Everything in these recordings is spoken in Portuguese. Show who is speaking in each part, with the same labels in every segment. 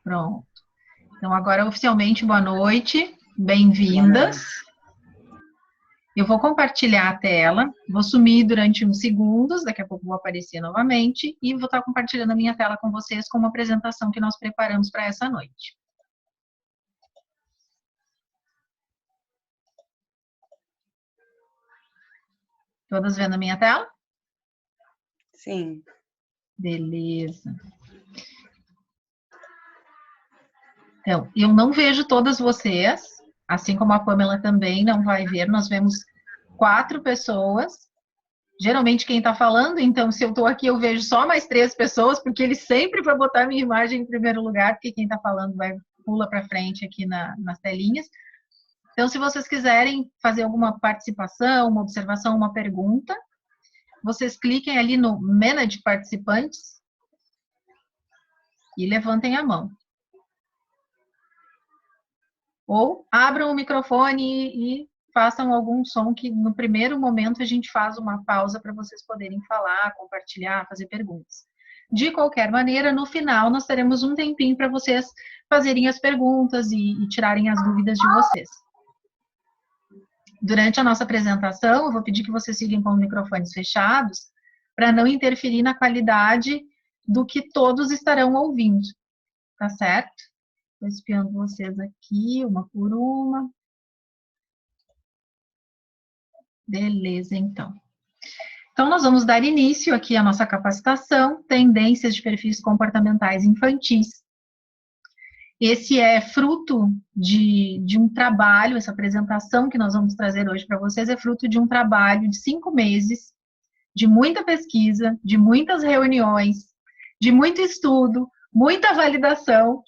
Speaker 1: Pronto. Então, agora oficialmente, boa noite, bem-vindas. Eu vou compartilhar a tela, vou sumir durante uns segundos, daqui a pouco vou aparecer novamente e vou estar compartilhando a minha tela com vocês com uma apresentação que nós preparamos para essa noite. Todas vendo a minha tela?
Speaker 2: Sim.
Speaker 1: Beleza. Então, eu não vejo todas vocês, assim como a Pamela também não vai ver. Nós vemos 4 pessoas. Geralmente quem está falando, então se eu estou aqui eu vejo só mais 3 pessoas, porque ele sempre vai botar a minha imagem em primeiro lugar, porque quem está falando pula para frente aqui nas telinhas. Então, se vocês quiserem fazer alguma participação, uma observação, uma pergunta, vocês cliquem ali no Manage Participantes e levantem a mão. Ou abram o microfone e façam algum som que no primeiro momento a gente faz uma pausa para vocês poderem falar, compartilhar, fazer perguntas. De qualquer maneira, no final nós teremos um tempinho para vocês fazerem as perguntas e tirarem as dúvidas de vocês. Durante a nossa apresentação, eu vou pedir que vocês fiquem com os microfones fechados para não interferir na qualidade do que todos estarão ouvindo, tá certo? Estou espiando vocês aqui, uma por uma. Beleza, então. Então, nós vamos dar início aqui à nossa capacitação, Tendências de Perfis Comportamentais Infantis. Esse é fruto de um trabalho, essa apresentação que nós vamos trazer hoje para vocês é fruto de um trabalho de 5 meses, de muita pesquisa, de muitas reuniões, de muito estudo, muita validação,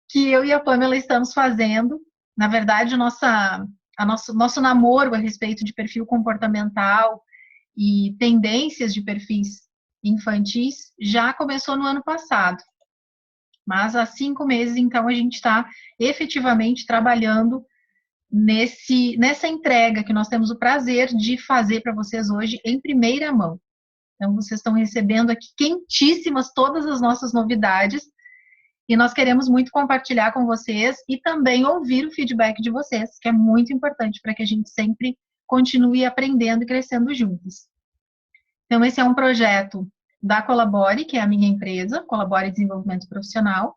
Speaker 1: que eu e a Pamela estamos fazendo. Na verdade, nosso namoro a respeito de perfil comportamental e tendências de perfis infantis já começou no ano passado. Mas há 5 meses, então, a gente está efetivamente trabalhando nessa entrega que nós temos o prazer de fazer para vocês hoje em primeira mão. Então, vocês estão recebendo aqui quentíssimas todas as nossas novidades e nós queremos muito compartilhar com vocês e também ouvir o feedback de vocês, que é muito importante para que a gente sempre continue aprendendo e crescendo juntos. Então, esse é um projeto da Colabore, que é a minha empresa, Colabore Desenvolvimento Profissional,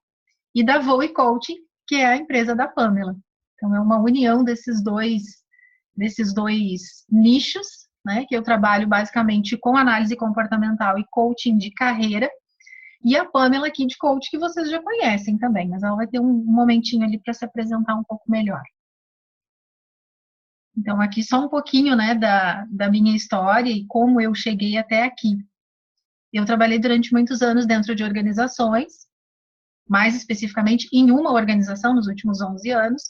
Speaker 1: e da Voe Coaching, que é a empresa da Pamela. Então, é uma união desses dois nichos, né, que eu trabalho basicamente com análise comportamental e coaching de carreira, e a Pamela aqui de coach, que vocês já conhecem também, mas ela vai ter um momentinho ali para se apresentar um pouco melhor. Então, aqui só um pouquinho, né, da minha história e como eu cheguei até aqui. Eu trabalhei durante muitos anos dentro de organizações, mais especificamente em uma organização nos últimos 11 anos,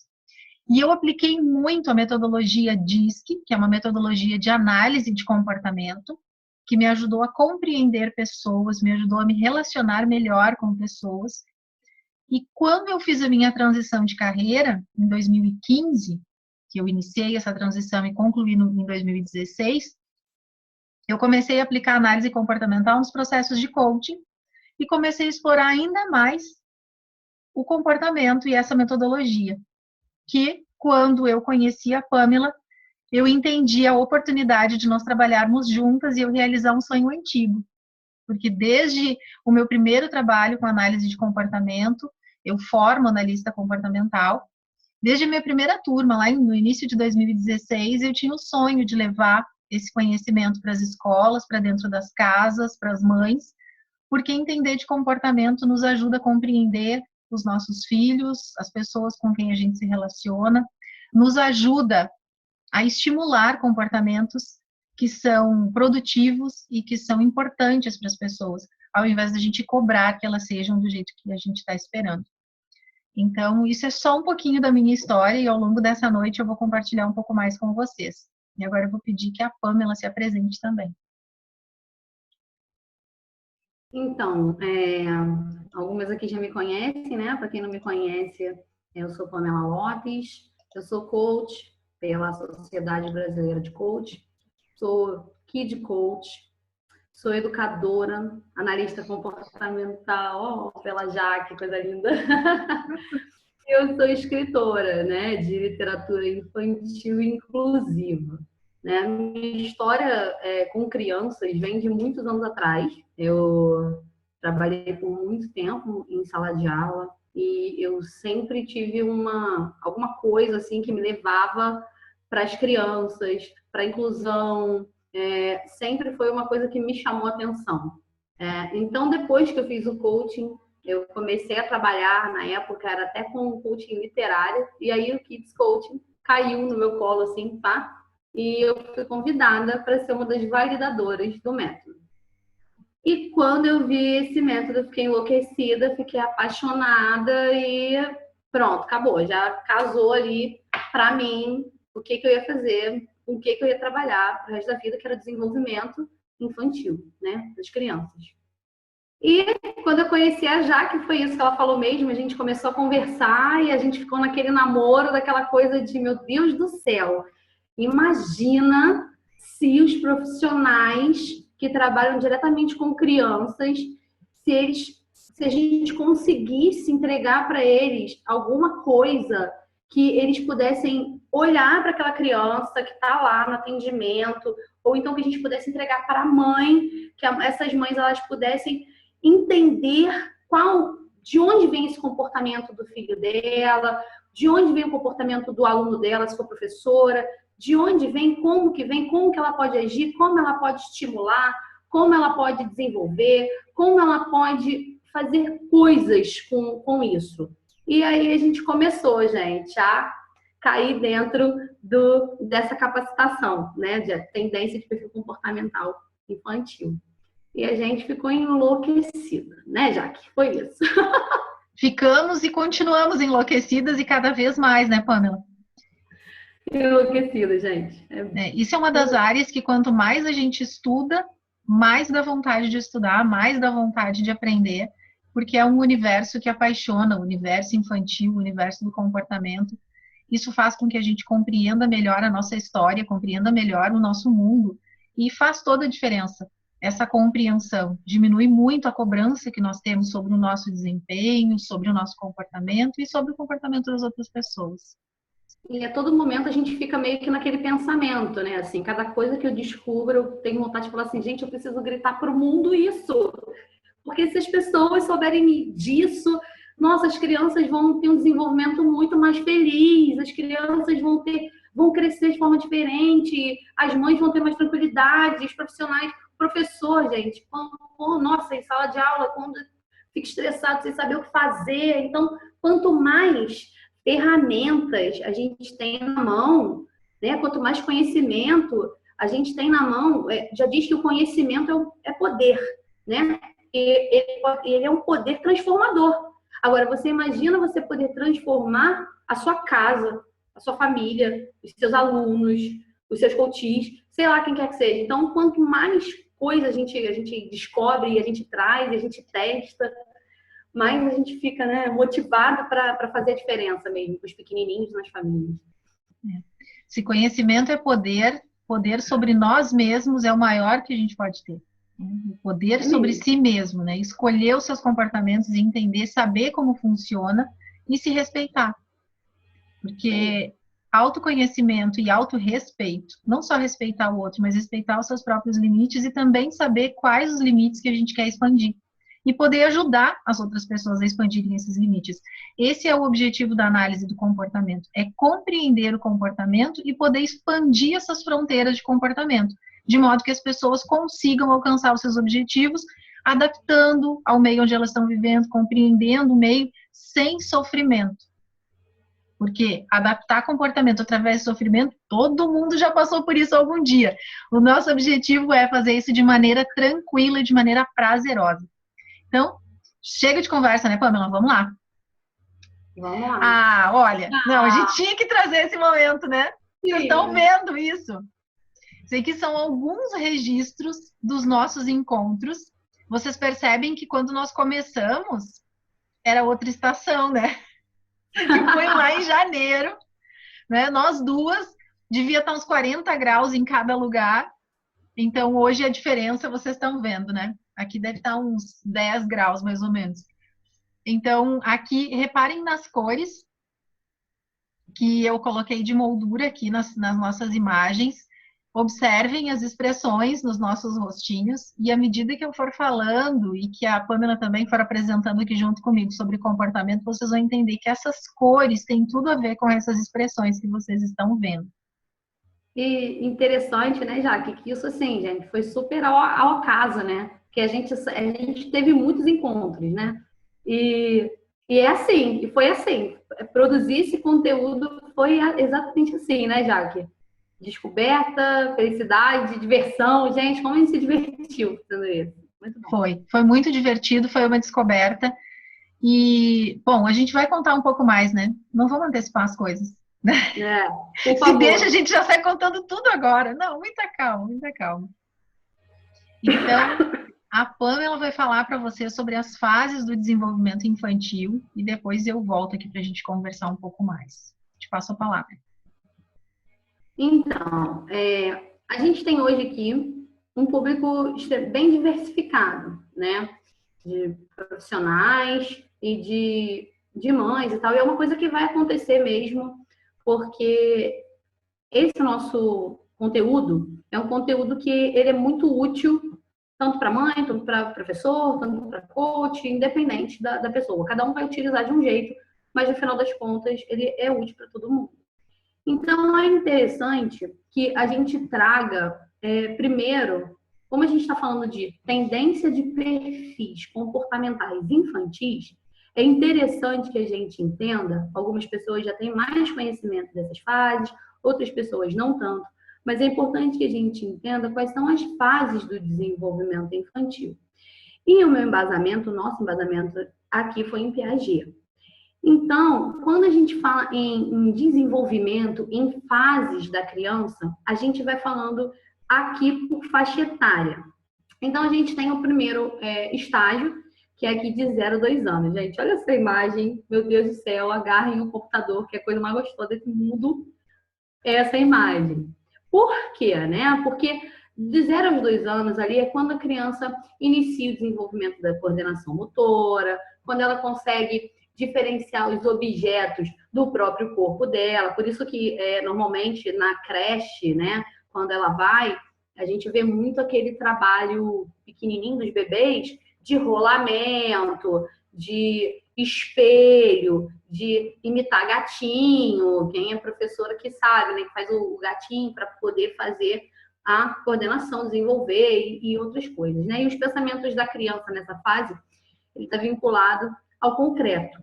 Speaker 1: e eu apliquei muito a metodologia DISC, que é uma metodologia de análise de comportamento, que me ajudou a compreender pessoas, me ajudou a me relacionar melhor com pessoas. E quando eu fiz a minha transição de carreira, em 2015, que eu iniciei essa transição e concluí em 2016, eu comecei a aplicar análise comportamental nos processos de coaching e comecei a explorar ainda mais o comportamento e essa metodologia, que quando eu conheci a Pamela, eu entendi a oportunidade de nós trabalharmos juntas e eu realizar um sonho antigo. Porque desde o meu primeiro trabalho com análise de comportamento, eu formo analista comportamental. Desde a minha primeira turma, lá no início de 2016, eu tinha o sonho de levar esse conhecimento para as escolas, para dentro das casas, para as mães, porque entender de comportamento nos ajuda a compreender os nossos filhos, as pessoas com quem a gente se relaciona, nos ajuda a estimular comportamentos que são produtivos e que são importantes para as pessoas, ao invés de a gente cobrar que elas sejam do jeito que a gente está esperando. Então, isso é só um pouquinho da minha história e ao longo dessa noite eu vou compartilhar um pouco mais com vocês. E agora eu vou pedir que a Pamela se apresente também.
Speaker 3: Então, algumas aqui já me conhecem, né? Para quem não me conhece, eu sou Pamela Lopes, eu sou coach pela Sociedade Brasileira de Coach, sou Kid Coach, sou educadora, analista comportamental, pela Jaque, coisa linda. Eu sou escritora, né, de literatura infantil inclusiva. Né? Minha história com crianças vem de muitos anos atrás. Eu trabalhei por muito tempo em sala de aula e eu sempre tive alguma coisa assim que me levava para as crianças, para a inclusão. Sempre foi uma coisa que me chamou a atenção. Então, depois que eu fiz o coaching, eu comecei a trabalhar, na época era até com coaching literário, e aí o Kids Coaching caiu no meu colo, assim, tá? E eu fui convidada para ser uma das validadoras do método. E quando eu vi esse método, eu fiquei enlouquecida, fiquei apaixonada e pronto, acabou. Já casou ali para mim o que eu ia fazer, com o que eu ia trabalhar pro resto da vida, que era desenvolvimento infantil, né, das crianças. E quando eu conheci a Jaque, foi isso que ela falou mesmo, a gente começou a conversar e a gente ficou naquele namoro, daquela coisa de, meu Deus do céu, imagina se os profissionais que trabalham diretamente com crianças, se a gente conseguisse entregar para eles alguma coisa que eles pudessem olhar para aquela criança que está lá no atendimento, ou então que a gente pudesse entregar para a mãe, que essas mães elas pudessem entender de onde vem esse comportamento do filho dela, de onde vem o comportamento do aluno dela, se for professora, de onde vem, como que ela pode agir, como ela pode estimular, como ela pode desenvolver, como ela pode fazer coisas com isso. E aí a gente começou, gente, a cair dentro dessa capacitação, né, de tendência de perfil comportamental infantil. E a gente ficou enlouquecida, né, Jaque? Foi isso.
Speaker 1: Ficamos e continuamos enlouquecidas e cada vez mais, né, Pamela?
Speaker 3: Enlouquecida, gente.
Speaker 1: Isso é uma das áreas que quanto mais a gente estuda, mais dá vontade de estudar, mais dá vontade de aprender, porque é um universo que apaixona, o universo infantil, o universo do comportamento. Isso faz com que a gente compreenda melhor a nossa história, compreenda melhor o nosso mundo, e faz toda a diferença. Essa compreensão diminui muito a cobrança que nós temos sobre o nosso desempenho, sobre o nosso comportamento e sobre o comportamento das outras pessoas.
Speaker 3: E a todo momento a gente fica meio que naquele pensamento, né? Assim, cada coisa que eu descubro, eu tenho vontade de falar assim, gente, eu preciso gritar para o mundo isso. Porque se as pessoas souberem disso, nossa, as crianças vão ter um desenvolvimento muito mais feliz, as crianças vão crescer de forma diferente, as mães vão ter mais tranquilidade, os profissionais, o professor, gente, nossa, em sala de aula, quando fica estressado sem saber o que fazer. Então, quanto mais ferramentas a gente tem na mão, né? Quanto mais conhecimento a gente tem na mão, já diz que o conhecimento é poder, né? Ele é um poder transformador. Agora, você imagina você poder transformar a sua casa, a sua família, os seus alunos, os seus coaches, sei lá quem quer que seja. Então, quanto mais coisa a gente descobre, a gente traz, a gente testa, mais a gente fica, né, motivado para fazer a diferença mesmo com os pequenininhos nas famílias.
Speaker 1: Se conhecimento é poder, poder sobre nós mesmos é o maior que a gente pode ter. O poder sobre si mesmo, né? Escolher os seus comportamentos e entender, saber como funciona e se respeitar. Porque autoconhecimento e autorrespeito, não só respeitar o outro, mas respeitar os seus próprios limites e também saber quais os limites que a gente quer expandir. E poder ajudar as outras pessoas a expandirem esses limites. Esse é o objetivo da análise do comportamento, é compreender o comportamento e poder expandir essas fronteiras de comportamento, de modo que as pessoas consigam alcançar os seus objetivos, adaptando ao meio onde elas estão vivendo, compreendendo o meio sem sofrimento. Porque adaptar comportamento através de sofrimento, todo mundo já passou por isso algum dia. O nosso objetivo é fazer isso de maneira tranquila e de maneira prazerosa. Então, chega de conversa, né, Pamela? Vamos lá.
Speaker 3: Vamos lá.
Speaker 1: Ah, olha, não, a gente tinha que trazer esse momento, né? Vocês estão vendo isso? Sei que são alguns registros dos nossos encontros. Vocês percebem que quando nós começamos, era outra estação, né? Que foi lá em janeiro, né? Nós duas, devia estar uns 40 graus em cada lugar. Então, hoje a diferença vocês estão vendo, né? Aqui deve estar uns 10 graus, mais ou menos. Então, aqui, reparem nas cores que eu coloquei de moldura aqui nas nossas imagens. Observem as expressões nos nossos rostinhos e à medida que eu for falando e que a Pamela também for apresentando aqui junto comigo sobre comportamento, vocês vão entender que essas cores têm tudo a ver com essas expressões que vocês estão vendo.
Speaker 3: E interessante, né, Jaque, que isso, assim, gente, foi super ao acaso, né? Que a gente teve muitos encontros, né? E, e é assim, e foi assim. Produzir esse conteúdo foi exatamente assim, né, Jaque? Descoberta, felicidade, diversão. Gente, como a gente se divertiu fazendo isso. Muito bom.
Speaker 1: Foi muito divertido, foi uma descoberta. E, bom, a gente vai contar um pouco mais, né? Não vamos antecipar as coisas.
Speaker 3: É, por
Speaker 1: Se
Speaker 3: favor.
Speaker 1: deixa, a gente já sai contando tudo agora. Não, muita calma, muita calma. Então, a Pamela vai falar para você sobre as fases do desenvolvimento infantil e depois eu volto aqui para a gente conversar um pouco mais. Te passo a palavra.
Speaker 3: Então, a gente tem hoje aqui um público bem diversificado, né? De profissionais e de mães e tal. E é uma coisa que vai acontecer mesmo, porque esse nosso conteúdo é um conteúdo que ele é muito útil tanto para mãe, tanto para professor, tanto para coach, independente da pessoa. Cada um vai utilizar de um jeito, mas no final das contas ele é útil para todo mundo. Então é interessante que a gente traga primeiro, como a gente está falando de tendência de perfis comportamentais infantis, é interessante que a gente entenda, algumas pessoas já têm mais conhecimento dessas fases, outras pessoas não tanto, mas é importante que a gente entenda quais são as fases do desenvolvimento infantil. E o meu embasamento, o nosso embasamento aqui foi em Piaget. Então, quando a gente fala em desenvolvimento, em fases da criança, a gente vai falando aqui por faixa etária. Então, a gente tem o primeiro estágio, que é aqui de 0 a 2 anos. Gente, olha essa imagem, meu Deus do céu, agarrem o computador, que é a coisa mais gostosa do mundo, é essa imagem. Por quê, né? Porque de 0 aos 2 anos ali é quando a criança inicia o desenvolvimento da coordenação motora, quando ela consegue diferenciar os objetos do próprio corpo dela. Por isso que normalmente na creche, né, quando ela vai, a gente vê muito aquele trabalho pequenininho dos bebês de rolamento, de espelho, de imitar gatinho. Quem é professora que sabe, né, que faz o gatinho para poder fazer a coordenação, desenvolver e outras coisas, né? E os pensamentos da criança nessa fase, ele está vinculado ao concreto.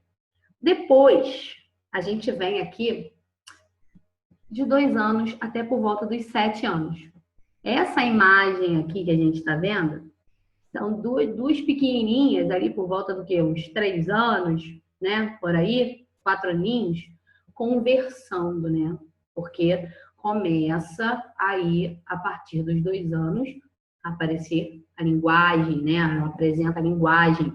Speaker 3: Depois, a gente vem aqui de 2 anos até por volta dos 7 anos. Essa imagem aqui que a gente está vendo são duas pequenininhas ali por volta do que? Uns 3 anos, né? Por aí, 4 aninhos, conversando, né? Porque começa aí, a partir dos 2 anos, a aparecer a linguagem, né? Ela apresenta a linguagem.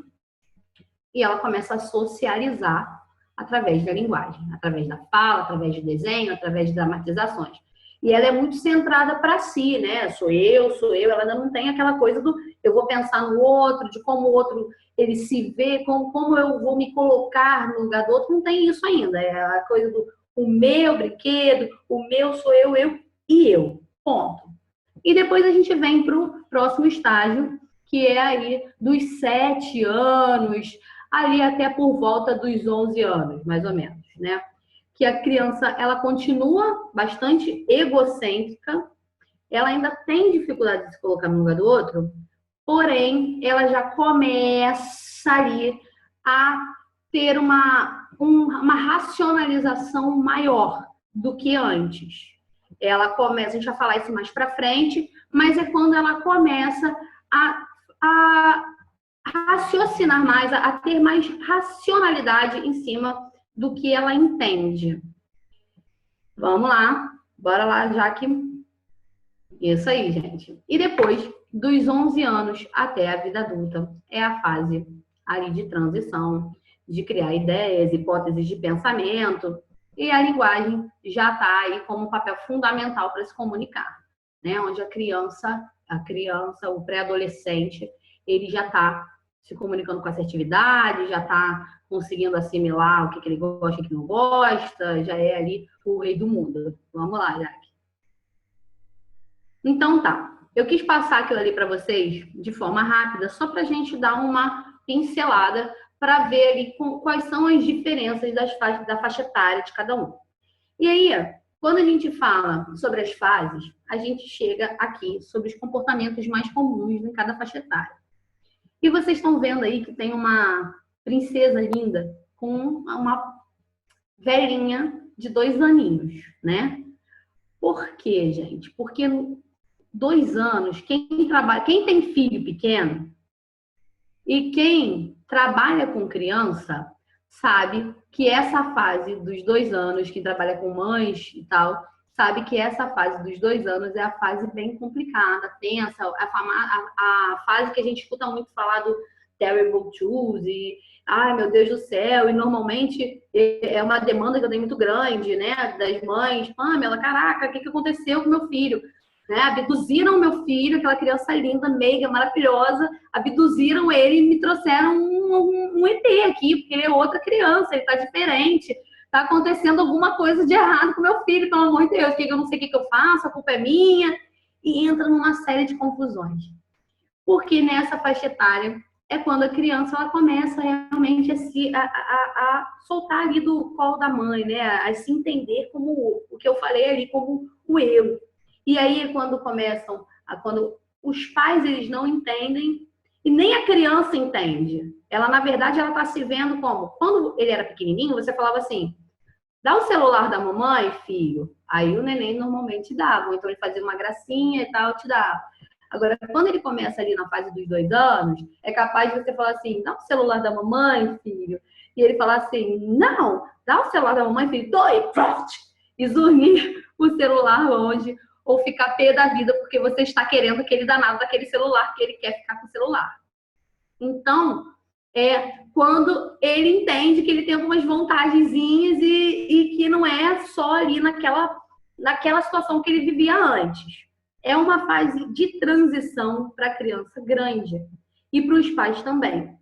Speaker 3: E ela começa a socializar através da linguagem, através da fala, através de desenho, através de dramatizações. E ela é muito centrada para si, né? Sou eu, ela ainda não tem aquela coisa do eu vou pensar no outro, de como o outro ele se vê, como eu vou me colocar no lugar do outro, não tem isso ainda. É a coisa do o meu brinquedo, o meu sou eu e eu. Ponto. E depois a gente vem para o próximo estágio, que é aí dos 7 anos, ali até por volta dos 11 anos, mais ou menos, né? Que a criança, ela continua bastante egocêntrica, ela ainda tem dificuldade de se colocar no lugar do outro, porém, ela já começa ali a ter uma racionalização maior do que antes. Ela começa, a gente vai falar isso mais para frente, mas é quando ela começa a raciocinar mais, a ter mais racionalidade em cima do que ela entende. Vamos lá, bora lá, Jaque. Isso aí, gente. E depois dos 11 anos até a vida adulta, é a fase ali de transição, de criar ideias, hipóteses de pensamento, e a linguagem já está aí como um papel fundamental para se comunicar, né? Onde a criança, o pré-adolescente, ele já está se comunicando com assertividade, já está conseguindo assimilar o que ele gosta e o que não gosta, já é ali o rei do mundo. Vamos lá, Jaque. Então tá, eu quis passar aquilo ali para vocês de forma rápida, só para a gente dar uma pincelada para ver ali quais são as diferenças da faixa etária de cada um. E aí, quando a gente fala sobre as fases, a gente chega aqui sobre os comportamentos mais comuns em cada faixa etária. E vocês estão vendo aí que tem uma princesa linda com uma velhinha de 2 aninhos, né? Por quê, gente? Porque 2 anos, quem tem filho pequeno e quem trabalha com criança sabe que essa fase dos 2 anos, quem trabalha com mães e tal, sabe que essa fase dos 2 anos é a fase bem complicada, tensa, a fase que a gente escuta muito falar do terrible twos e ai meu Deus do céu, e normalmente é uma demanda que eu tenho muito grande, né, das mães, Pamela, caraca, o que aconteceu com meu filho? Né? Abduziram meu filho, aquela criança linda, meiga, maravilhosa, abduziram ele e me trouxeram um ET aqui, porque ele é outra criança, ele tá diferente, tá acontecendo alguma coisa de errado com meu filho, pelo amor de Deus, que eu não sei o que eu faço, a culpa é minha, e entra numa série de confusões. Porque nessa faixa etária é quando a criança ela começa realmente a soltar ali do colo da mãe, né? A se entender como o que eu falei ali, como o eu. E aí é quando quando os pais eles não entendem e nem a criança entende. Ela, na verdade, ela está se vendo como... Quando ele era pequenininho, você falava assim, dá o celular da mamãe, filho. Aí o neném normalmente dava. Então ele fazia uma gracinha e tal, te dava. Agora, quando ele começa ali na fase dos 2 anos, é capaz de você falar assim, dá o celular da mamãe, filho. E ele falar assim, não, dá o celular da mamãe, filho. E zunir o celular longe. Ou ficar pé da vida porque você está querendo que ele danado daquele celular, que ele quer ficar com o celular. Então, é quando ele entende que ele tem algumas vantagenzinhas e que não é só ali naquela situação que ele vivia antes. É uma fase de transição para a criança grande e para os pais também,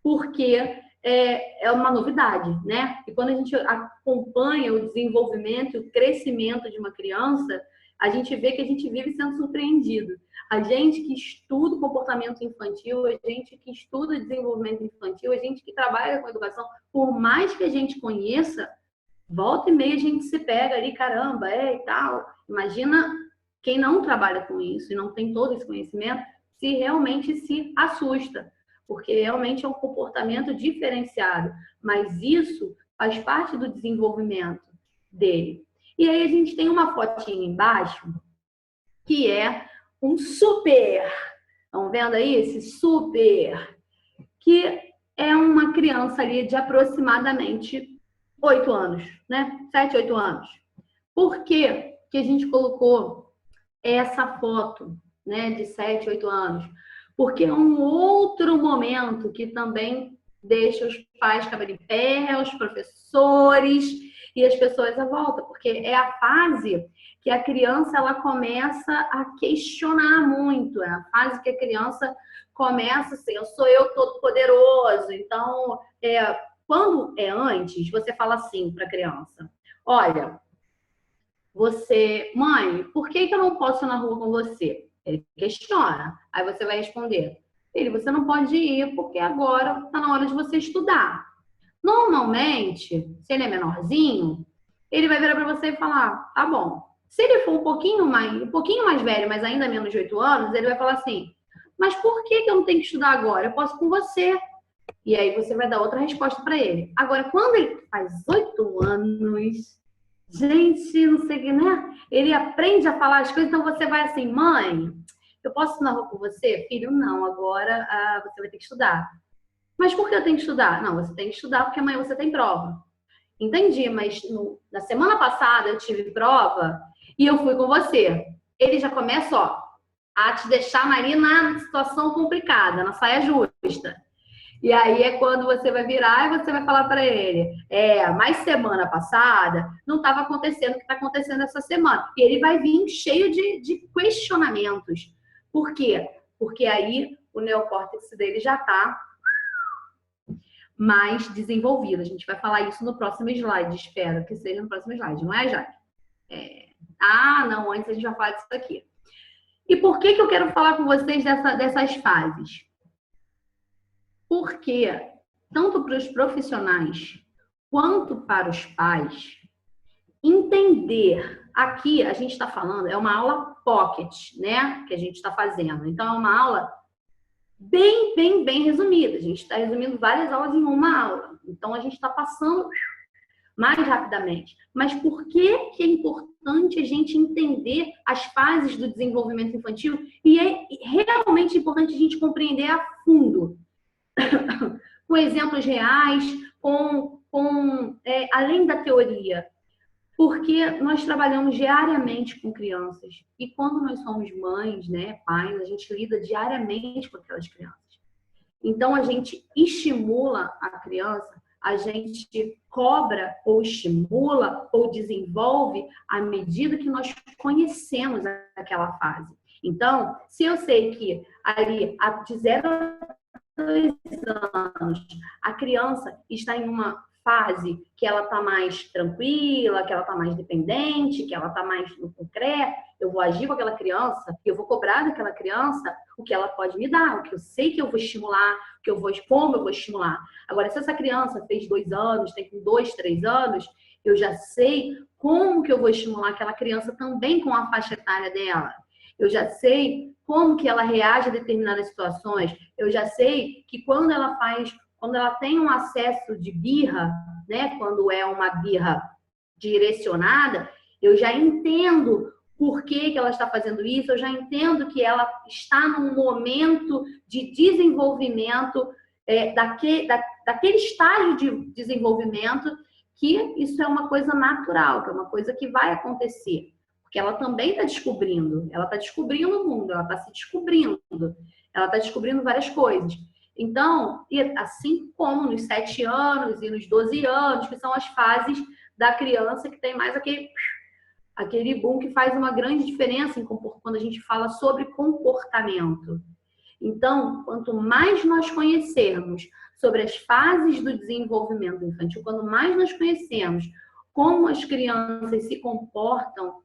Speaker 3: porque é uma novidade, né? E quando a gente acompanha o desenvolvimento, o crescimento de uma criança, a gente vê que a gente vive sendo surpreendido. A gente que estuda o comportamento infantil, a gente que estuda desenvolvimento infantil, a gente que trabalha com educação, por mais que a gente conheça, volta e meia a gente se pega ali, caramba, e tal. Imagina quem não trabalha com isso e não tem todo esse conhecimento, se realmente se assusta, porque realmente é um comportamento diferenciado. Mas isso faz parte do desenvolvimento dele. E aí a gente tem uma fotinha embaixo, que é um super. Estão vendo aí esse super? Que é uma criança ali de aproximadamente 8 anos, né? 7, 8 anos. Por que que a gente colocou essa foto, né, de 7, 8 anos? Porque é um outro momento que também deixa os pais cabelo em pé, os professores e as pessoas à volta, porque é a fase que a criança ela começa a questionar muito, é a fase que a criança começa assim, eu sou eu todo poderoso. Então, quando é antes, você fala assim para a criança, olha, mãe, por que eu não posso ir na rua com você? Ele questiona, aí você vai responder, filho, você não pode ir porque agora está na hora de você estudar. Normalmente, se ele é menorzinho, ele vai virar para você e falar, tá bom. Se ele for um pouquinho mais velho, mas ainda menos de 8 anos, ele vai falar assim, mas por que eu não tenho que estudar agora? Eu posso com você. E aí você vai dar outra resposta para ele. Agora, quando ele faz 8 anos, gente, não sei o que, né? Ele aprende a falar as coisas, então você vai assim, mãe, eu posso ir na rua com você? Filho, não, agora você vai ter que estudar. Mas por que eu tenho que estudar? Não, você tem que estudar porque amanhã você tem prova. Entendi, mas na semana passada eu tive prova e eu fui com você. Ele já começa, a te deixar ali na situação complicada, na saia justa. E aí é quando você vai virar e você vai falar para ele, mas semana passada não estava acontecendo o que está acontecendo essa semana. E ele vai vir cheio de questionamentos. Por quê? Porque aí o neocórtex dele já está mais desenvolvido. A gente vai falar isso no próximo slide, espero que seja no próximo slide, não é, Jaque? Não, antes a gente vai falar disso aqui. E por que eu quero falar com vocês dessas fases? Porque, tanto para os profissionais quanto para os pais, entender, aqui a gente está falando, é uma aula pocket, né? Que a gente está fazendo. Então, é uma aula bem resumida. A gente está resumindo várias aulas em uma aula. Então, a gente está passando mais rapidamente. Mas por que é importante a gente entender as fases do desenvolvimento infantil? E é realmente importante a gente compreender a fundo, com exemplos reais, além da teoria. Porque nós trabalhamos diariamente com crianças. E quando nós somos mães, né, pais, a gente lida diariamente com aquelas crianças. Então, a gente estimula a criança, a gente cobra ou estimula ou desenvolve à medida que nós conhecemos aquela fase. Então, se eu sei que ali, de 0 a 2 anos, a criança está em uma fase que ela está mais tranquila, que ela está mais dependente, que ela está mais no concreto, eu vou agir com aquela criança, eu vou cobrar daquela criança o que ela pode me dar, o que eu sei que eu vou estimular, como eu vou estimular. Agora, se essa criança fez 2 anos, tem com 2, 3 anos, eu já sei como que eu vou estimular aquela criança também com a faixa etária dela. Eu já sei como que ela reage a determinadas situações. Eu já sei que quando ela tem um acesso de birra, né, quando é uma birra direcionada, eu já entendo por que ela está fazendo isso, eu já entendo que ela está num momento de desenvolvimento, daquele estágio de desenvolvimento, que isso é uma coisa natural, que é uma coisa que vai acontecer. Porque ela também está descobrindo, ela está descobrindo o mundo, ela está se descobrindo, ela está descobrindo várias coisas. Então, assim como nos 7 anos e nos 12 anos, que são as fases da criança que tem mais aquele boom que faz uma grande diferença quando a gente fala sobre comportamento. Então, quanto mais nós conhecermos sobre as fases do desenvolvimento infantil, quanto mais nós conhecemos como as crianças se comportam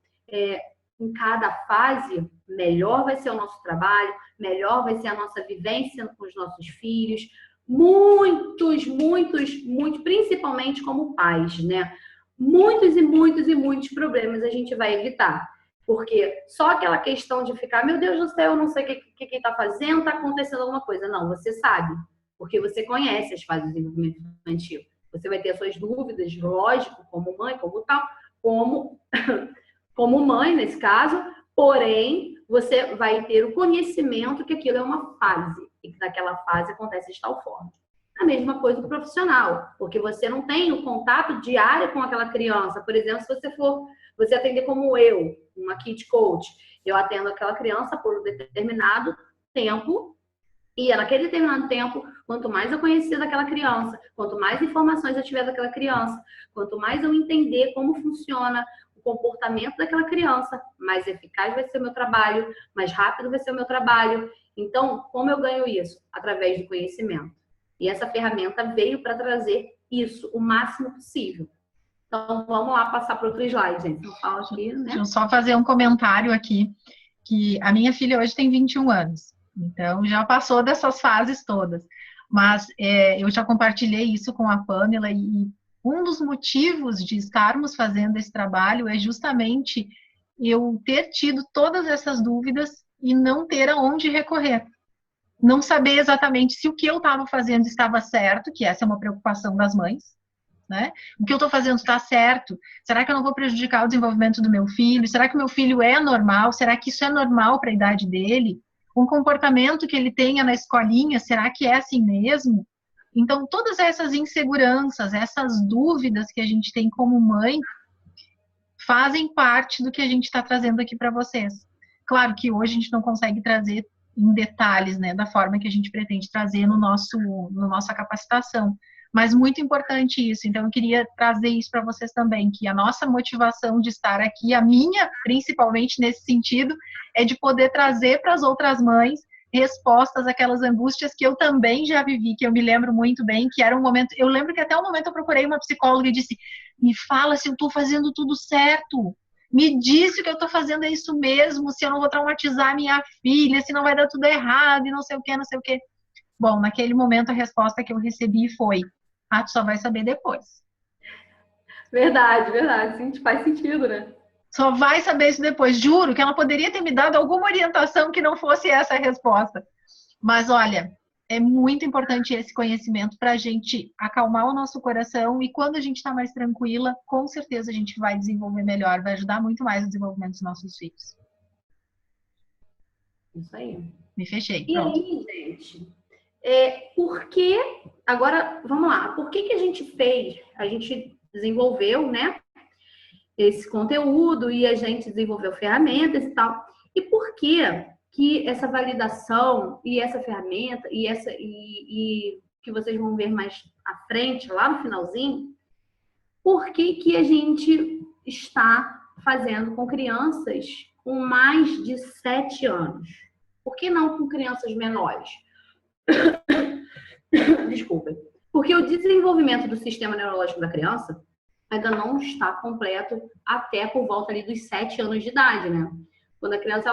Speaker 3: em cada fase, melhor vai ser o nosso trabalho, melhor vai ser a nossa vivência com os nossos filhos, muitos, principalmente como pais, né? Muitos e muitos problemas a gente vai evitar. Porque só aquela questão de ficar, meu Deus do céu, eu não sei o que ele está fazendo, está acontecendo alguma coisa. Não, você sabe, porque você conhece as fases do desenvolvimento infantil. Você vai ter as suas dúvidas, lógico, como mãe, como tal, como mãe, nesse caso, porém, você vai ter o conhecimento que aquilo é uma fase e que naquela fase acontece de tal forma. A mesma coisa do profissional, porque você não tem o contato diário com aquela criança. Por exemplo, se você atender como eu, uma Kid Coach, eu atendo aquela criança por um determinado tempo, e naquele determinado tempo, quanto mais eu conhecer daquela criança, quanto mais informações eu tiver daquela criança, quanto mais eu entender como funciona o comportamento daquela criança, mais eficaz vai ser o meu trabalho, mais rápido vai ser o meu trabalho. Então, como eu ganho isso? Através do conhecimento. E essa ferramenta veio para trazer isso o máximo possível. Então, vamos lá passar para outro slide, gente. Eu falo aqui, né?
Speaker 1: Deixa eu só fazer um comentário aqui, que a minha filha hoje tem 21 anos. Então, já passou dessas fases todas. Mas eu já compartilhei isso com a Pamela e um dos motivos de estarmos fazendo esse trabalho é justamente eu ter tido todas essas dúvidas e não ter aonde recorrer. Não saber exatamente se o que eu estava fazendo estava certo, que essa é uma preocupação das mães, né? O que eu estou fazendo está certo? Será que eu não vou prejudicar o desenvolvimento do meu filho? Será que o meu filho é normal? Será que isso é normal para a idade dele? Um comportamento que ele tenha na escolinha, será que é assim mesmo? Então, todas essas inseguranças, essas dúvidas que a gente tem como mãe, fazem parte do que a gente está trazendo aqui para vocês. Claro que hoje a gente não consegue trazer em detalhes, né, da forma que a gente pretende trazer no nossa capacitação. Mas muito importante isso, então eu queria trazer isso para vocês também, que a nossa motivação de estar aqui, a minha, principalmente nesse sentido, é de poder trazer para as outras mães respostas àquelas angústias que eu também já vivi, que eu me lembro muito bem, que era um momento, eu lembro que até um momento eu procurei uma psicóloga e disse, me fala se eu estou fazendo tudo certo, me diz se o que eu estou fazendo é isso mesmo, se eu não vou traumatizar minha filha, se não vai dar tudo errado e não sei o que, não sei o que. Bom, naquele momento a resposta que eu recebi foi, ah, tu só vai saber depois.
Speaker 3: Verdade, verdade. Sim, faz sentido, né?
Speaker 1: Só vai saber isso depois. Juro que ela poderia ter me dado alguma orientação que não fosse essa a resposta. Mas olha, é muito importante esse conhecimento para a gente acalmar o nosso coração e quando a gente está mais tranquila, com certeza a gente vai desenvolver melhor, vai ajudar muito mais no desenvolvimento dos nossos filhos.
Speaker 3: Isso aí.
Speaker 1: Me fechei,
Speaker 3: E
Speaker 1: pronto.
Speaker 3: aí, gente, por que... Agora, vamos lá. Por que a gente fez? A gente desenvolveu, né? Esse conteúdo e a gente desenvolveu ferramentas e tal. E por que essa validação e essa ferramenta e que vocês vão ver mais à frente, lá no finalzinho, por que a gente está fazendo com crianças com mais de 7 anos? Por que não com crianças menores? Desculpa. Porque o desenvolvimento do sistema neurológico da criança ainda não está completo até por volta ali dos 7 anos de idade, né? Quando a criança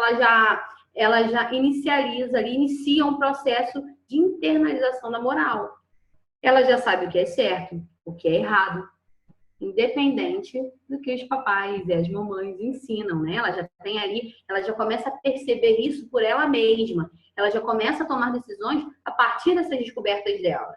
Speaker 3: ela já inicia um processo de internalização da moral. Ela já sabe o que é certo, o que é errado, independente do que os papais e as mamães ensinam, né? Ela já tem ali, ela já começa a perceber isso por ela mesma. Ela já começa a tomar decisões a partir dessas descobertas dela.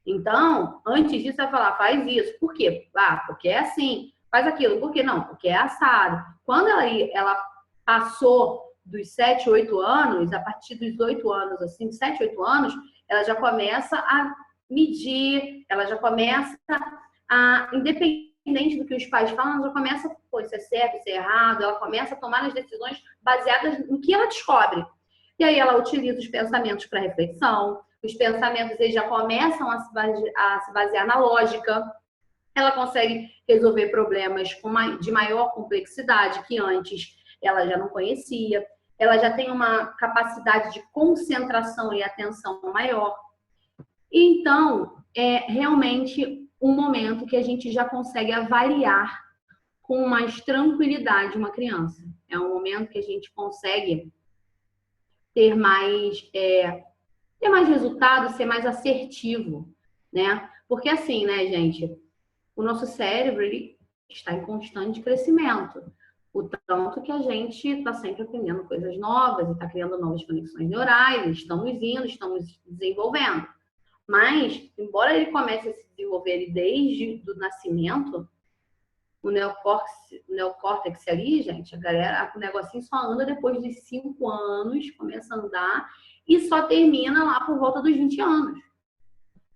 Speaker 3: Então, antes disso, ela falar, faz isso. Por quê? Ah, porque é assim. Faz aquilo. Por quê? Não, porque é assado. Quando ela passou dos 7, 8 anos, a partir dos 8 anos, assim, 7, 8 anos, ela já começa a medir, ela já começa a, independente do que os pais falam, ela já começa, pô, isso é certo, isso é errado, ela começa a tomar as decisões baseadas no que ela descobre. E aí ela utiliza os pensamentos para reflexão, os pensamentos eles já começam a se basear na lógica, ela consegue resolver problemas de maior complexidade que antes ela já não conhecia, ela já tem uma capacidade de concentração e atenção maior. Então, é realmente um momento que a gente já consegue avaliar com mais tranquilidade uma criança. É um momento que a gente consegue ter mais resultado, ser mais assertivo, né? Porque assim, né, gente, o nosso cérebro ele está em constante crescimento. O tanto que a gente está sempre aprendendo coisas novas e está criando novas conexões neurais, estamos desenvolvendo. Mas, embora ele comece a se desenvolver desde o nascimento, o neocórtex ali, gente, a galera, o negocinho só anda depois de 5 anos, começa a andar e só termina lá por volta dos 20 anos.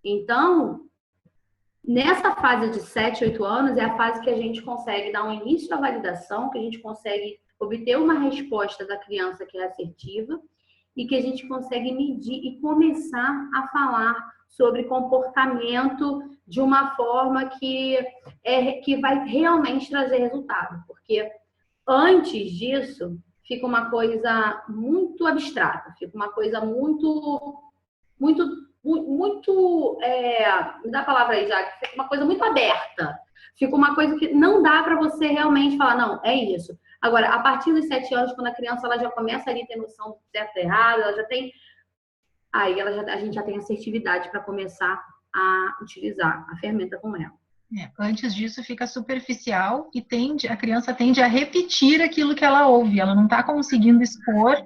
Speaker 3: Então, nessa fase de 7, 8 anos é a fase que a gente consegue dar um início à validação, que a gente consegue obter uma resposta da criança que é assertiva e que a gente consegue medir e começar a falar sobre comportamento de uma forma que vai realmente trazer resultado. Porque antes disso, fica uma coisa muito abstrata, fica uma coisa muito me dá a palavra aí, já, fica uma coisa muito aberta. Fica uma coisa que não dá para você realmente falar, não, é isso. Agora, a partir dos 7 anos, quando a criança ela já começa ali a ter noção do certo e errado, ela já tem... Aí a gente já tem assertividade para começar a utilizar a ferramenta com ela.
Speaker 1: Antes disso fica superficial e a criança tende a repetir aquilo que ela ouve. Ela não está conseguindo expor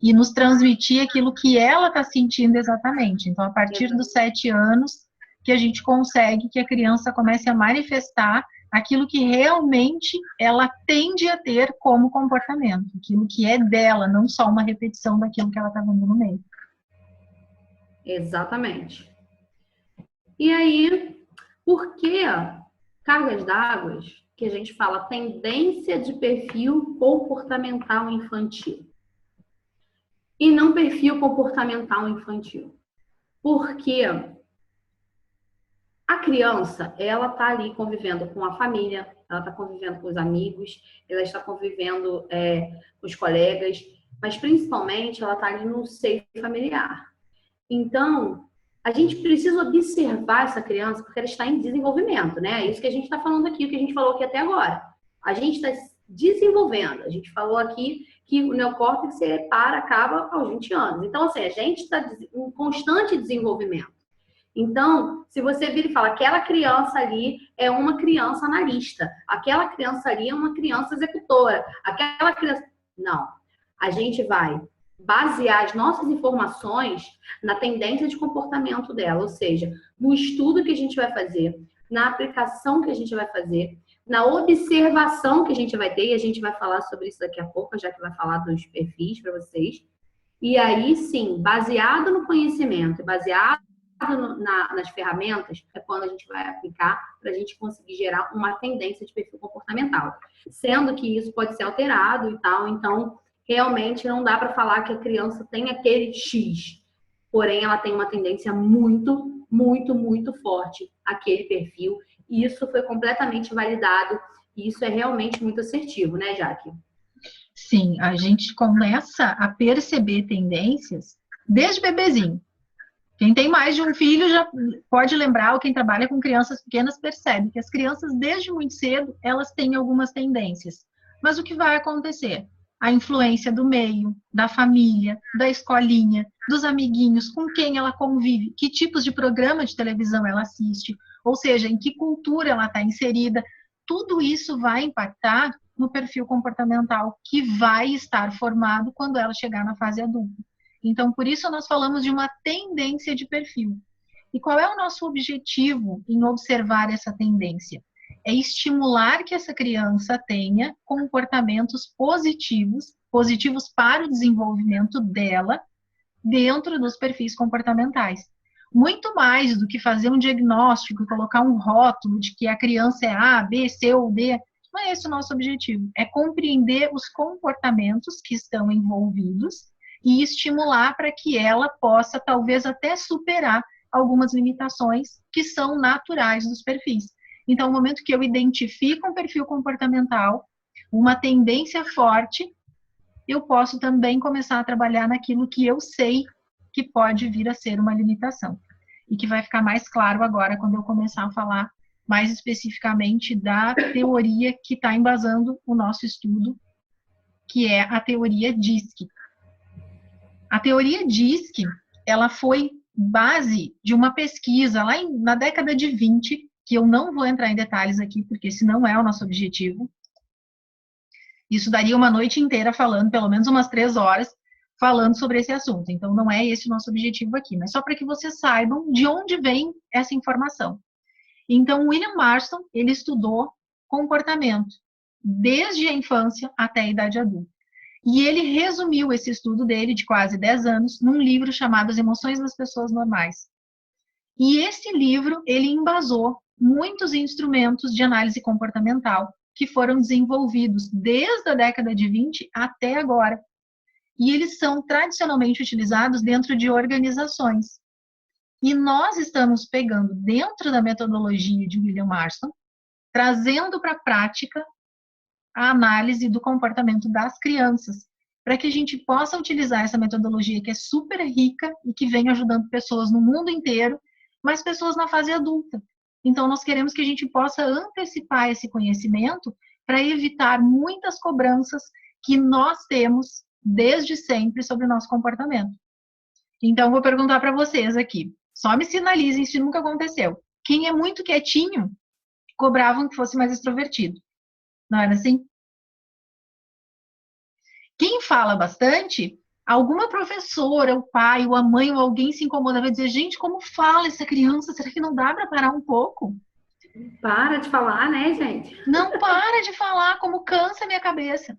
Speaker 1: e nos transmitir aquilo que ela está sentindo exatamente. Então, a partir dos 7 anos, que a gente consegue que a criança comece a manifestar aquilo que realmente ela tende a ter como comportamento, aquilo que é dela, não só uma repetição daquilo que ela está vendo no meio.
Speaker 3: Exatamente. E aí, por que cargas d'água que a gente fala tendência de perfil comportamental infantil? e não perfil comportamental infantil. Porque a criança, ela está ali convivendo com a família, ela está convivendo com os amigos, ela está convivendo com os colegas, mas principalmente ela está ali no seio familiar. Então, a gente precisa observar essa criança porque ela está em desenvolvimento, né? É isso que a gente está falando aqui, o que a gente falou aqui até agora. A gente está desenvolvendo. A gente falou aqui que o neocórtex acaba aos 20 anos. Então, assim, a gente está em constante desenvolvimento. Então, se você vir e fala, aquela criança ali é uma criança analista, aquela criança ali é uma criança executora, aquela criança... Não. A gente vai basear as nossas informações na tendência de comportamento dela, ou seja, no estudo que a gente vai fazer, na aplicação que a gente vai fazer, na observação que a gente vai ter, e a gente vai falar sobre isso daqui a pouco, já que vai falar dos perfis para vocês. E aí, sim, baseado no conhecimento, baseado nas ferramentas, é quando a gente vai aplicar para a gente conseguir gerar uma tendência de perfil comportamental. Sendo que isso pode ser alterado e tal, então realmente não dá para falar que a criança tem aquele X, porém ela tem uma tendência muito, muito, muito forte àquele perfil, e isso foi completamente validado, e isso é realmente muito assertivo, né, Jaque?
Speaker 1: Sim, a gente começa a perceber tendências desde bebezinho. Quem tem mais de um filho já pode lembrar, ou quem trabalha com crianças pequenas percebe que as crianças, desde muito cedo, elas têm algumas tendências. Mas o que vai acontecer? A influência do meio, da família, da escolinha, dos amiguinhos, com quem ela convive, que tipos de programa de televisão ela assiste, ou seja, em que cultura ela está inserida, tudo isso vai impactar no perfil comportamental que vai estar formado quando ela chegar na fase adulta. Então, por isso nós falamos de uma tendência de perfil. E qual é o nosso objetivo em observar essa tendência? É estimular que essa criança tenha comportamentos positivos, positivos para o desenvolvimento dela, dentro dos perfis comportamentais. Muito mais do que fazer um diagnóstico e colocar um rótulo de que a criança é A, B, C ou D, não é esse o nosso objetivo. É compreender os comportamentos que estão envolvidos e estimular para que ela possa, talvez, até superar algumas limitações que são naturais dos perfis. Então, no momento que eu identifico um perfil comportamental, uma tendência forte, eu posso também começar a trabalhar naquilo que eu sei que pode vir a ser uma limitação. E que vai ficar mais claro agora quando eu começar a falar mais especificamente da teoria que está embasando o nosso estudo, que é a teoria DISC. A teoria DISC, ela foi base de uma pesquisa lá na década de 20, que eu não vou entrar em detalhes aqui, porque esse não é o nosso objetivo. Isso daria uma noite inteira falando, pelo menos umas 3 horas, falando sobre esse assunto. Então, não é esse o nosso objetivo aqui, mas só para que vocês saibam de onde vem essa informação. Então, William Marston, ele estudou comportamento, desde a infância até a idade adulta. E ele resumiu esse estudo dele, de quase 10 anos, num livro chamado As Emoções das Pessoas Normais. E esse livro, ele embasou muitos instrumentos de análise comportamental que foram desenvolvidos desde a década de 20 até agora. E eles são tradicionalmente utilizados dentro de organizações. E nós estamos pegando dentro da metodologia de William Marston, trazendo para a prática a análise do comportamento das crianças, para que a gente possa utilizar essa metodologia que é super rica e que vem ajudando pessoas no mundo inteiro, mas pessoas na fase adulta. Então, nós queremos que a gente possa antecipar esse conhecimento para evitar muitas cobranças que nós temos desde sempre sobre o nosso comportamento. Então, vou perguntar para vocês aqui. Só me sinalizem se nunca aconteceu. Quem é muito quietinho, cobravam que fosse mais extrovertido. Não era assim? Quem fala bastante, alguma professora, o pai, ou a mãe, ou alguém se incomoda, vai dizer, gente, como fala essa criança? Será que não dá para parar um pouco?
Speaker 3: Para de falar, né, gente?
Speaker 1: Não para de falar, como cansa a minha cabeça.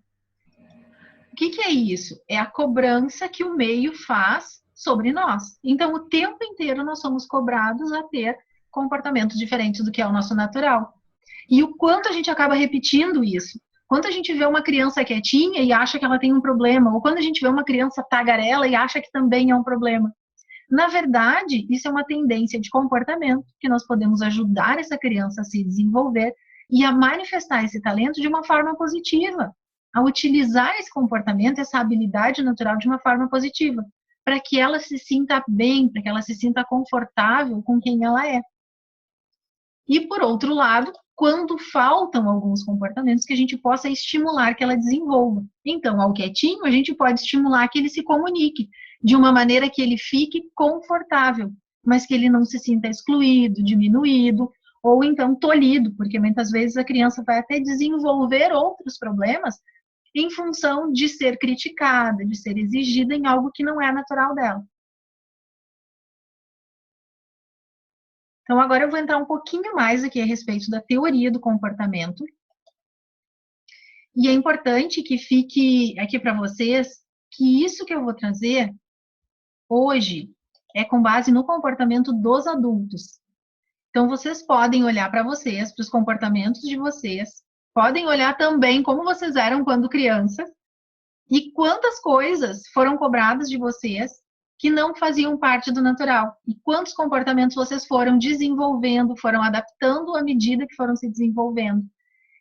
Speaker 1: O que é isso? É a cobrança que o meio faz sobre nós. Então, o tempo inteiro nós somos cobrados a ter comportamentos diferentes do que é o nosso natural. E o quanto a gente acaba repetindo isso. Quando a gente vê uma criança quietinha e acha que ela tem um problema, ou quando a gente vê uma criança tagarela e acha que também é um problema. Na verdade, isso é uma tendência de comportamento que nós podemos ajudar essa criança a se desenvolver e a manifestar esse talento de uma forma positiva, a utilizar esse comportamento, essa habilidade natural de uma forma positiva, para que ela se sinta bem, para que ela se sinta confortável com quem ela é. E, por outro lado, quando faltam alguns comportamentos que a gente possa estimular que ela desenvolva. Então, ao quietinho, a gente pode estimular que ele se comunique de uma maneira que ele fique confortável, mas que ele não se sinta excluído, diminuído, ou então tolhido, porque muitas vezes a criança vai até desenvolver outros problemas em função de ser criticada, de ser exigida em algo que não é natural dela. Então, agora eu vou entrar um pouquinho mais aqui a respeito da teoria do comportamento. E é importante que fique aqui para vocês que isso que eu vou trazer hoje é com base no comportamento dos adultos. Então, vocês podem olhar para vocês, para os comportamentos de vocês, podem olhar também como vocês eram quando crianças e quantas coisas foram cobradas de vocês que não faziam parte do natural. E quantos comportamentos vocês foram desenvolvendo, foram adaptando à medida que foram se desenvolvendo.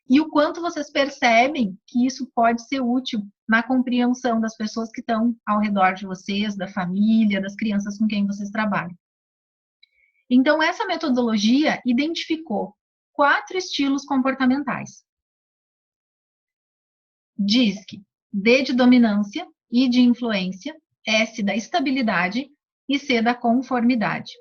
Speaker 1: E o quanto vocês percebem que isso pode ser útil na compreensão das pessoas que estão ao redor de vocês, da família, das crianças com quem vocês trabalham. Então, essa metodologia identificou 4 estilos comportamentais. DISC, D de dominância, I de influência, S da estabilidade e C da conformidade.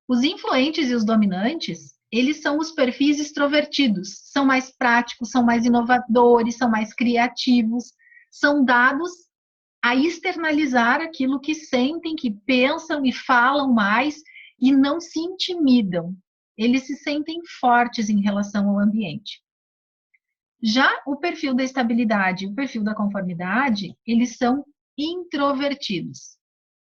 Speaker 1: Os influentes e os dominantes, eles são os perfis extrovertidos, são mais práticos, são mais inovadores, são mais criativos, são dados a externalizar aquilo que sentem, que pensam e falam mais e não se intimidam. Eles se sentem fortes em relação ao ambiente. Já o perfil da estabilidade e o perfil da conformidade, eles são introvertidos.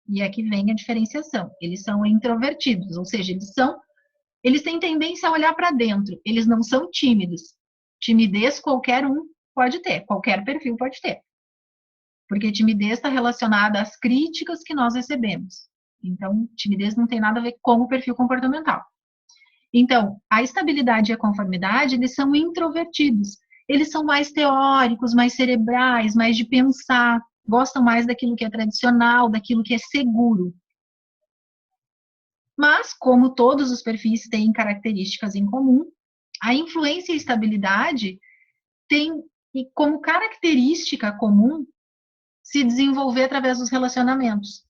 Speaker 1: E aqui vem a diferenciação. Eles são introvertidos, ou seja, eles têm tendência a olhar para dentro. Eles não são tímidos. Timidez qualquer um pode ter, qualquer perfil pode ter. Porque timidez está relacionada às críticas que nós recebemos. Então, timidez não tem nada a ver com o perfil comportamental. Então, a estabilidade e a conformidade, eles são introvertidos. Eles são mais teóricos, mais cerebrais, mais de pensar, gostam mais daquilo que é tradicional, daquilo que é seguro. Mas, como todos os perfis têm características em comum, a influência e a estabilidade têm como característica comum se desenvolver através dos relacionamentos.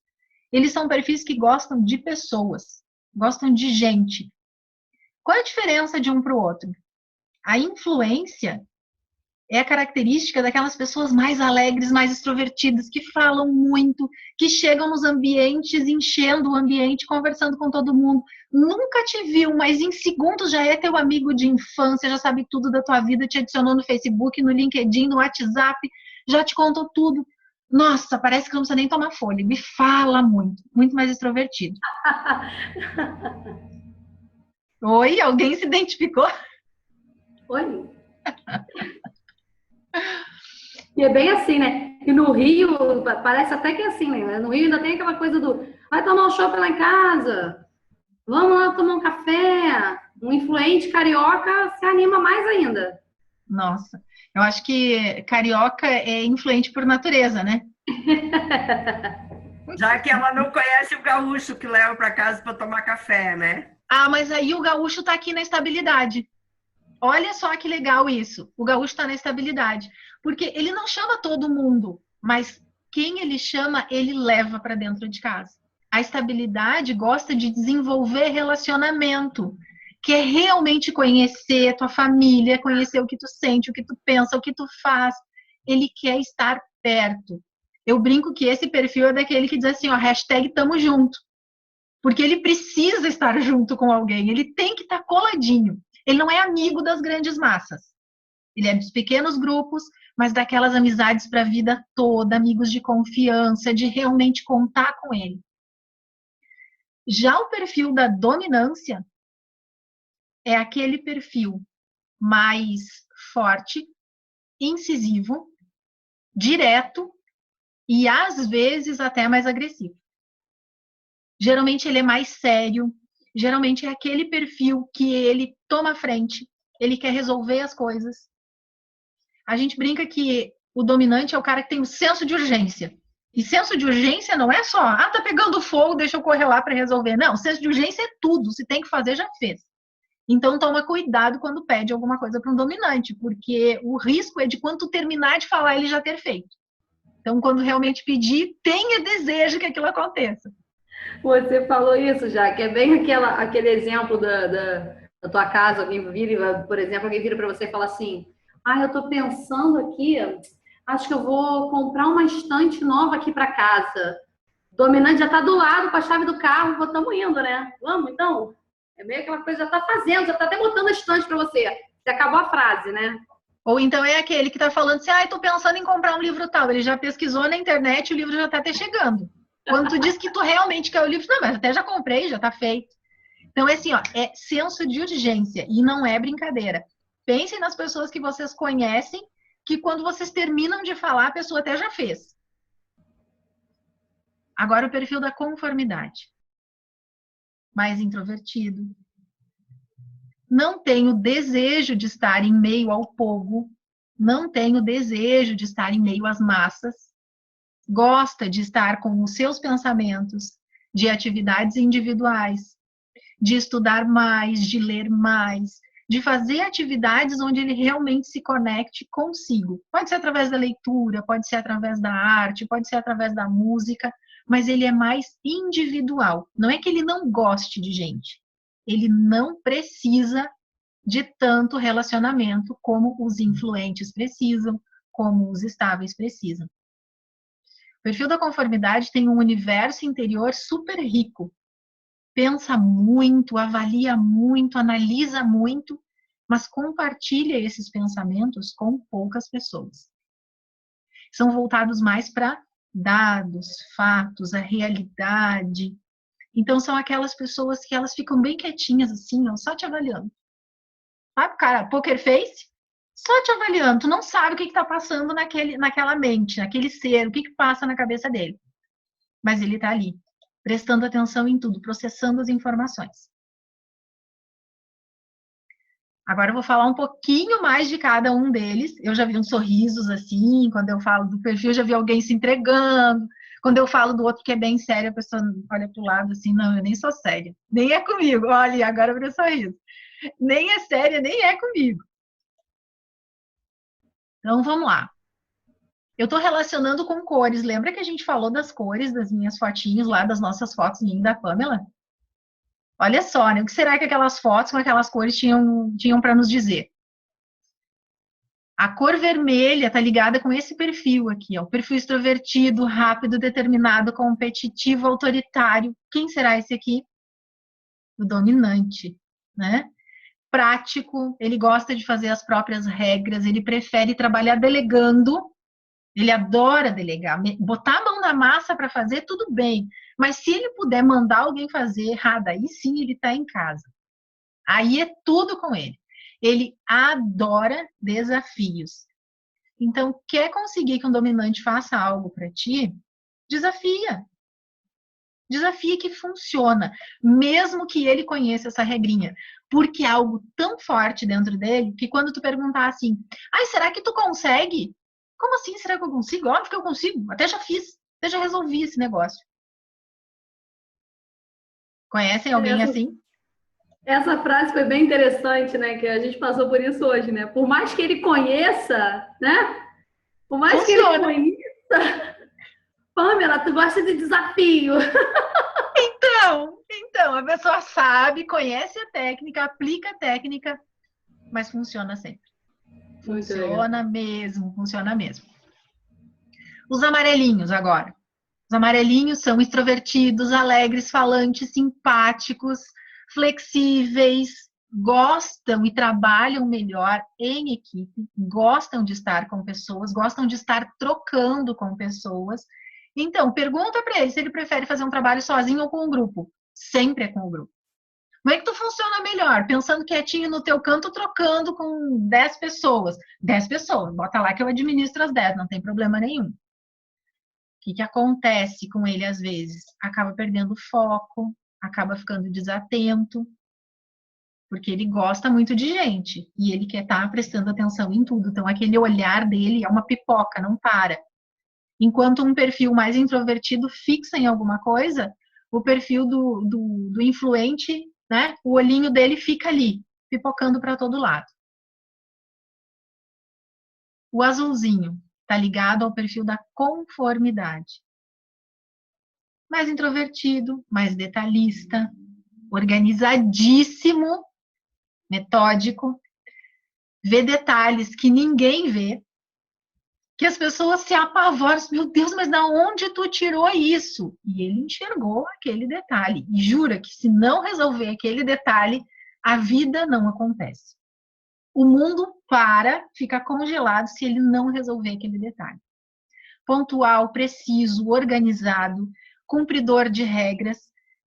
Speaker 1: Eles são perfis que gostam de pessoas, gostam de gente. Qual é a diferença de um para o outro? A influência é a característica daquelas pessoas mais alegres, mais extrovertidas, que falam muito, que chegam nos ambientes, enchendo o ambiente, conversando com todo mundo. Nunca te viu, mas em segundos já é teu amigo de infância, já sabe tudo da tua vida, te adicionou no Facebook, no LinkedIn, no WhatsApp, já te contou tudo. Nossa, parece que não precisa nem tomar fôlego. E fala muito, muito mais extrovertido. Oi, alguém se identificou?
Speaker 3: Oi. E é bem assim, né? E no Rio, parece até que é assim, né? No Rio ainda tem aquela coisa do vai tomar um chopp lá em casa, vamos lá tomar um café. Um influente carioca se anima mais ainda.
Speaker 1: Nossa, eu acho que carioca é influente por natureza, né?
Speaker 4: Já que ela não conhece o gaúcho que leva para casa para tomar café, né?
Speaker 1: Ah, mas aí o gaúcho tá aqui na estabilidade. Olha só que legal isso. O gaúcho está na estabilidade. Porque ele não chama todo mundo, mas quem ele chama, ele leva para dentro de casa. A estabilidade gosta de desenvolver relacionamento, que é realmente conhecer a tua família, conhecer o que tu sente, o que tu pensa, o que tu faz. Ele quer estar perto. Eu brinco que esse perfil é daquele que diz assim, ó, hashtag tamo junto. Porque ele precisa estar junto com alguém, ele tem que estar coladinho. Ele não é amigo das grandes massas. Ele é dos pequenos grupos, mas daquelas amizades para a vida toda, amigos de confiança, de realmente contar com ele. Já o perfil da dominância é aquele perfil mais forte, incisivo, direto e às vezes até mais agressivo. Geralmente ele é mais sério, geralmente é aquele perfil que ele toma a frente, ele quer resolver as coisas. A gente brinca que o dominante é o cara que tem o senso de urgência. E senso de urgência não é só, tá pegando fogo, deixa eu correr lá para resolver. Não, senso de urgência é tudo, se tem que fazer, já fez. Então toma cuidado quando pede alguma coisa para um dominante, porque o risco é de quando tu terminar de falar, ele já ter feito. Então, quando realmente pedir, tenha desejo que aquilo aconteça.
Speaker 3: Você falou isso já, que é bem aquele exemplo da tua casa, alguém vira, por exemplo, alguém vira para você e fala assim, eu tô pensando aqui, acho que eu vou comprar uma estante nova aqui para casa. O dominante já tá do lado com a chave do carro, estamos indo, né? Vamos, então? É meio aquela coisa, já tá fazendo, já tá até botando a estante para você. Você acabou a frase, né?
Speaker 1: Ou então é aquele que tá falando assim, tô pensando em comprar um livro tal. Ele já pesquisou na internet, o livro já tá até chegando. Quando tu diz que tu realmente quer o livro, não, mas até já comprei, já tá feito. Então, é assim, é senso de urgência e não é brincadeira. Pensem nas pessoas que vocês conhecem, que quando vocês terminam de falar, a pessoa até já fez. Agora, o perfil da conformidade. Mais introvertido. Não tem o desejo de estar em meio ao povo. Não tem o desejo de estar em meio às massas. Gosta de estar com os seus pensamentos, de atividades individuais, de estudar mais, de ler mais, de fazer atividades onde ele realmente se conecte consigo. Pode ser através da leitura, pode ser através da arte, pode ser através da música, mas ele é mais individual. Não é que ele não goste de gente. Ele não precisa de tanto relacionamento como os influentes precisam, como os estáveis precisam. O perfil da conformidade tem um universo interior super rico. Pensa muito, avalia muito, analisa muito, mas compartilha esses pensamentos com poucas pessoas. São voltados mais para dados, fatos, a realidade. Então, são aquelas pessoas que elas ficam bem quietinhas assim, só te avaliando. Sabe, cara, poker face? Só te avaliando. Tu não sabe o que está passando naquela mente, naquele ser, o que passa na cabeça dele. Mas ele está ali, prestando atenção em tudo, processando as informações. Agora eu vou falar um pouquinho mais de cada um deles. Eu já vi uns sorrisos assim, quando eu falo do perfil, eu já vi alguém se entregando. Quando eu falo do outro que é bem sério, a pessoa olha para o lado assim, não, eu nem sou séria. Nem é comigo. Olha, agora abriu sorriso. Nem é séria, nem é comigo. Então, vamos lá. Eu estou relacionando com cores. Lembra que a gente falou das cores das minhas fotinhos lá, das nossas fotos minha e da Pamela? Olha só, né? O que será que aquelas fotos com aquelas cores tinham para nos dizer? A cor vermelha está ligada com esse perfil aqui, ó. O perfil extrovertido, rápido, determinado, competitivo, autoritário. Quem será esse aqui? O dominante, né? Prático, ele gosta de fazer as próprias regras, ele prefere trabalhar delegando. Ele adora delegar, botar a mão na massa para fazer, tudo bem. Mas se ele puder mandar alguém fazer errado, aí sim ele está em casa. Aí é tudo com ele. Ele adora desafios. Então, quer conseguir que um dominante faça algo para ti? Desafia. Desafia que funciona, mesmo que ele conheça essa regrinha. Porque é algo tão forte dentro dele que quando tu perguntar assim, será que tu consegue? Como assim, será que eu consigo? Óbvio que eu consigo, até já fiz, até já resolvi esse negócio. Conhecem alguém assim?
Speaker 3: Essa frase foi bem interessante, né? Que a gente passou por isso hoje, né? Por mais que ele conheça, né? Por mais
Speaker 1: Funciona.
Speaker 3: que ele conheça... Pamela, tu gosta de desafio.
Speaker 1: Então, a pessoa sabe, conhece a técnica, aplica a técnica, mas funciona sempre. Funciona mesmo, funciona mesmo. Os amarelinhos agora. Os amarelinhos são extrovertidos, alegres, falantes, simpáticos, flexíveis, gostam e trabalham melhor em equipe, gostam de estar com pessoas, gostam de estar trocando com pessoas. Então, pergunta para ele se ele prefere fazer um trabalho sozinho ou com um grupo. Sempre é com o grupo. Como é que tu funciona melhor? Pensando quietinho no teu canto, trocando com 10 pessoas. 10 pessoas, bota lá que eu administro as 10, não tem problema nenhum. O que acontece com ele às vezes? Acaba perdendo foco, acaba ficando desatento, porque ele gosta muito de gente e ele quer estar prestando atenção em tudo. Então, aquele olhar dele é uma pipoca, não para. Enquanto um perfil mais introvertido fixa em alguma coisa, o perfil do influente, né? O olhinho dele fica ali, pipocando para todo lado. O azulzinho está ligado ao perfil da conformidade. Mais introvertido, mais detalhista, organizadíssimo, metódico, vê detalhes que ninguém vê, que as pessoas se apavoram, meu Deus, mas da onde tu tirou isso? E ele enxergou aquele detalhe, e jura que se não resolver aquele detalhe, a vida não acontece. O mundo fica congelado se ele não resolver aquele detalhe. Pontual, preciso, organizado, cumpridor de regras,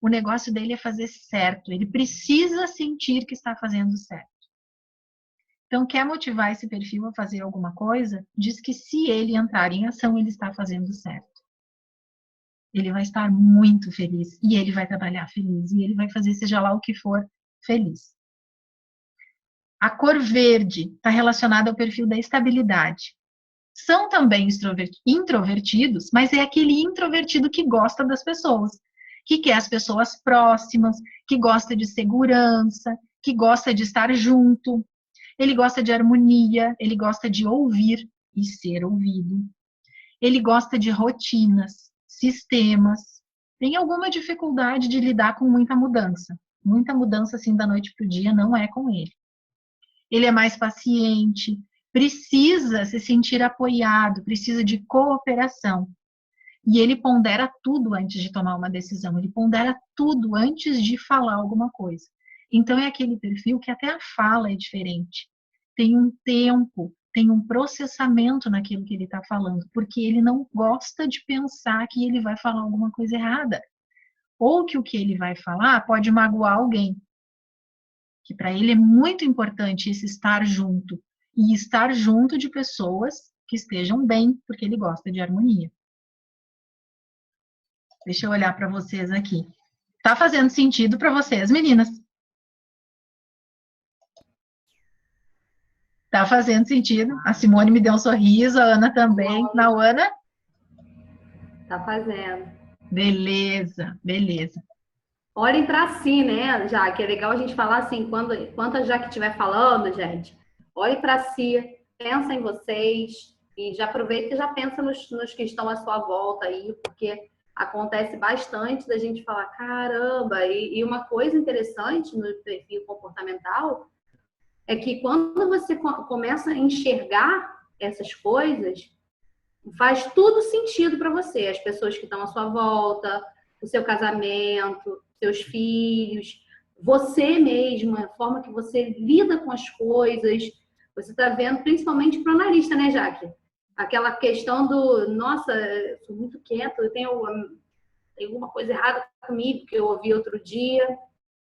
Speaker 1: o negócio dele é fazer certo, ele precisa sentir que está fazendo certo. Então, quer motivar esse perfil a fazer alguma coisa? Diz que se ele entrar em ação, ele está fazendo certo. Ele vai estar muito feliz, e ele vai trabalhar feliz, e ele vai fazer seja lá o que for feliz. A cor verde está relacionada ao perfil da estabilidade. São também introvertidos, mas é aquele introvertido que gosta das pessoas, que quer as pessoas próximas, que gosta de segurança, que gosta de estar junto. Ele gosta de harmonia, ele gosta de ouvir e ser ouvido. Ele gosta de rotinas, sistemas. Tem alguma dificuldade de lidar com muita mudança. Muita mudança assim da noite para o dia não é com ele. Ele é mais paciente, precisa se sentir apoiado, precisa de cooperação. E ele pondera tudo antes de tomar uma decisão, ele pondera tudo antes de falar alguma coisa. Então, é aquele perfil que até a fala é diferente. Tem um tempo, tem um processamento naquilo que ele está falando, porque ele não gosta de pensar que ele vai falar alguma coisa errada. Ou que o que ele vai falar pode magoar alguém. Que para ele é muito importante esse estar junto. E estar junto de pessoas que estejam bem, porque ele gosta de harmonia. Deixa eu olhar para vocês aqui. Tá fazendo sentido para vocês, meninas? Tá fazendo sentido. A Simone me deu um sorriso, a Ana também. Não, Ana?
Speaker 3: Tá fazendo.
Speaker 1: Beleza, beleza.
Speaker 3: Olhem para si, né, Jaque? É legal a gente falar assim, enquanto a Jaque estiver falando, gente, olhe para si, pensa em vocês e já aproveita e já pensa nos que estão à sua volta aí, porque acontece bastante da gente falar, caramba, e uma coisa interessante no perfil comportamental é que quando você começa a enxergar essas coisas, faz tudo sentido para você. As pessoas que estão à sua volta, o seu casamento, seus filhos, você mesma, a forma que você lida com as coisas. Você está vendo, principalmente para o analista, né, Jaque? Aquela questão do, nossa, eu sou muito quieto, tem alguma coisa errada comigo que eu ouvi outro dia,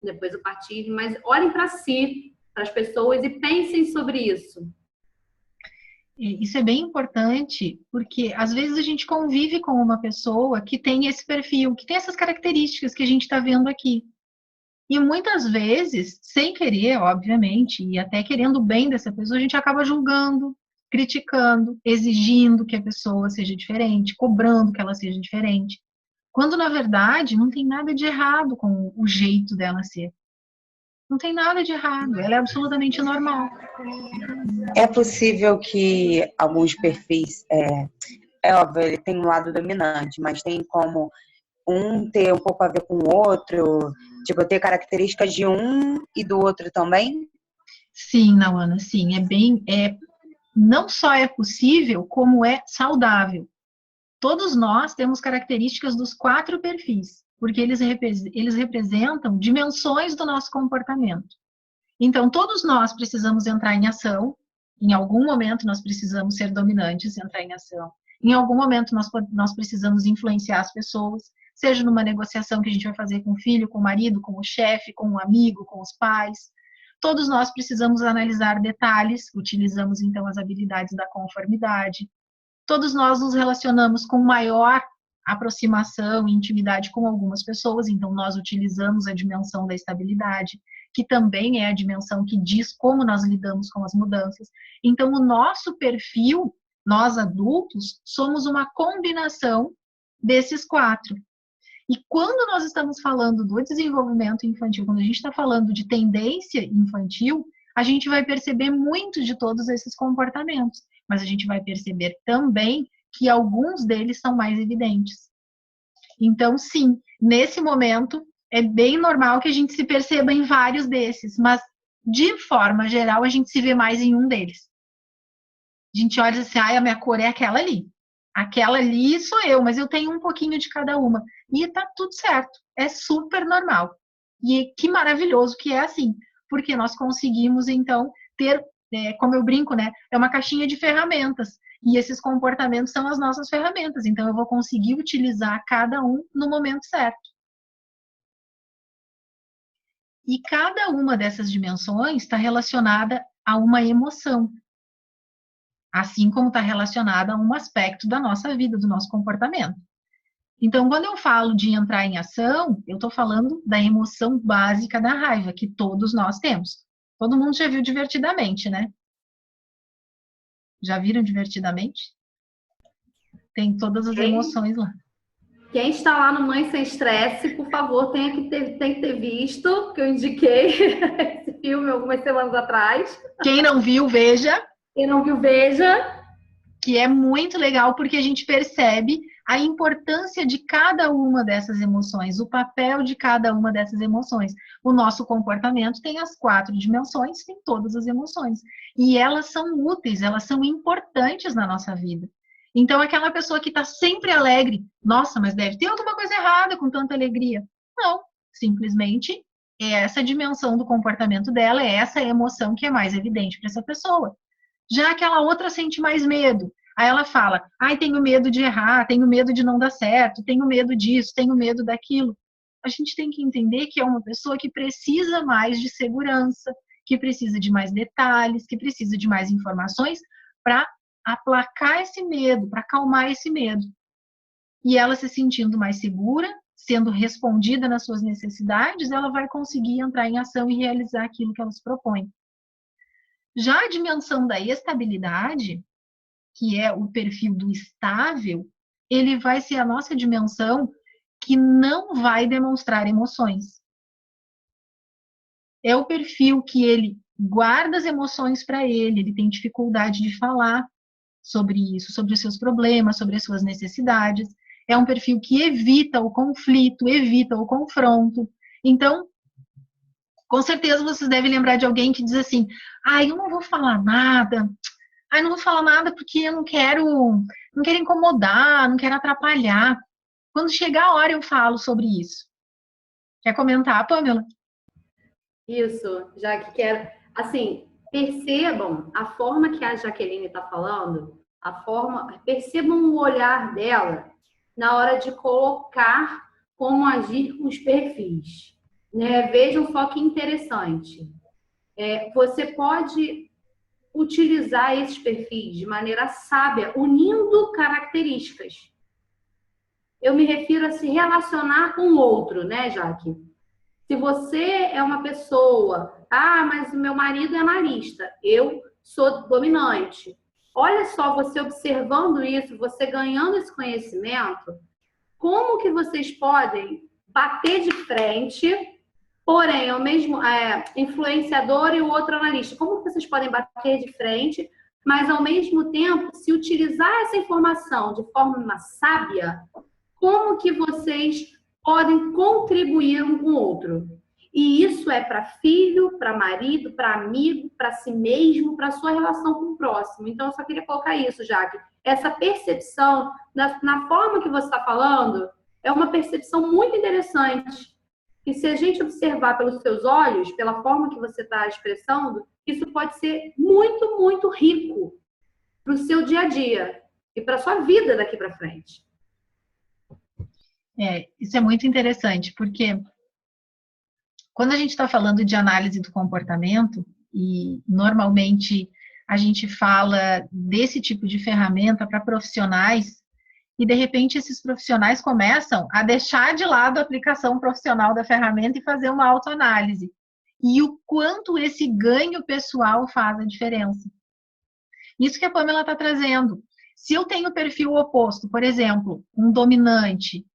Speaker 3: depois eu partilho, mas olhem para si, para as pessoas e pensem sobre isso.
Speaker 1: Isso é bem importante, porque às vezes a gente convive com uma pessoa que tem esse perfil, que tem essas características que a gente está vendo aqui. E muitas vezes, sem querer, obviamente, e até querendo o bem dessa pessoa, a gente acaba julgando, criticando, exigindo que a pessoa seja diferente, cobrando que ela seja diferente. Quando, na verdade, não tem nada de errado com o jeito dela ser. Não tem nada de errado, ela é absolutamente normal.
Speaker 2: É possível que alguns perfis, é óbvio, ele tem um lado dominante, mas tem como um ter um pouco a ver com o outro, tipo, ter características de um e do outro também?
Speaker 1: Sim, Nauana, sim, não só é possível, como é saudável. Todos nós temos características dos 4 perfis, porque eles representam dimensões do nosso comportamento. Então, todos nós precisamos entrar em ação, em algum momento nós precisamos ser dominantes e entrar em ação. Em algum momento nós precisamos influenciar as pessoas, seja numa negociação que a gente vai fazer com o filho, com o marido, com o chefe, com o amigo, com os pais. Todos nós precisamos analisar detalhes, utilizamos então as habilidades da conformidade. Todos nós nos relacionamos com maior aproximação e intimidade com algumas pessoas, então nós utilizamos a dimensão da estabilidade, que também é a dimensão que diz como nós lidamos com as mudanças. Então, o nosso perfil, nós adultos, somos uma combinação desses 4. E quando nós estamos falando do desenvolvimento infantil, quando a gente está falando de tendência infantil, a gente vai perceber muito de todos esses comportamentos, mas a gente vai perceber também que alguns deles são mais evidentes. Então, sim, nesse momento, é bem normal que a gente se perceba em vários desses, mas, de forma geral, a gente se vê mais em um deles. A gente olha assim, a minha cor é aquela ali. Aquela ali sou eu, mas eu tenho um pouquinho de cada uma. E tá tudo certo, é super normal. E que maravilhoso que é assim, porque nós conseguimos, então, ter, como eu brinco, né, é uma caixinha de ferramentas. E esses comportamentos são as nossas ferramentas. Então, eu vou conseguir utilizar cada um no momento certo. E cada uma dessas dimensões está relacionada a uma emoção. Assim como está relacionada a um aspecto da nossa vida, do nosso comportamento. Então, quando eu falo de entrar em ação, eu estou falando da emoção básica da raiva, que todos nós temos. Todo mundo já viu Divertidamente, né? Já viram Divertidamente? Tem todas as emoções lá.
Speaker 3: Quem está lá no Mãe Sem Estresse, por favor, tem que ter visto, que eu indiquei esse filme algumas semanas atrás.
Speaker 1: Quem não viu, veja.
Speaker 3: Quem não viu, veja.
Speaker 1: Que é muito legal porque a gente percebe a importância de cada uma dessas emoções, o papel de cada uma dessas emoções. O nosso comportamento tem as 4 dimensões, tem todas as emoções. E elas são úteis, elas são importantes na nossa vida. Então, aquela pessoa que está sempre alegre, nossa, mas deve ter alguma coisa errada com tanta alegria. Não, simplesmente é essa dimensão do comportamento dela, é essa emoção que é mais evidente para essa pessoa. Já aquela outra sente mais medo. Aí ela fala, tenho medo de errar, tenho medo de não dar certo, tenho medo disso, tenho medo daquilo. A gente tem que entender que é uma pessoa que precisa mais de segurança, que precisa de mais detalhes, que precisa de mais informações para aplacar esse medo, para acalmar esse medo. E ela se sentindo mais segura, sendo respondida nas suas necessidades, ela vai conseguir entrar em ação e realizar aquilo que ela se propõe. Já a dimensão da estabilidade, que é o perfil do estável, ele vai ser a nossa dimensão que não vai demonstrar emoções. É o perfil que ele guarda as emoções para ele tem dificuldade de falar sobre isso, sobre os seus problemas, sobre as suas necessidades. É um perfil que evita o conflito, evita o confronto. Então, com certeza vocês devem lembrar de alguém que diz assim, eu não vou falar nada, não vou falar nada porque eu não quero incomodar, não quero atrapalhar. Quando chegar a hora eu falo sobre isso. Quer comentar, Pamela?
Speaker 3: Isso, já que quero. Assim, percebam a forma que a Jaqueline está falando, percebam o olhar dela na hora de colocar como agir com os perfis. Né? Vejam só que interessante. Você pode utilizar esses perfis de maneira sábia, unindo características. Eu me refiro a se relacionar com o outro, né, Jaque? Se você é uma pessoa, mas o meu marido é analista, eu sou dominante. Olha só, você observando isso, você ganhando esse conhecimento, como que vocês podem bater de frente, porém, o mesmo influenciador e o outro analista, como que vocês podem bater de frente, mas ao mesmo tempo, se utilizar essa informação de forma sábia, como que vocês podem contribuir um com o outro? E isso é para filho, para marido, para amigo, para si mesmo, para sua relação com o próximo. Então, eu só queria colocar isso, Jaque. Essa percepção, na forma que você está falando, é uma percepção muito interessante. E se a gente observar pelos seus olhos, pela forma que você está expressando, isso pode ser muito, muito rico para o seu dia a dia e para a sua vida daqui para frente.
Speaker 1: Isso é muito interessante, porque quando a gente está falando de análise do comportamento, e normalmente a gente fala desse tipo de ferramenta para profissionais, e de repente esses profissionais começam a deixar de lado a aplicação profissional da ferramenta e fazer uma autoanálise. E o quanto esse ganho pessoal faz a diferença. Isso que a Pamela está trazendo. Se eu tenho o perfil oposto, por exemplo, um dominante,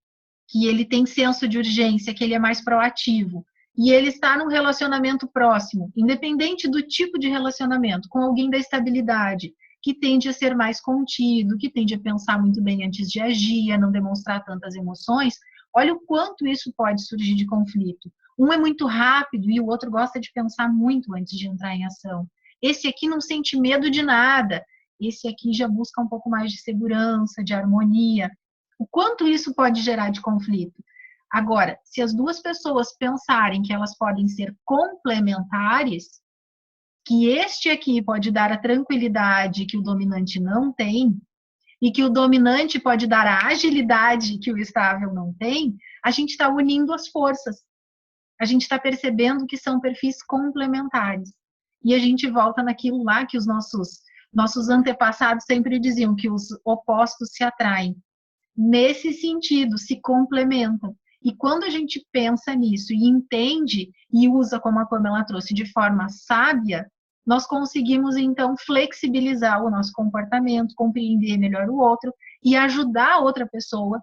Speaker 1: que ele tem senso de urgência, que ele é mais proativo, e ele está num relacionamento próximo, independente do tipo de relacionamento, com alguém da estabilidade, que tende a ser mais contido, que tende a pensar muito bem antes de agir, a não demonstrar tantas emoções, olha o quanto isso pode surgir de conflito. Um é muito rápido e o outro gosta de pensar muito antes de entrar em ação. Esse aqui não sente medo de nada, esse aqui já busca um pouco mais de segurança, de harmonia. O quanto isso pode gerar de conflito? Agora, se as duas pessoas pensarem que elas podem ser complementares, que este aqui pode dar a tranquilidade que o dominante não tem, e que o dominante pode dar a agilidade que o estável não tem, a gente está unindo as forças. A gente está percebendo que são perfis complementares. E a gente volta naquilo lá que os nossos antepassados sempre diziam, que os opostos se atraem. Nesse sentido, se complementam. E quando a gente pensa nisso e entende e usa, como a Pamela trouxe, de forma sábia, nós conseguimos, então, flexibilizar o nosso comportamento, compreender melhor o outro e ajudar a outra pessoa.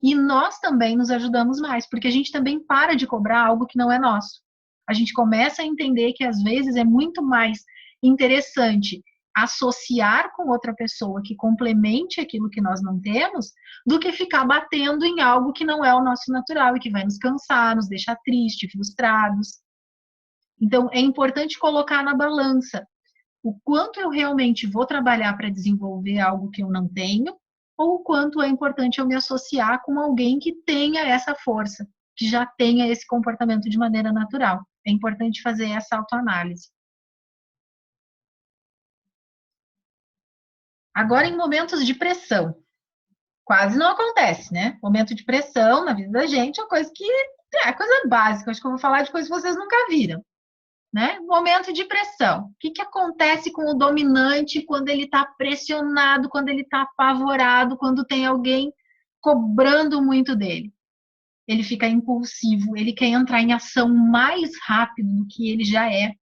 Speaker 1: E nós também nos ajudamos mais, porque a gente também para de cobrar algo que não é nosso. A gente começa a entender que, às vezes, é muito mais interessante associar com outra pessoa que complemente aquilo que nós não temos, do que ficar batendo em algo que não é o nosso natural e que vai nos cansar, nos deixar tristes, frustrados. Então, é importante colocar na balança o quanto eu realmente vou trabalhar para desenvolver algo que eu não tenho, ou o quanto é importante eu me associar com alguém que tenha essa força, que já tenha esse comportamento de maneira natural. É importante fazer essa autoanálise. Agora, em momentos de pressão, quase não acontece, né? Momento de pressão na vida da gente é uma coisa que é coisa básica. Acho que eu vou falar de coisas que vocês nunca viram, né? Momento de pressão. O que acontece com o dominante quando ele está pressionado, quando ele está apavorado, quando tem alguém cobrando muito dele? Ele fica impulsivo, ele quer entrar em ação mais rápido do que ele já é.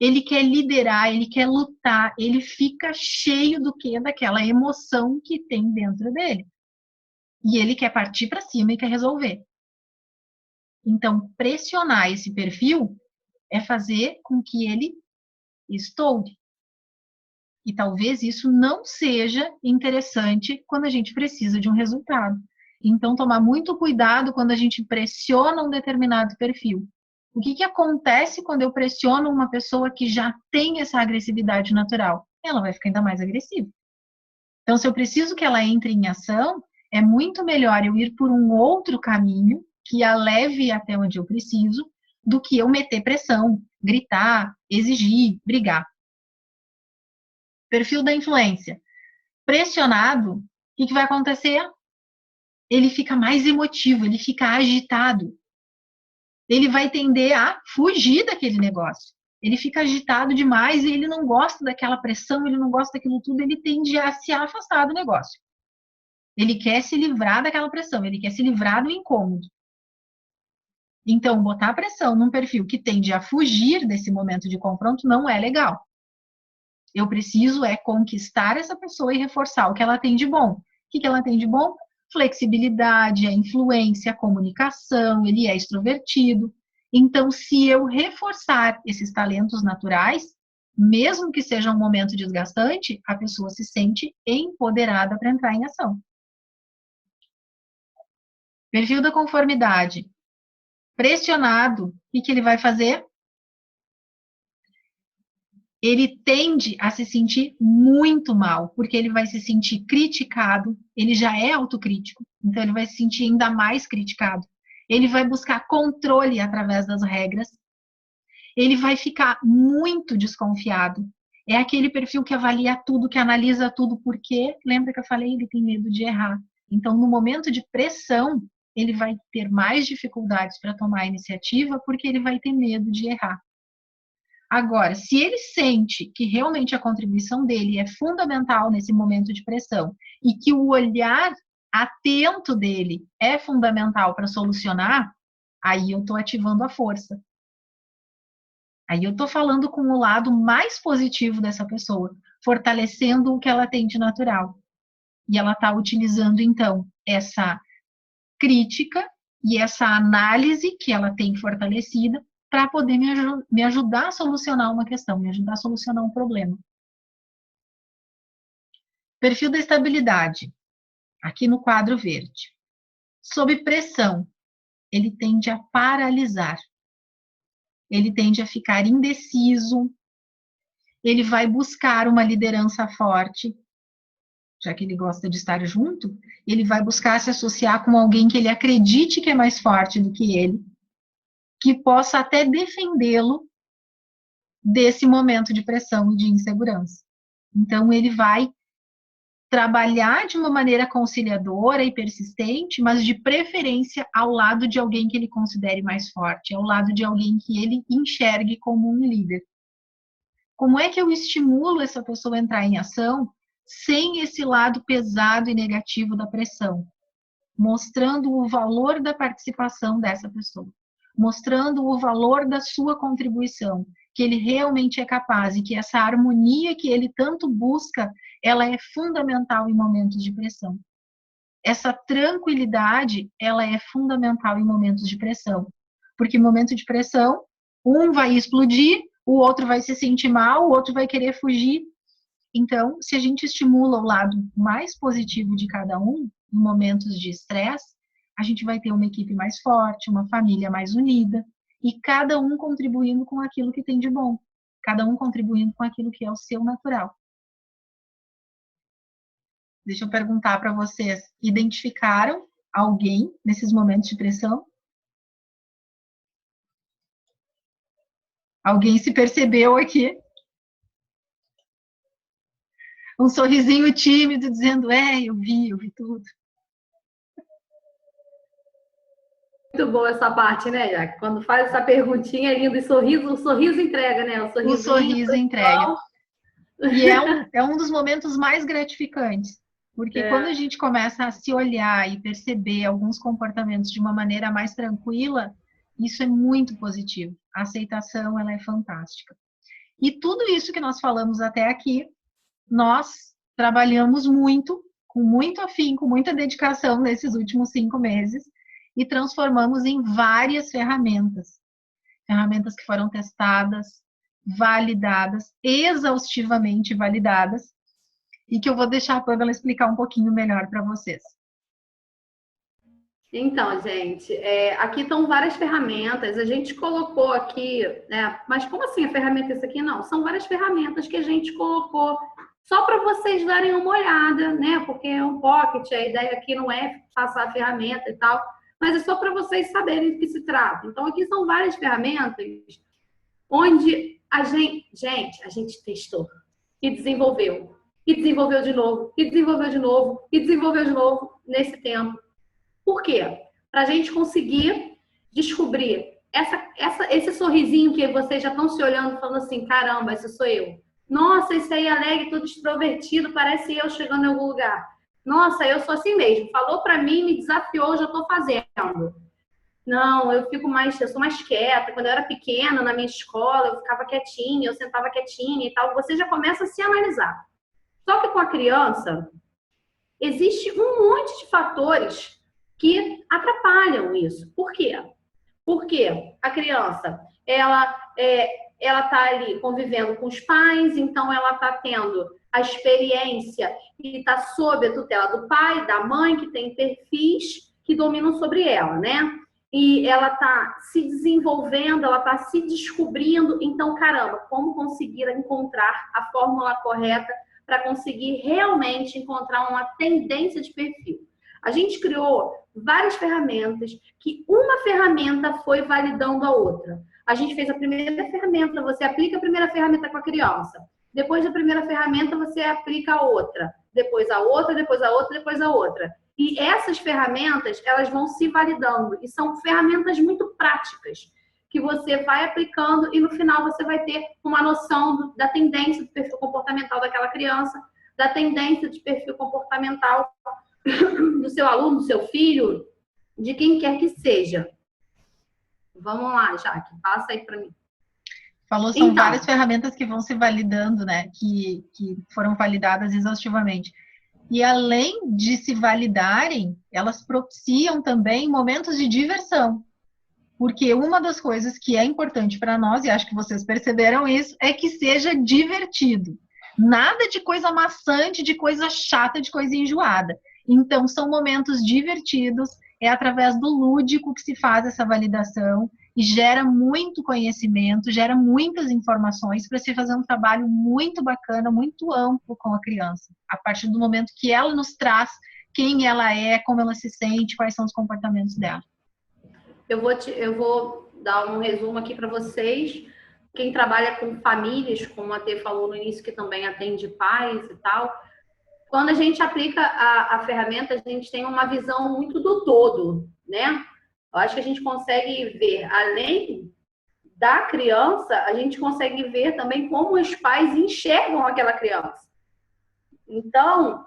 Speaker 1: Ele quer liderar, ele quer lutar, ele fica cheio do que? Daquela emoção que tem dentro dele. E ele quer partir para cima e quer resolver. Então, pressionar esse perfil é fazer com que ele estoure. E talvez isso não seja interessante quando a gente precisa de um resultado. Então, tomar muito cuidado quando a gente pressiona um determinado perfil. O que acontece quando eu pressiono uma pessoa que já tem essa agressividade natural? Ela vai ficar ainda mais agressiva. Então, se eu preciso que ela entre em ação, é muito melhor eu ir por um outro caminho que a leve até onde eu preciso, do que eu meter pressão, gritar, exigir, brigar. Perfil da influência. Pressionado, o que vai acontecer? Ele fica mais emotivo, ele fica agitado. Ele vai tender a fugir daquele negócio. Ele fica agitado demais e ele não gosta daquela pressão, ele não gosta daquilo tudo, ele tende a se afastar do negócio. Ele quer se livrar daquela pressão, ele quer se livrar do incômodo. Então, botar pressão num perfil que tende a fugir desse momento de confronto não é legal. Eu preciso conquistar essa pessoa e reforçar o que ela tem de bom. O que ela tem de bom? Flexibilidade, a influência, a comunicação, ele é extrovertido. Então, se eu reforçar esses talentos naturais, mesmo que seja um momento desgastante, a pessoa se sente empoderada para entrar em ação. Perfil da conformidade. Pressionado, o que ele vai fazer? Ele tende a se sentir muito mal, porque ele vai se sentir criticado, ele já é autocrítico, então ele vai se sentir ainda mais criticado. Ele vai buscar controle através das regras, ele vai ficar muito desconfiado. É aquele perfil que avalia tudo, que analisa tudo, porque, lembra que eu falei, ele tem medo de errar. Então, no momento de pressão, ele vai ter mais dificuldades para tomar a iniciativa porque ele vai ter medo de errar. Agora, se ele sente que realmente a contribuição dele é fundamental nesse momento de pressão e que o olhar atento dele é fundamental para solucionar, aí eu estou ativando a força. Aí eu estou falando com o lado mais positivo dessa pessoa, fortalecendo o que ela tem de natural. E ela está utilizando, então, essa crítica e essa análise que ela tem fortalecida para poder me ajudar a solucionar uma questão, me ajudar a solucionar um problema. Perfil da estabilidade, aqui no quadro verde. Sob pressão, ele tende a paralisar. Ele tende a ficar indeciso. Ele vai buscar uma liderança forte, já que ele gosta de estar junto, ele vai buscar se associar com alguém que ele acredite que é mais forte do que ele, que possa até defendê-lo desse momento de pressão e de insegurança. Então, ele vai trabalhar de uma maneira conciliadora e persistente, mas de preferência ao lado de alguém que ele considere mais forte, ao lado de alguém que ele enxergue como um líder. Como é que eu estimulo essa pessoa a entrar em ação sem esse lado pesado e negativo da pressão? Mostrando o valor da participação dessa pessoa, mostrando o valor da sua contribuição, que ele realmente é capaz e que essa harmonia que ele tanto busca, ela é fundamental em momentos de pressão. Essa tranquilidade, ela é fundamental em momentos de pressão, porque em momento de pressão, um vai explodir, o outro vai se sentir mal, o outro vai querer fugir. Então, se a gente estimula o lado mais positivo de cada um, em momentos de estresse, a gente vai ter uma equipe mais forte, uma família mais unida, e cada um contribuindo com aquilo que tem de bom, cada um contribuindo com aquilo que é o seu natural. Deixa eu perguntar para vocês, identificaram alguém nesses momentos de pressão? Alguém se percebeu aqui? Um sorrisinho tímido, dizendo, eu vi tudo.
Speaker 3: Muito boa essa parte, né, Jaque? Quando faz essa perguntinha linda e o sorriso entrega, né?
Speaker 1: O sorriso entrega. E é um dos momentos mais gratificantes. Porque quando a gente começa a se olhar e perceber alguns comportamentos de uma maneira mais tranquila, isso é muito positivo. A aceitação, ela é fantástica. E tudo isso que nós falamos até aqui, nós trabalhamos muito, com muito afinco, com muita dedicação nesses últimos 5 meses e transformamos em várias ferramentas. Ferramentas que foram testadas, validadas, exaustivamente validadas, e que eu vou deixar a Pamela explicar um pouquinho melhor para vocês.
Speaker 3: Então, gente, aqui estão várias ferramentas, a gente colocou aqui, né? Mas como assim a ferramenta isso aqui? Não, são várias ferramentas que a gente colocou só para vocês darem uma olhada, né? Porque é um pocket, a ideia aqui não é passar a ferramenta e tal, mas é só para vocês saberem do que se trata. Então, aqui são várias ferramentas onde a gente testou e desenvolveu. E desenvolveu de novo, e desenvolveu de novo, e desenvolveu de novo nesse tempo. Por quê? Para a gente conseguir descobrir esse sorrisinho que vocês já estão se olhando falando assim, caramba, esse sou eu. Nossa, esse aí alegre, todo extrovertido, parece eu chegando em algum lugar. Nossa, eu sou assim mesmo. Falou para mim, me desafiou, já estou fazendo. Não, eu sou mais quieta. Quando eu era pequena, na minha escola, eu ficava quietinha, eu sentava quietinha e tal. Você já começa a se analisar. Só que com a criança, existe um monte de fatores que atrapalham isso. Por quê? Porque a criança, ela está ali convivendo com os pais, então ela está tendo a experiência e está sob a tutela do pai, da mãe, que tem perfis que dominam sobre ela, né? E ela está se desenvolvendo, ela está se descobrindo. Então, caramba, como conseguir encontrar a fórmula correta para conseguir realmente encontrar uma tendência de perfil? A gente criou várias ferramentas, que uma ferramenta foi validando a outra. A gente fez a primeira ferramenta, você aplica a primeira ferramenta com a criança. Depois da primeira ferramenta, você aplica a outra. Depois a outra, depois a outra, depois a outra. E essas ferramentas, elas vão se validando. E são ferramentas muito práticas, que você vai aplicando e no final você vai ter uma noção da tendência do perfil comportamental daquela criança, da tendência de perfil comportamental do seu aluno, do seu filho, de quem quer que seja. Vamos lá, Jaque, passa aí para mim.
Speaker 1: Falou, são várias ferramentas que vão se validando, né? Que foram validadas exaustivamente. E além de se validarem, elas propiciam também momentos de diversão. Porque uma das coisas que é importante para nós, e acho que vocês perceberam isso, é que seja divertido. Nada de coisa maçante, de coisa chata, de coisa enjoada. Então, são momentos divertidos, é através do lúdico que se faz essa validação e gera muito conhecimento, gera muitas informações para se fazer um trabalho muito bacana, muito amplo com a criança. A partir do momento que ela nos traz quem ela é, como ela se sente, quais são os comportamentos dela.
Speaker 3: Eu vou dar um resumo aqui para vocês. Quem trabalha com famílias, como a Tê falou no início, que também atende pais e tal, quando a gente aplica a ferramenta, a gente tem uma visão muito do todo, né? Eu acho que a gente consegue ver, além da criança, a gente consegue ver também como os pais enxergam aquela criança. Então,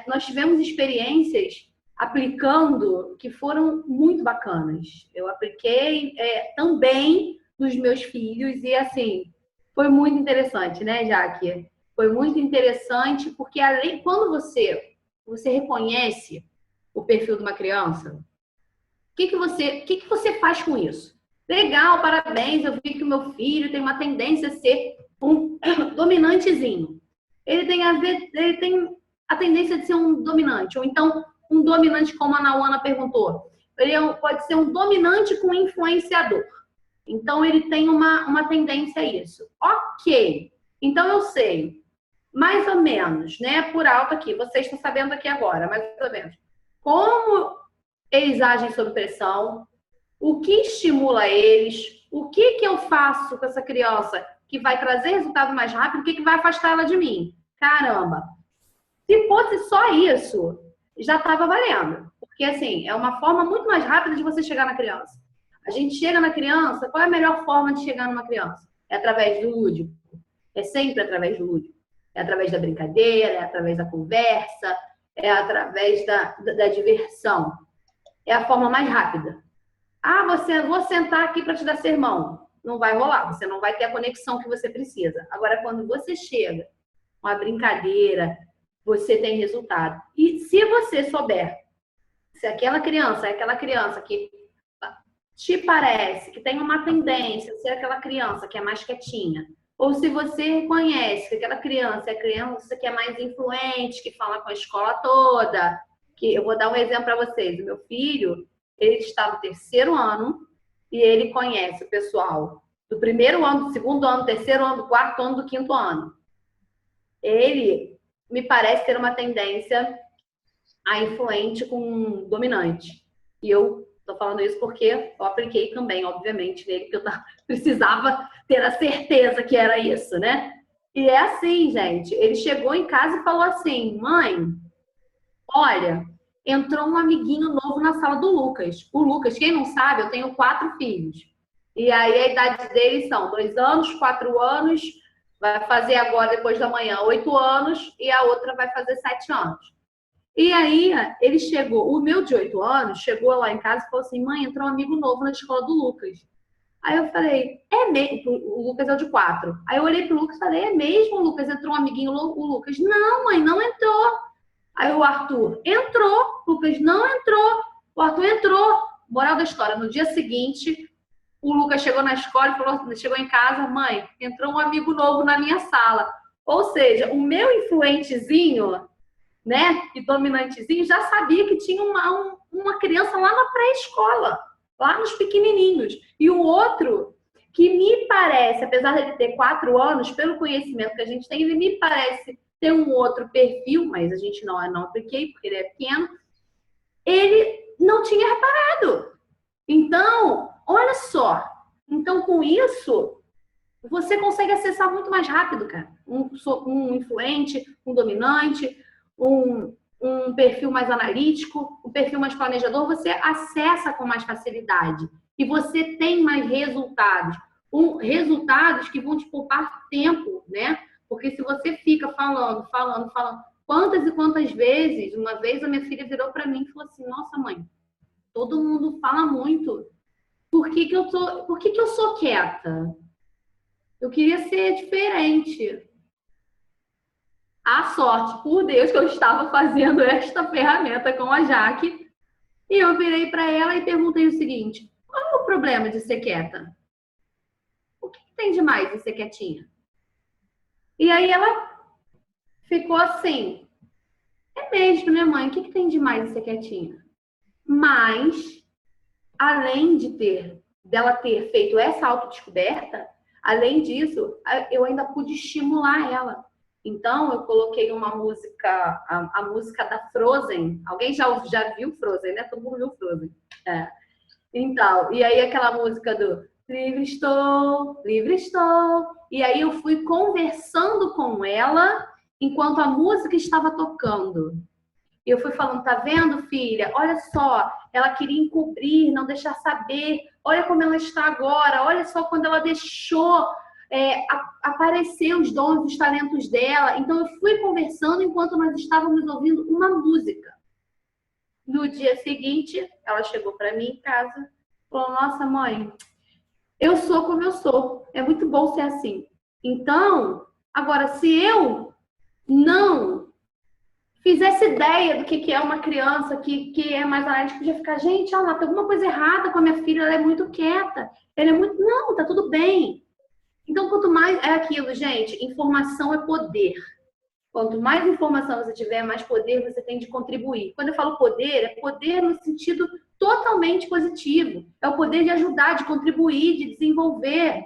Speaker 3: nós tivemos experiências aplicando que foram muito bacanas. Eu apliquei também nos meus filhos e, assim, foi muito interessante, né, Jaque? Foi muito interessante porque, quando você reconhece o perfil de uma criança, o que você faz com isso? Legal, parabéns, eu vi que o meu filho tem uma tendência a ser um dominantezinho. Ele tem a tendência de ser um dominante, ou então um dominante, como a Nauana perguntou. Ele pode ser um dominante com influenciador. Então, ele tem uma tendência a isso. Ok. Então, eu sei, mais ou menos, né, por alto aqui, vocês estão sabendo aqui agora, mais ou menos, como eles agem sob pressão, o que estimula eles, o que eu faço com essa criança que vai trazer resultado mais rápido, o que vai afastar ela de mim. Caramba! Se fosse só isso, já estava valendo. Porque, assim, é uma forma muito mais rápida de você chegar na criança. A gente chega na criança, qual é a melhor forma de chegar numa criança? É através do lúdico. É sempre através do lúdico. É através da brincadeira, é através da conversa, é através da diversão. É a forma mais rápida. Vou sentar aqui para te dar sermão. Não vai rolar, você não vai ter a conexão que você precisa. Agora, quando você chega com a brincadeira, você tem resultado. E se você souber, se aquela criança é aquela criança que te parece que tem uma tendência a ser aquela criança que é mais quietinha, ou se você reconhece que aquela criança é a criança que é mais influente, que fala com a escola toda, que eu vou dar um exemplo para vocês. O meu filho, ele está no 3º ano e ele conhece o pessoal do 1º ano, do 2º ano, do 3º ano, do 4º ano, do 5º ano. Ele me parece ter uma tendência a influente com dominante. E eu estou falando isso porque eu apliquei também, obviamente, nele, porque eu precisava ter a certeza que era isso, né? E é assim, gente. Ele chegou em casa e falou assim: mãe, olha, entrou um amiguinho novo na sala do Lucas. O Lucas, quem não sabe, eu tenho 4 filhos. E aí a idade deles são 2 anos, 4 anos, vai fazer agora, depois da manhã, 8 anos, e a outra vai fazer 7 anos. E aí, ele chegou, o meu de 8 anos, chegou lá em casa e falou assim: mãe, entrou um amigo novo na escola do Lucas. Aí eu falei: é mesmo? O Lucas é o de 4. Aí eu olhei pro Lucas e falei: é mesmo, Lucas? Entrou um amiguinho, o Lucas? Não, mãe, não entrou. Aí o Arthur: entrou. O Lucas: não entrou. O Arthur entrou. Moral da história, no dia seguinte, o Lucas chegou na escola e falou, chegou em casa: mãe, entrou um amigo novo na minha sala. Ou seja, o meu influentezinho, né, e dominantezinho, já sabia que tinha uma criança lá na pré-escola, lá nos pequenininhos. E o outro, que me parece, apesar de ele ter 4 anos, pelo conhecimento que a gente tem, ele me parece ter um outro perfil, mas a gente não apliquei, porque ele é pequeno, ele não tinha reparado. Então, olha só. Então, com isso, você consegue acessar muito mais rápido, cara. Um influente, um dominante, um um perfil mais analítico, um perfil mais planejador, você acessa com mais facilidade e você tem mais resultados. Resultados que vão te poupar tempo, né? Porque se você fica falando, quantas e quantas vezes, uma vez a minha filha virou para mim e falou assim: nossa, mãe, todo mundo fala muito. Por que eu sou quieta? Eu queria ser diferente. A sorte, por Deus, que eu estava fazendo esta ferramenta com a Jaque. E eu virei para ela e perguntei o seguinte: qual é o problema de ser quieta? O que tem de mais em ser quietinha? E aí ela ficou assim: é mesmo, né, mãe? O que tem de mais em ser quietinha? Mas, além dela ter feito essa autodescoberta, além disso, eu ainda pude estimular ela. Então, eu coloquei uma música, a música da Frozen. Alguém já viu Frozen, né? Todo mundo viu Frozen. É. Então, e aí aquela música do livre estou, livre estou. E aí eu fui conversando com ela enquanto a música estava tocando. E eu fui falando: tá vendo, filha? Olha só, ela queria encobrir, não deixar saber. Olha como ela está agora. Olha só quando ela deixou aparecer os dons, os talentos dela. Então eu fui conversando enquanto nós estávamos ouvindo uma música. No dia seguinte, ela chegou para mim em casa e falou: nossa, mãe, eu sou como eu sou. É muito bom ser assim. Então, agora, se eu não fizesse ideia do que é uma criança que é mais analítica, podia ficar: gente, olha lá, tem alguma coisa errada com a minha filha, ela é muito quieta. Ela é muito... Não, tá tudo bem. Então, quanto mais é aquilo, gente, informação é poder. Quanto mais informação você tiver, mais poder você tem de contribuir. Quando eu falo poder, é poder no sentido totalmente positivo. É o poder de ajudar, de contribuir, de desenvolver,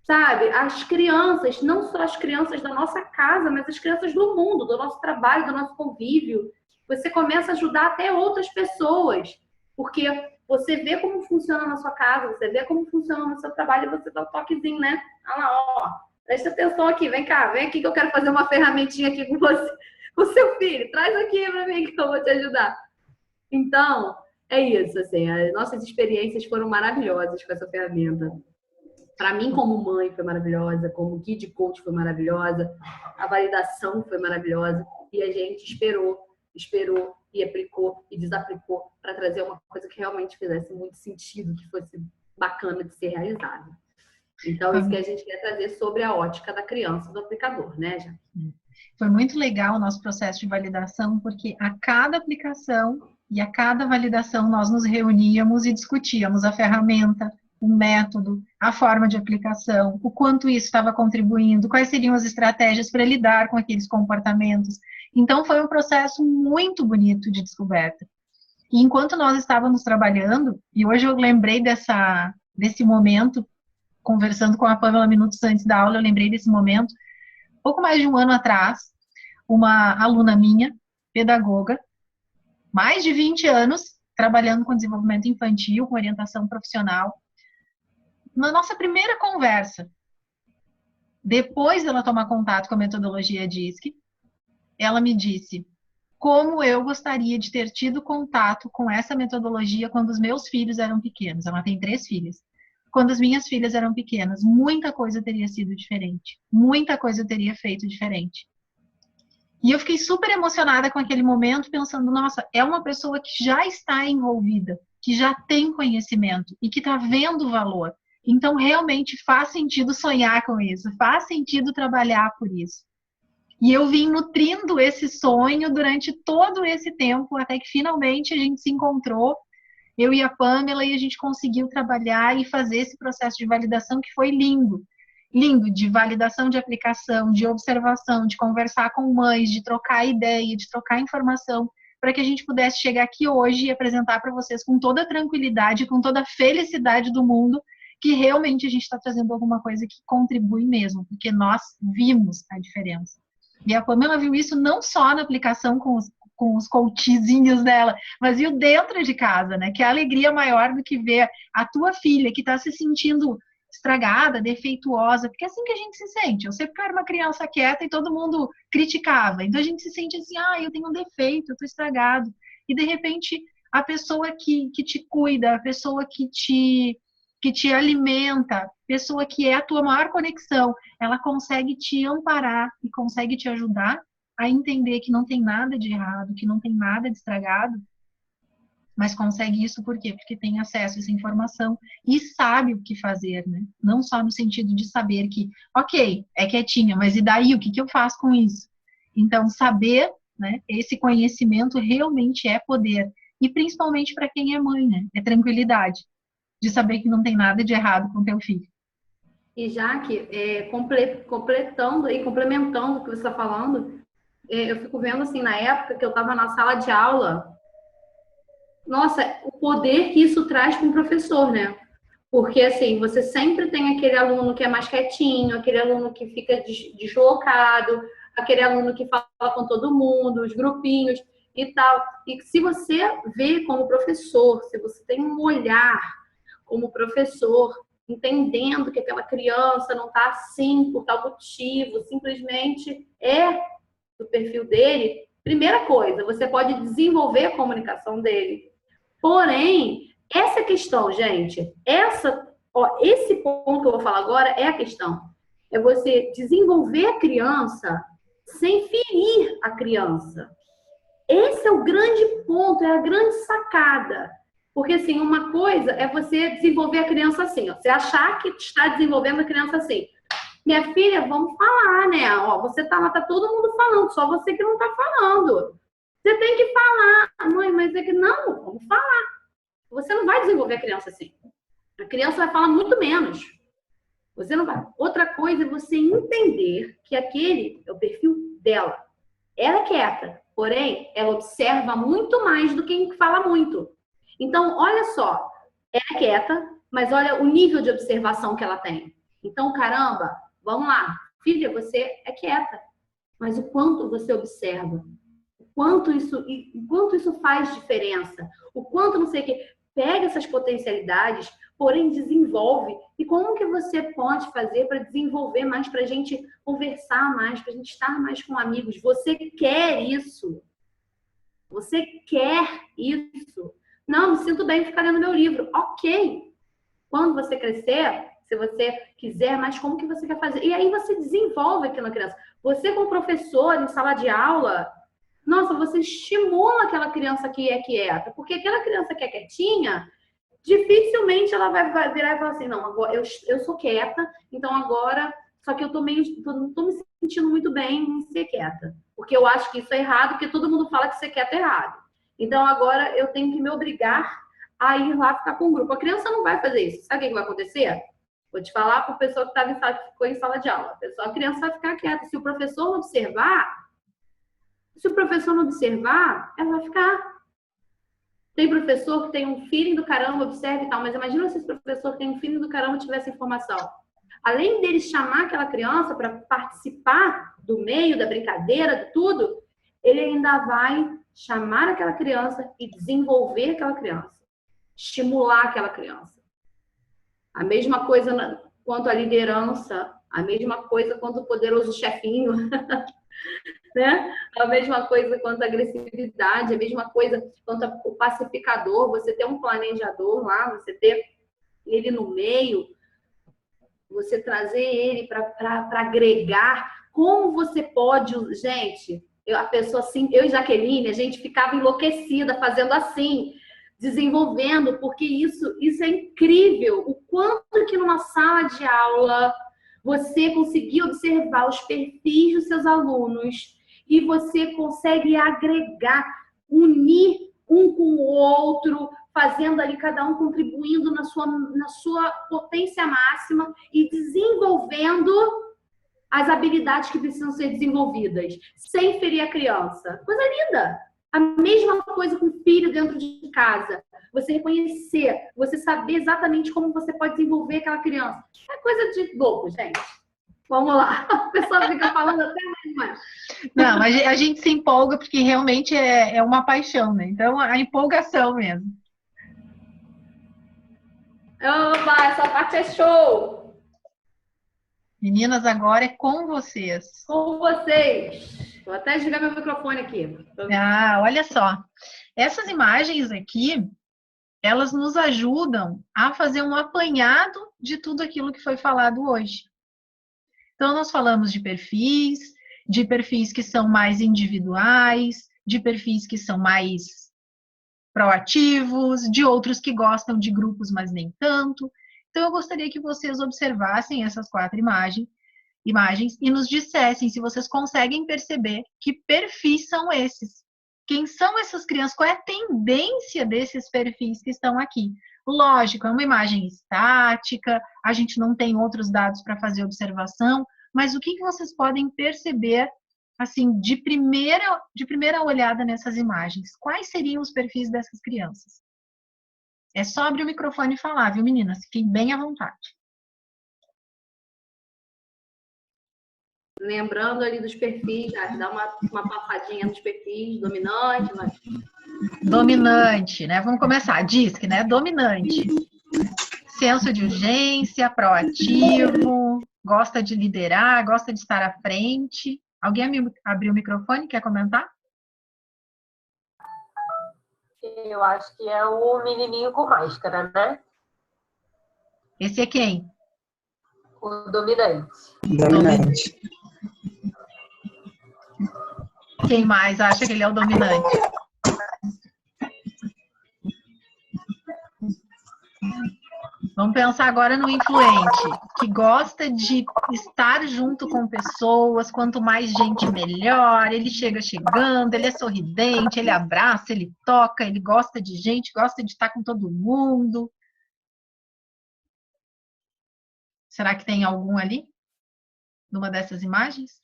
Speaker 3: sabe? As crianças, não só as crianças da nossa casa, mas as crianças do mundo, do nosso trabalho, do nosso convívio. Você começa a ajudar até outras pessoas, porque você vê como funciona na sua casa, você vê como funciona no seu trabalho e você dá um toquezinho, né? Olha lá, ó, presta atenção aqui, vem cá, vem aqui que eu quero fazer uma ferramentinha aqui com você, com o seu filho, traz aqui pra mim que eu vou te ajudar. Então, é isso, assim, as nossas experiências foram maravilhosas com essa ferramenta. Para mim, como mãe, foi maravilhosa, como guia de coach foi maravilhosa, a validação foi maravilhosa, e a gente esperou e aplicou e desaplicou para trazer uma coisa que realmente fizesse muito sentido, que fosse bacana de ser realizada. Então, isso que a gente quer trazer sobre a ótica da criança, do aplicador, né, Jaque?
Speaker 1: Foi muito legal o nosso processo de validação, porque a cada aplicação e a cada validação nós nos reuníamos e discutíamos a ferramenta, o método, a forma de aplicação, o quanto isso estava contribuindo, quais seriam as estratégias para lidar com aqueles comportamentos. Então, foi um processo muito bonito de descoberta. E enquanto nós estávamos trabalhando, e hoje eu lembrei desse momento, conversando com a Pamela minutos antes da aula, eu lembrei desse momento, pouco mais de um ano atrás, uma aluna minha, pedagoga, mais de 20 anos, trabalhando com desenvolvimento infantil, com orientação profissional. Na nossa primeira conversa, depois dela tomar contato com a metodologia DISC, ela me disse como eu gostaria de ter tido contato com essa metodologia quando os meus filhos eram pequenos. Ela tem 3 filhas. Quando as minhas filhas eram pequenas, muita coisa teria sido diferente. Muita coisa eu teria feito diferente. E eu fiquei super emocionada com aquele momento, pensando: nossa, é uma pessoa que já está envolvida, que já tem conhecimento e que está vendo o valor. Então, realmente faz sentido sonhar com isso, faz sentido trabalhar por isso. E eu vim nutrindo esse sonho durante todo esse tempo, até que finalmente a gente se encontrou, eu e a Pamela, e a gente conseguiu trabalhar e fazer esse processo de validação que foi lindo. Lindo, de validação de aplicação, de observação, de conversar com mães, de trocar ideia, de trocar informação, para que a gente pudesse chegar aqui hoje e apresentar para vocês com toda a tranquilidade, com toda a felicidade do mundo, que realmente a gente está trazendo alguma coisa que contribui mesmo, porque nós vimos a diferença. E a Pamela viu isso não só na aplicação com os coachzinhos dela, mas viu dentro de casa, né? Que é a alegria maior do que ver a tua filha que está se sentindo estragada, defeituosa, porque é assim que a gente se sente. Eu sempre era uma criança quieta e todo mundo criticava. Então a gente se sente assim, eu tenho um defeito, eu tô estragado. E de repente a pessoa que te cuida, a pessoa que te alimenta, a pessoa que é a tua maior conexão, ela consegue te amparar e consegue te ajudar a entender que não tem nada de errado, que não tem nada de estragado, mas consegue isso por quê? Porque tem acesso a essa informação e sabe o que fazer, né? Não só no sentido de saber que, ok, é quietinha, mas e daí? O que eu faço com isso? Então, saber, né? Esse conhecimento realmente é poder. E principalmente para quem é mãe, né? É tranquilidade de saber que não tem nada de errado com teu filho.
Speaker 3: E Jaque, completando e complementando o que você está falando, eu fico vendo assim, na época que eu estava na sala de aula, nossa, o poder que isso traz para um professor, né? Porque, assim, você sempre tem aquele aluno que é mais quietinho, aquele aluno que fica deslocado, aquele aluno que fala com todo mundo, os grupinhos e tal. E se você vê como professor, se você tem um olhar como professor, entendendo que aquela criança não está assim por tal motivo, simplesmente é do perfil dele, primeira coisa, você pode desenvolver a comunicação dele. Porém, essa questão, gente, esse ponto que eu vou falar agora é a questão. É você desenvolver a criança sem ferir a criança. Esse é o grande ponto, é a grande sacada. Porque, assim, uma coisa é você desenvolver a criança assim, ó, você achar que está desenvolvendo a criança assim. Minha filha, vamos falar, né? Ó, você tá lá, tá todo mundo falando, só você que não tá falando. Você tem que falar. Mãe, mas é que não, vamos falar. Você não vai desenvolver a criança assim. A criança vai falar muito menos. Você não vai. Outra coisa é você entender que aquele é o perfil dela. Ela é quieta, porém, ela observa muito mais do que fala muito. Então, olha só, ela é quieta, mas olha o nível de observação que ela tem. Então, caramba, vamos lá. Filha, você é quieta, mas o quanto você observa, o quanto isso faz diferença, o quanto não sei o que. Pega essas potencialidades, porém desenvolve. E como que você pode fazer para desenvolver mais, para a gente conversar mais, para a gente estar mais com amigos? Você quer isso? Você quer isso? Não, me sinto bem ficar lendo meu livro. Ok. Quando você crescer, se você quiser, mas como que você quer fazer? E aí você desenvolve aquilo na criança. Você como professor em sala de aula, nossa, você estimula aquela criança que é quieta. Porque aquela criança que é quietinha, dificilmente ela vai virar e falar assim, não, agora eu sou quieta, então agora, só que eu não tô me sentindo muito bem em ser quieta. Porque eu acho que isso é errado, porque todo mundo fala que ser quieta é errado. Então agora eu tenho que me obrigar a ir lá ficar com o grupo. A criança não vai fazer isso. Sabe o que vai acontecer? Vou te falar para o pessoal que ficou em sala de aula. A criança vai ficar quieta. Se o professor não observar, ela vai ficar. Tem professor que tem um feeling do caramba, observa e tal, mas imagina se esse professor que tem um feeling do caramba tivesse informação. Além dele chamar aquela criança para participar do meio, da brincadeira, de tudo, ele ainda vai chamar aquela criança e desenvolver aquela criança. Estimular aquela criança. A mesma coisa quanto à liderança, a mesma coisa quanto o poderoso chefinho, né? A mesma coisa quanto a agressividade, a mesma coisa quanto o pacificador, você ter um planejador lá, você ter ele no meio, você trazer ele para agregar. Como você pode, gente, a pessoa assim, eu e Jaqueline, a gente ficava enlouquecida fazendo assim, desenvolvendo, porque isso é incrível. O quanto que numa sala de aula você conseguir observar os perfis dos seus alunos e você consegue agregar, unir um com o outro, fazendo ali cada um contribuindo na sua potência máxima e desenvolvendo as habilidades que precisam ser desenvolvidas, sem ferir a criança. Coisa linda! A mesma coisa com o filho dentro de casa. Você reconhecer, você saber exatamente como você pode desenvolver aquela criança. É coisa de louco, gente. Vamos lá. A pessoa fica falando até mais.
Speaker 1: Não, a gente se empolga porque realmente é uma paixão, né? Então, a empolgação mesmo.
Speaker 3: Oba, essa parte é show!
Speaker 1: Meninas, agora é com vocês.
Speaker 3: Com vocês. Vou até desligar meu microfone aqui.
Speaker 1: Ah, olha só. Essas imagens aqui, elas nos ajudam a fazer um apanhado de tudo aquilo que foi falado hoje. Então, nós falamos de perfis que são mais individuais, de perfis que são mais proativos, de outros que gostam de grupos, mas nem tanto. Então, eu gostaria que vocês observassem essas 4 imagens e nos dissessem se vocês conseguem perceber que perfis são esses. Quem são essas crianças? Qual é a tendência desses perfis que estão aqui? Lógico, é uma imagem estática, a gente não tem outros dados para fazer observação, mas o que vocês podem perceber assim, de primeira olhada nessas imagens? Quais seriam os perfis dessas crianças? É só abrir o microfone e falar, viu, meninas? Fiquem bem à vontade.
Speaker 3: Lembrando ali dos perfis, dá uma passadinha nos perfis, dominante, mas...
Speaker 1: Dominante, né? Vamos começar. Diz que, né? Dominante. Senso de urgência, proativo, gosta de liderar, gosta de estar à frente. Alguém abriu o microfone, quer comentar?
Speaker 5: Eu acho que é o menininho com máscara, né?
Speaker 1: Esse é quem?
Speaker 5: O dominante.
Speaker 2: Dominante.
Speaker 1: Quem mais acha que ele é o dominante? Vamos pensar agora no influente, que gosta de estar junto com pessoas, quanto mais gente melhor, ele chega chegando, ele é sorridente, ele abraça, ele toca, ele gosta de gente, gosta de estar com todo mundo. Será que tem algum ali? Numa dessas imagens?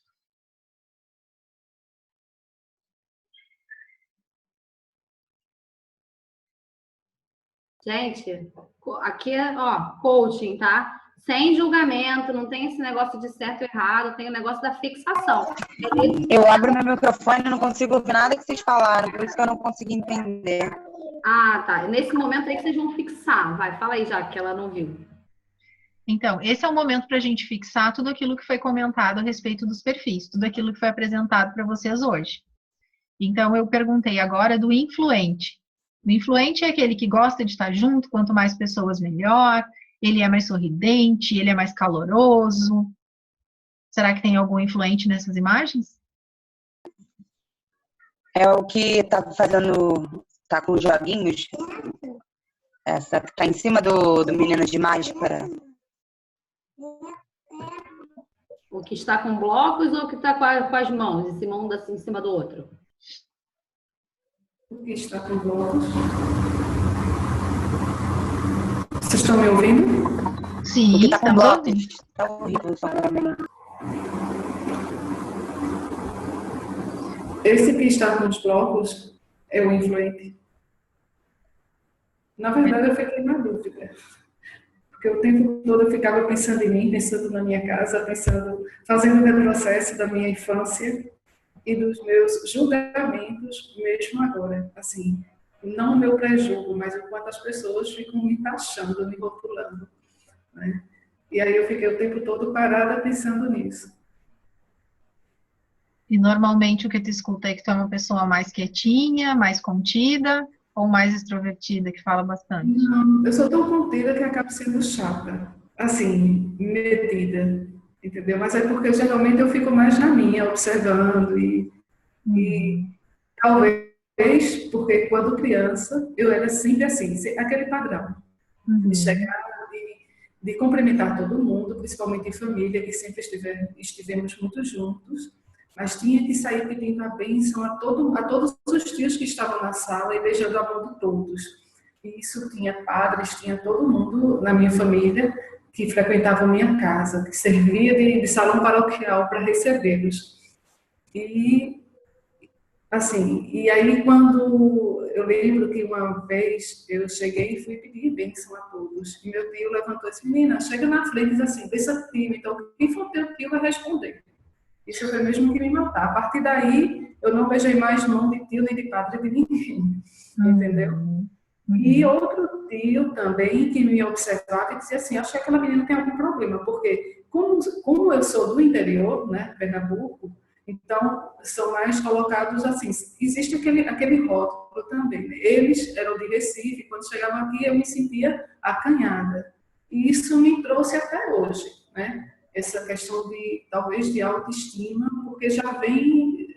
Speaker 3: Gente, aqui é, ó, coaching, tá? Sem julgamento, não tem esse negócio de certo e errado, tem o negócio da fixação.
Speaker 2: Eu abro meu microfone e não consigo ouvir nada que vocês falaram, por isso que eu não consegui entender.
Speaker 3: Ah, tá. Nesse momento aí que vocês vão fixar. Vai, fala aí já, que ela não viu.
Speaker 1: Então, esse é o momento para a gente fixar tudo aquilo que foi comentado a respeito dos perfis, tudo aquilo que foi apresentado para vocês hoje. Então, eu perguntei agora do influente. O influente é aquele que gosta de estar junto, quanto mais pessoas, melhor. Ele é mais sorridente, ele é mais caloroso. Será que tem algum influente nessas imagens?
Speaker 2: É o que tá fazendo, tá com os joguinhos. Essa que tá em cima do menino de máscara.
Speaker 3: O que está com blocos ou o que está com as mãos, em cima um assim, em cima do outro?
Speaker 6: O que está com blocos? Vocês estão me ouvindo?
Speaker 1: Sim,
Speaker 2: O que tá com
Speaker 1: estamos
Speaker 2: blocos.
Speaker 1: ouvindo.
Speaker 2: Tá horrível o som pra mim.
Speaker 6: Esse que está com os blocos é o influente. Na verdade, eu fiquei na dúvida. Porque o tempo todo eu ficava pensando em mim, pensando na minha casa, fazendo o meu processo da minha infância e dos meus julgamentos, mesmo agora. Assim, não o meu pré-julgo, mas o quanto as pessoas ficam me taxando, me rotulando, né? E aí eu fiquei o tempo todo parada pensando nisso.
Speaker 1: E normalmente o que tu escuta é que tu é uma pessoa mais quietinha, mais contida ou mais extrovertida, que fala bastante?
Speaker 6: Não, eu sou tão contida que acabo sendo chata, assim, metida, entendeu? Mas é porque geralmente eu fico mais na minha, observando e talvez porque quando criança eu era sempre assim, aquele padrão, de chegar, de cumprimentar todo mundo, principalmente em família, que sempre estivemos muito juntos, mas tinha que sair pedindo a bênção a todos os tios que estavam na sala e beijando a mão de todos. E isso tinha padres, tinha todo mundo na minha família que frequentava a minha casa, que servia de salão paroquial para recebê-los. E, assim, e aí quando eu lembro que uma vez eu cheguei e fui pedir bênção a todos, e meu tio levantou e disse: menina, chega na frente e diz assim, pensa tio, então quem for teu tio vai responder. Isso foi mesmo que me matar. A partir daí, eu não beijei mais mão de tio nem de padre de ninguém. Entendeu? E outro tio também que me observava e dizia assim, acho que aquela menina tem algum problema, porque como eu sou do interior, né, Pernambuco, então são mais colocados assim, existe aquele rótulo também, né? Eles eram de Recife, quando chegavam aqui eu me sentia acanhada. E isso me trouxe até hoje, né? Essa questão talvez de autoestima, porque já vem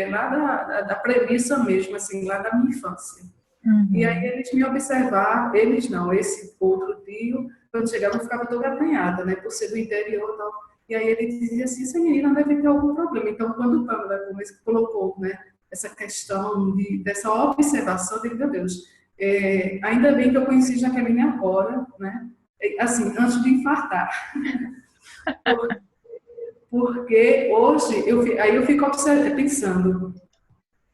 Speaker 6: lá da premissa mesmo, assim, lá da minha infância. E aí eles me observavam, eles não, esse outro tio, quando chegava eu ficava toda apanhada, né, por ser do interior e tal. E aí ele dizia assim, essa menina deve ter algum problema. Então, quando o Pamela colocou, né, essa questão dessa observação, eu digo, meu Deus, ainda bem que eu conheci Jaqueline agora, né, assim, antes de infartar. Porque hoje, aí eu fico pensando,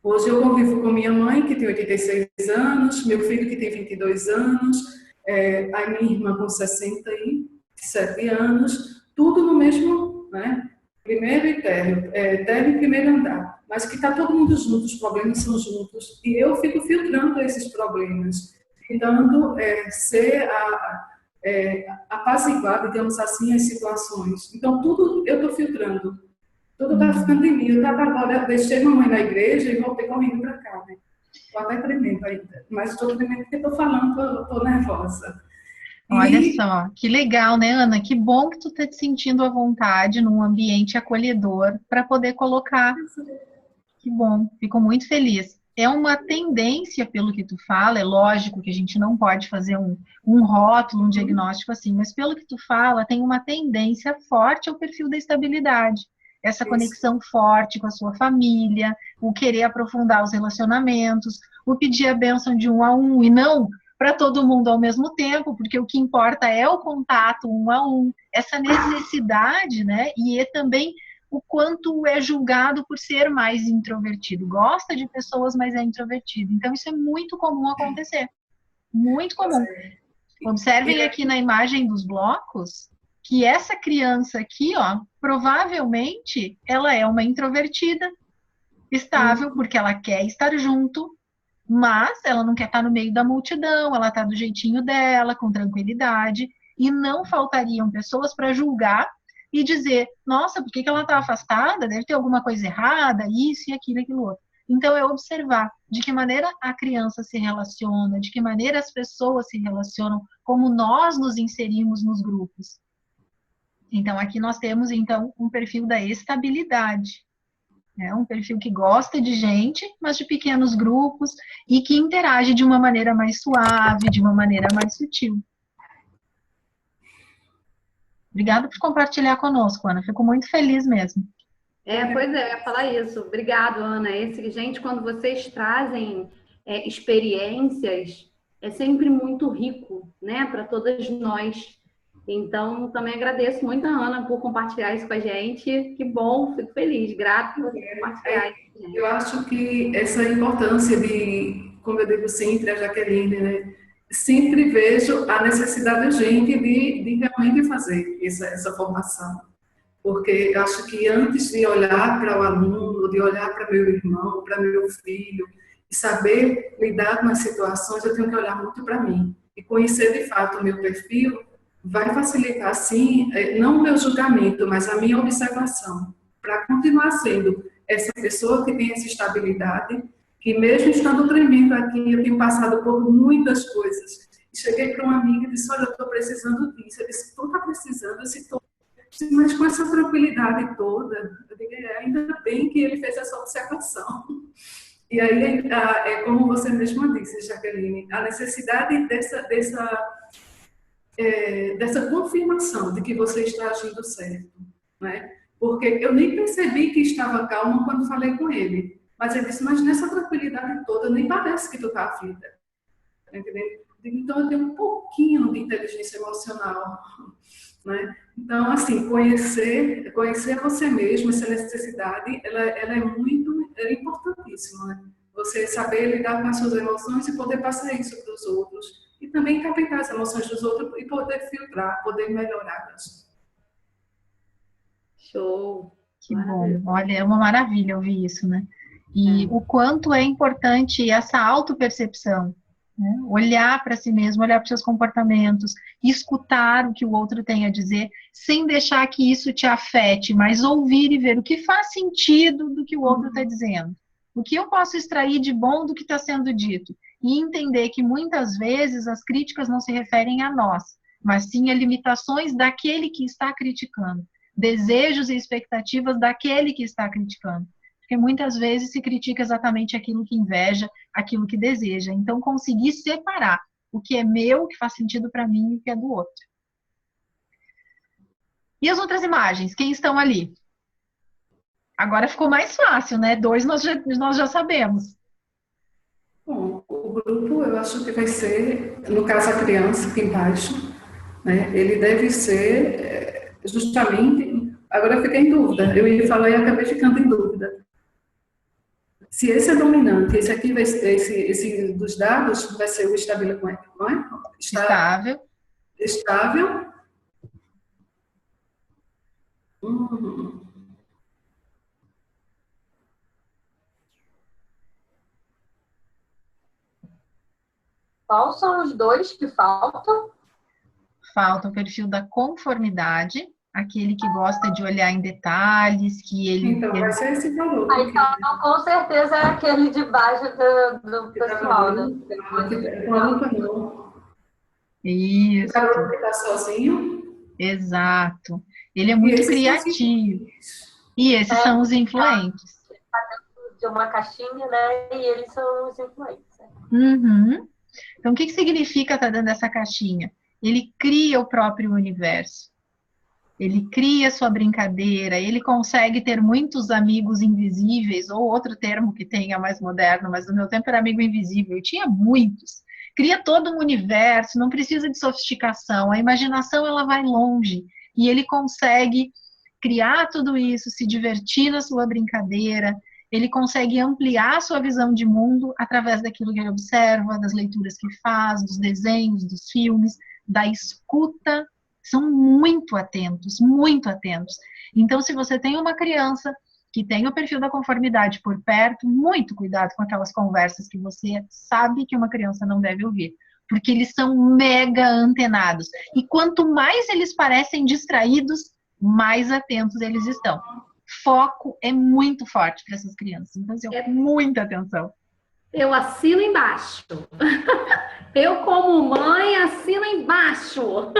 Speaker 6: hoje eu convivo com minha mãe, que tem 86 anos, meu filho, que tem 22 anos, a minha irmã com 67 anos, tudo no mesmo, né? Primeiro e térreo, térreo e primeiro andar. Mas que está todo mundo junto, os problemas são juntos. E eu fico filtrando esses problemas, tentando ser apaziguar, digamos assim, as situações. Então, tudo eu estou filtrando. Tudo está ficando em mim. Eu estava agora, deixei mamãe na igreja e voltei correndo para cá, né? Estou até tremendo ainda. Mas estou tremendo porque estou falando, estou nervosa.
Speaker 1: Olha só, que legal, né, Ana? Que bom que tu tá te sentindo à vontade num ambiente acolhedor para poder colocar. Que bom, fico muito feliz. É uma tendência, pelo que tu fala, é lógico que a gente não pode fazer um rótulo, um diagnóstico assim, mas pelo que tu fala, tem uma tendência forte ao perfil da estabilidade. Essa conexão forte com a sua família, o querer aprofundar os relacionamentos, o pedir a bênção de um a um e não para todo mundo ao mesmo tempo, porque o que importa é o contato um a um, essa necessidade, né? E é também o quanto é julgado por ser mais introvertido. Gosta de pessoas, mas é introvertido. Então, isso é muito comum acontecer. Muito comum. Observem aqui na imagem dos blocos que essa criança aqui, ó, provavelmente ela é uma introvertida, estável, porque ela quer estar junto, mas ela não quer estar no meio da multidão, ela está do jeitinho dela, com tranquilidade, e não faltariam pessoas para julgar e dizer, nossa, por que ela está afastada? Deve ter alguma coisa errada, isso e aquilo outro. Então, é observar de que maneira a criança se relaciona, de que maneira as pessoas se relacionam, como nós nos inserimos nos grupos. Então, aqui nós temos, então, um perfil da estabilidade. Um perfil que gosta de gente, mas de pequenos grupos e que interage de uma maneira mais suave, de uma maneira mais sutil. Obrigada por compartilhar conosco, Ana. Fico muito feliz mesmo.
Speaker 3: Pois é, eu ia falar isso. Obrigado, Ana. Gente, quando vocês trazem experiências, é sempre muito rico, né, para todas nós. Então, também agradeço muito a Ana por compartilhar isso com a gente. Que bom, fico feliz, grata por compartilhar isso.
Speaker 6: Eu acho que essa importância de, como eu digo sempre, a Jaqueline, né? Sempre vejo a necessidade da gente de realmente fazer essa formação. Porque eu acho que antes de olhar para o aluno, de olhar para meu irmão, para meu filho, e saber lidar com as situações, eu tenho que olhar muito para mim. E conhecer de fato o meu perfil vai facilitar, sim, não o meu julgamento, mas a minha observação, para continuar sendo essa pessoa que tem essa estabilidade, que mesmo estando tremendo aqui, eu tenho passado por muitas coisas. E cheguei para uma amiga e disse, olha, eu estou precisando disso. Eu disse, tu está precisando? Eu disse, estou. Mas com essa tranquilidade toda, eu digo, ainda bem que ele fez essa observação. E aí, como você mesma disse, Jaqueline, a necessidade dessa confirmação de que você está agindo certo, né? Porque eu nem percebi que estava calma quando falei com ele. Mas ele disse, mas nessa tranquilidade toda, nem parece que tu está aflita. Entendeu? Então, eu tenho um pouquinho de inteligência emocional, né? Então, assim, conhecer você mesmo, essa necessidade, ela é importantíssima, né? Você saber lidar com as suas emoções e poder passar isso para os outros. E também captar as emoções dos outros e poder filtrar, poder melhorá-las.
Speaker 3: Show!
Speaker 1: Que bom. Olha, é uma maravilha ouvir isso, né? E o quanto é importante essa autopercepção, né? Olhar para si mesmo, olhar para os seus comportamentos, escutar o que o outro tem a dizer, sem deixar que isso te afete, mas ouvir e ver o que faz sentido do que o outro está dizendo. O que eu posso extrair de bom do que está sendo dito? E entender que muitas vezes as críticas não se referem a nós, mas sim a limitações daquele que está criticando, desejos e expectativas daquele que está criticando. Porque muitas vezes se critica exatamente aquilo que inveja, aquilo que deseja. Então, conseguir separar o que é meu, o que faz sentido para mim e o que é do outro. E as outras imagens? Quem estão ali? Agora ficou mais fácil, né? 2 nós já sabemos.
Speaker 6: Bom, o grupo eu acho que vai ser, no caso a criança aqui embaixo, né? Ele deve ser justamente. Agora eu fiquei em dúvida. Eu ia falar e acabei ficando em dúvida. Se esse é dominante, esse aqui vai ser, esse dos dados vai ser o estável, não é?
Speaker 1: Estável.
Speaker 6: Estável. Uhum.
Speaker 5: Quais são os 2 que faltam?
Speaker 1: Falta o perfil da conformidade, aquele que gosta de olhar em detalhes, que ele...
Speaker 6: Então, vai ser esse valor.
Speaker 5: Então, com certeza é aquele de baixo do pessoal, né?
Speaker 1: Isso.
Speaker 6: O garoto que está sozinho.
Speaker 1: Exato. Ele é muito criativo. E esses são os influentes.
Speaker 5: De uma caixinha, né? E eles são os influentes.
Speaker 1: Uhum. Então, o que significa estar dentro dessa caixinha? Ele cria o próprio universo. Ele cria sua brincadeira, ele consegue ter muitos amigos invisíveis, ou outro termo que tenha mais moderno, mas no meu tempo era amigo invisível, eu tinha muitos. Cria todo um universo, não precisa de sofisticação, a imaginação ela vai longe, e ele consegue criar tudo isso, se divertir na sua brincadeira, ele consegue ampliar a sua visão de mundo através daquilo que ele observa, das leituras que faz, dos desenhos, dos filmes, da escuta. São muito atentos, muito atentos. Então, se você tem uma criança que tem o perfil da conformidade por perto, muito cuidado com aquelas conversas que você sabe que uma criança não deve ouvir, porque eles são mega antenados. E quanto mais eles parecem distraídos, mais atentos eles estão. Foco é muito forte para essas crianças. Então, muita atenção.
Speaker 3: Eu assino embaixo. Eu, como mãe, assino embaixo.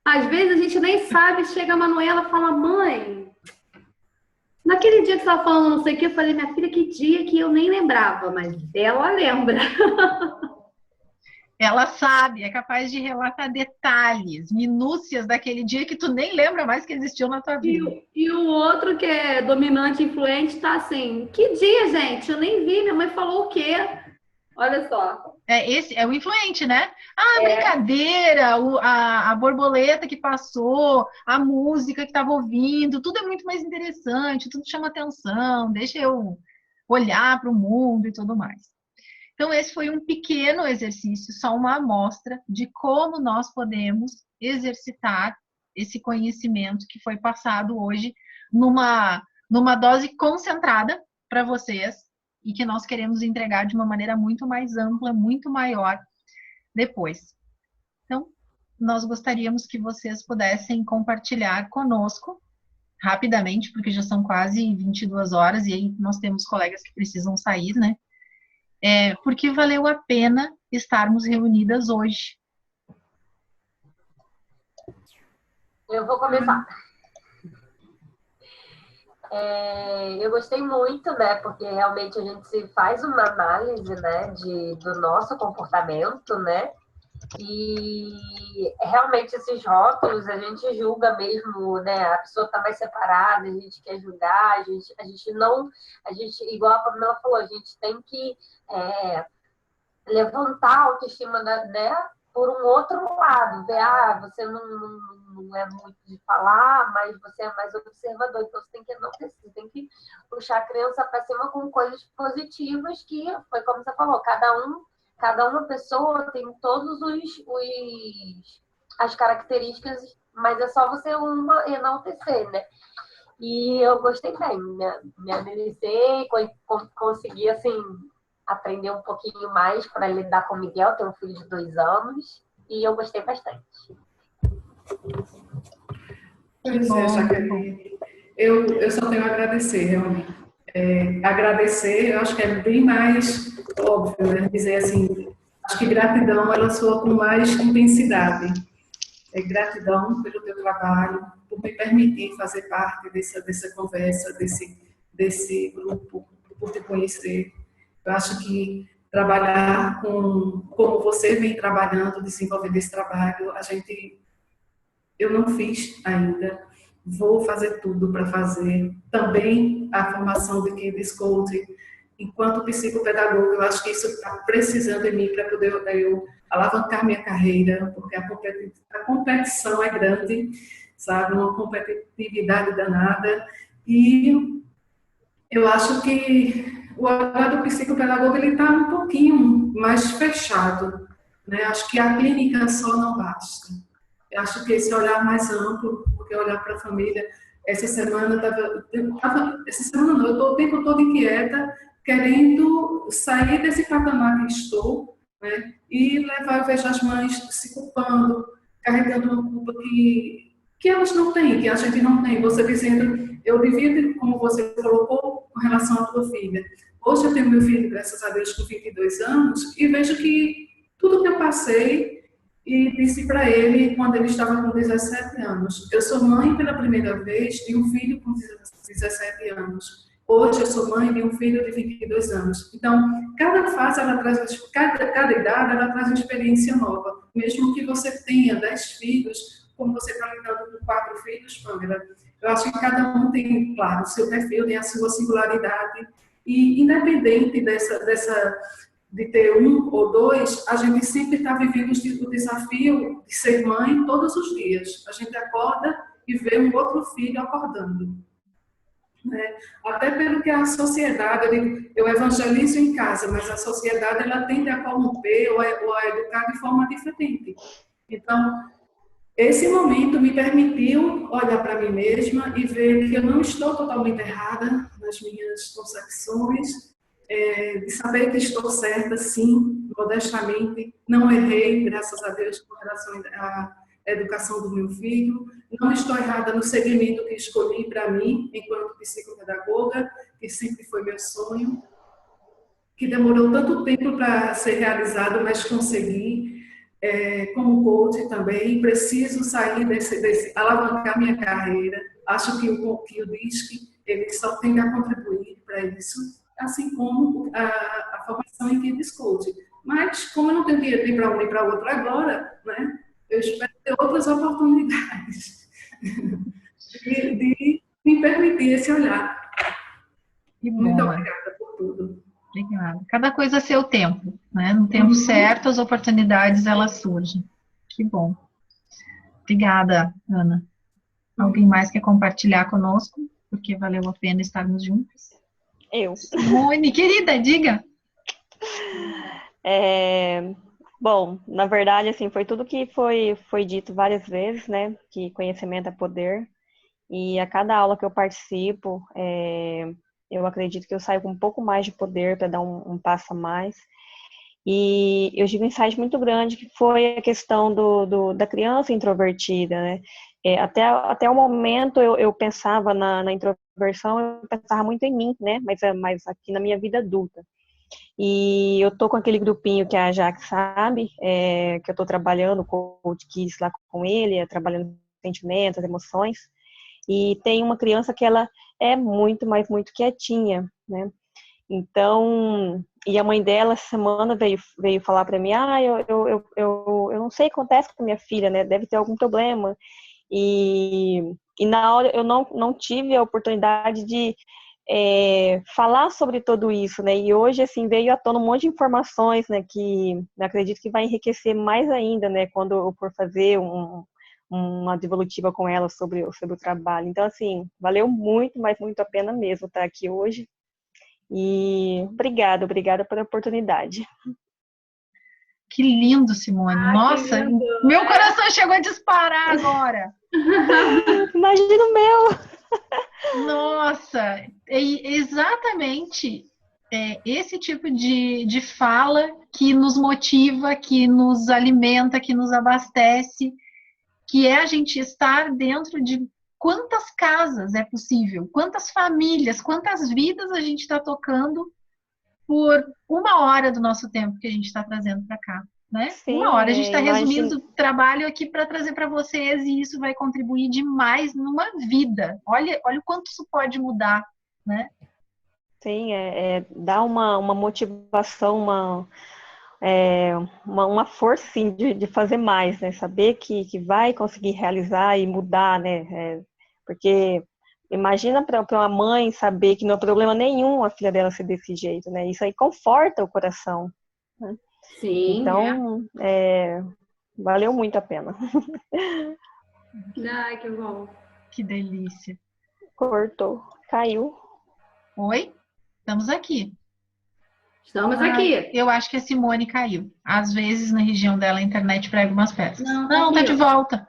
Speaker 3: Às vezes a gente nem sabe, chega a Manuela e fala, mãe, naquele dia que você estava falando não sei o que, eu falei, minha filha, que dia que eu nem lembrava, mas ela lembra.
Speaker 1: Ela sabe, é capaz de relatar detalhes, minúcias daquele dia que tu nem lembra mais que existiu na tua vida.
Speaker 3: E o outro que é dominante, influente, tá assim, que dia, gente? Eu nem vi, minha mãe falou o quê? Olha só.
Speaker 1: Esse é o influente, né? A brincadeira, a borboleta que passou, a música que estava ouvindo, tudo é muito mais interessante, tudo chama atenção, deixa eu olhar para o mundo e tudo mais. Então, esse foi um pequeno exercício, só uma amostra de como nós podemos exercitar esse conhecimento que foi passado hoje numa dose concentrada para vocês e que nós queremos entregar de uma maneira muito mais ampla, muito maior depois. Então, nós gostaríamos que vocês pudessem compartilhar conosco rapidamente, porque já são quase 22 horas e aí nós temos colegas que precisam sair, né? Porque valeu a pena estarmos reunidas hoje.
Speaker 5: Eu vou começar. Eu gostei muito, né? Porque realmente a gente faz uma análise, né, do nosso comportamento, né? E realmente esses rótulos a gente julga mesmo, né? A pessoa está mais separada, a gente quer julgar, a gente, igual a Pamela falou, a gente tem que levantar a autoestima, né, por um outro lado, ver, você não é muito de falar, mas você é mais observador, então você tem que enaltecer, você tem que puxar a criança para cima com coisas positivas, que foi como você falou, cada uma pessoa tem todos as características, mas é só você enaltecer, né? E eu gostei bem, me analisei, consegui, assim, aprender um pouquinho mais para lidar com o Miguel, tem um filho de 2 anos, e eu gostei bastante.
Speaker 6: Pois é, Jaqueline. Eu só tenho a agradecer, realmente. Agradecer, eu acho que é bem mais óbvio, né? Dizer assim, acho que gratidão, ela soa com mais intensidade. Gratidão pelo teu trabalho, por me permitir fazer parte dessa conversa, desse grupo, por te conhecer. Eu acho que trabalhar como você vem trabalhando, desenvolvendo esse trabalho, eu não fiz ainda, vou fazer tudo para fazer. Também a formação de Kids Coach, enquanto psicopedagoga, eu acho que isso está precisando de mim para poder eu alavancar minha carreira, porque a competição é grande, sabe, uma competitividade danada, e eu acho que o olhar do psicopedagogo ele está um pouquinho mais fechado, né? Acho que a clínica só não basta. Eu acho que esse olhar mais amplo, porque olhar para a família, essa semana essa semana não, eu estou o tempo todo inquieta, querendo sair desse patamar que estou, né? E levar, eu vejo as mães se culpando, carregando uma culpa que elas não têm, que a gente não tem. Você dizendo, eu divido, como você colocou, com relação à tua filha. Hoje eu tenho meu filho, graças a Deus, com 22 anos, e vejo que tudo que eu passei, e disse para ele, quando ele estava com 17 anos, eu sou mãe pela primeira vez de um filho com 17 anos. Hoje eu sou mãe de um filho de 22 anos. Então, cada fase, cada idade, ela traz uma experiência nova. Mesmo que você tenha 10 filhos, como você está lidando com 4 filhos, Pamela, eu acho que cada um tem, claro, o seu perfil, tem a sua singularidade. E independente de ter 1 ou 2, a gente sempre está vivendo o desafio de ser mãe todos os dias. A gente acorda e vê um outro filho acordando. Né? Até pelo que a sociedade, eu evangelizo em casa, mas a sociedade ela tende a corromper ou a educar de forma diferente. Então, esse momento me permitiu olhar para mim mesma e ver que eu não estou totalmente errada nas minhas concepções, de saber que estou certa, sim, modestamente, não errei, graças a Deus, com relação à educação do meu filho, não estou errada no segmento que escolhi para mim, enquanto psicopedagoga, que sempre foi meu sonho, que demorou tanto tempo para ser realizado, mas consegui. Como coach também, preciso sair alavancar minha carreira. Acho que o DISC, ele só tem a contribuir para isso, assim como a formação em Kids Coach. Mas, como eu não tenho dinheiro nem para um nem para outro agora, né, eu espero ter outras oportunidades de me permitir esse olhar. Muito obrigada por tudo.
Speaker 1: Obrigada. Cada coisa a seu tempo, né? No tempo certo, as oportunidades, elas surgem. Que bom. Obrigada, Ana. Alguém mais quer compartilhar conosco? Porque valeu a pena estarmos juntos.
Speaker 7: Eu.
Speaker 1: Simone, querida, diga.
Speaker 7: Bom, na verdade, assim, foi tudo que foi dito várias vezes, né? Que conhecimento é poder. E a cada aula que eu participo, eu acredito que eu saio com um pouco mais de poder para dar um passo a mais. E eu tive um insight muito grande, que foi a questão da criança introvertida, né? Até o momento eu pensava na introversão, eu pensava muito em mim, né? Mas aqui na minha vida adulta. E eu tô com aquele grupinho que a Jaque sabe, que eu tô trabalhando com o Kids lá com ele, trabalhando sentimentos, emoções. E tem uma criança que ela é muito, mas muito quietinha, né? Então, e a mãe dela essa semana veio falar para mim, eu não sei o que acontece com minha filha, né? Deve ter algum problema. E na hora eu não tive a oportunidade de falar sobre tudo isso, né? E hoje, assim, veio à tona um monte de informações, né? Que acredito que vai enriquecer mais ainda, né? Quando eu for fazer uma devolutiva com ela sobre o trabalho. Então, assim, valeu muito, mas muito a pena mesmo estar aqui hoje. E obrigada pela oportunidade.
Speaker 1: Que lindo, Simone. Nossa,
Speaker 3: lindo.
Speaker 1: Meu coração chegou a disparar agora.
Speaker 7: Imagina o meu.
Speaker 1: Nossa, exatamente esse tipo de fala que nos motiva, que nos alimenta, que nos abastece, que é a gente estar dentro de quantas casas é possível, quantas famílias, quantas vidas a gente está tocando por 1 hora do nosso tempo que a gente está trazendo para cá, né?
Speaker 7: Sim,
Speaker 1: 1 hora. A gente está
Speaker 7: imagina.
Speaker 1: resumindo o trabalho aqui para trazer para vocês e isso vai contribuir demais numa vida. Olha o quanto isso pode mudar, né?
Speaker 7: Sim, dá uma motivação, uma força sim, de fazer mais, né? Saber que vai conseguir realizar e mudar, né? Porque imagina para uma mãe saber que não é problema nenhum a filha dela ser desse jeito, né? Isso aí conforta o coração, né?
Speaker 3: Sim,
Speaker 7: Então, valeu muito a pena.
Speaker 3: Ai, que bom.
Speaker 1: Que delícia.
Speaker 7: Cortou, caiu.
Speaker 1: Oi? Estamos aqui.
Speaker 3: Estamos aqui.
Speaker 1: Eu acho que a Simone caiu. Às vezes, na região dela, a internet prega umas peças.
Speaker 3: Não,
Speaker 1: Não, tá
Speaker 3: aqui,
Speaker 1: de
Speaker 3: ó.
Speaker 1: volta.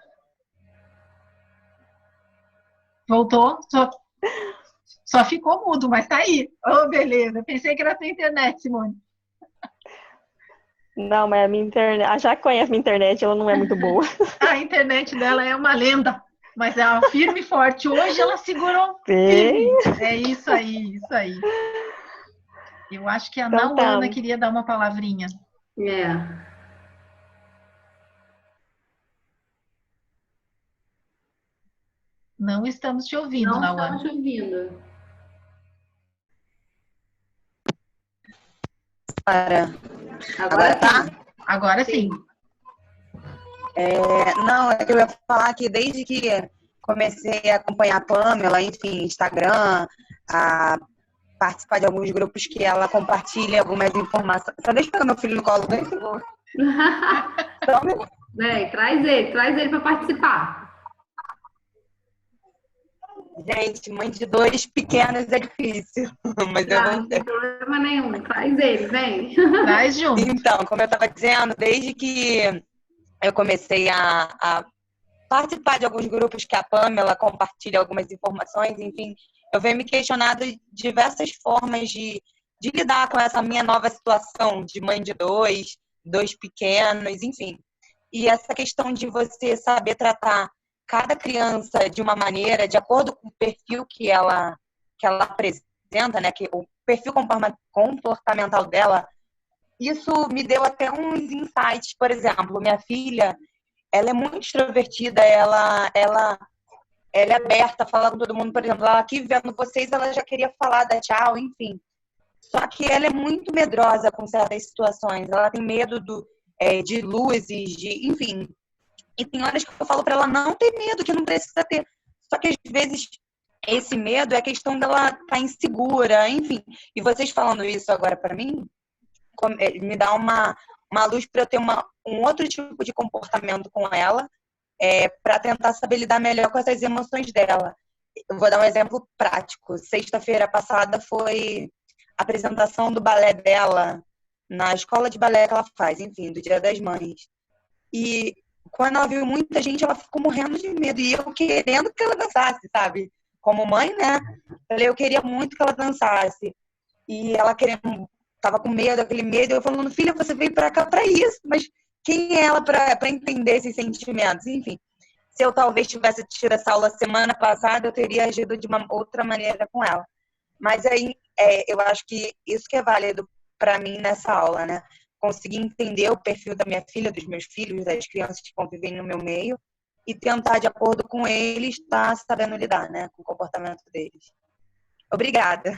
Speaker 1: Voltou? Só ficou mudo, mas tá aí. Oh, beleza. Pensei que era a tua internet, Simone.
Speaker 7: Não, mas a minha internet, a Jaque conhece minha internet, ela não é muito boa.
Speaker 1: A internet dela é uma lenda, mas ela é firme e forte. Hoje ela segurou
Speaker 7: Bem...
Speaker 1: firme. É isso aí, isso aí. Eu acho que a
Speaker 7: Então,
Speaker 1: Nauana
Speaker 7: tá.
Speaker 1: queria dar uma palavrinha. Não estamos te ouvindo,
Speaker 3: Não
Speaker 1: Nauana.
Speaker 3: estamos te ouvindo.
Speaker 2: Agora tá?
Speaker 1: Agora sim.
Speaker 2: Não, é que eu ia falar que desde que comecei a acompanhar a Pamela, enfim, Instagram, a participar de alguns grupos que ela compartilha algumas informações. Só deixa eu pegar meu filho no colo, 2 segundos.
Speaker 3: Traz ele para participar.
Speaker 2: Gente, mãe de 2 pequenos é difícil, mas eu
Speaker 3: Não
Speaker 2: vou
Speaker 3: tem problema nenhum. Traz ele, vem.
Speaker 1: Traz junto.
Speaker 2: Então, como eu estava dizendo, desde que eu comecei a participar de alguns grupos que a Pamela compartilha algumas informações, enfim, eu venho me questionando diversas formas de lidar com essa minha nova situação de mãe de 2 pequenos, enfim. E essa questão de você saber tratar cada criança de uma maneira, de acordo com o perfil que ela apresenta, né, que o perfil comportamental dela, isso me deu até uns insights. Por exemplo, minha filha, ela é muito extrovertida, ela é aberta a falar com todo mundo. Por exemplo, ela aqui vendo vocês, ela já queria falar, dar tchau, enfim. Só que ela é muito medrosa com certas situações. Ela tem medo de luzes, enfim. E tem horas que eu falo para ela não ter medo, que não precisa ter. Só que às vezes esse medo é a questão dela estar insegura, enfim. E vocês falando isso agora para mim, me dá uma luz para eu ter um outro tipo de comportamento com ela, para tentar saber lidar melhor com essas emoções dela. Eu vou dar um exemplo prático. Sexta-feira passada foi a apresentação do balé dela na escola de balé que ela faz, enfim, do Dia das Mães. E quando ela viu muita gente, ela ficou morrendo de medo. E eu querendo que ela dançasse, sabe? Como mãe, né? Eu queria muito que ela dançasse. E ela tava com medo, aquele medo. Eu falando, filha, você veio pra cá pra isso. Mas quem é ela pra entender esses sentimentos? Enfim, se eu talvez tivesse tido essa aula semana passada, eu teria agido de uma outra maneira com ela. Mas aí, eu acho que isso que é válido pra mim nessa aula, né? Conseguir entender o perfil da minha filha, dos meus filhos, das crianças que convivem no meu meio e tentar, de acordo com eles, estar sabendo lidar, né, com o comportamento deles. Obrigada.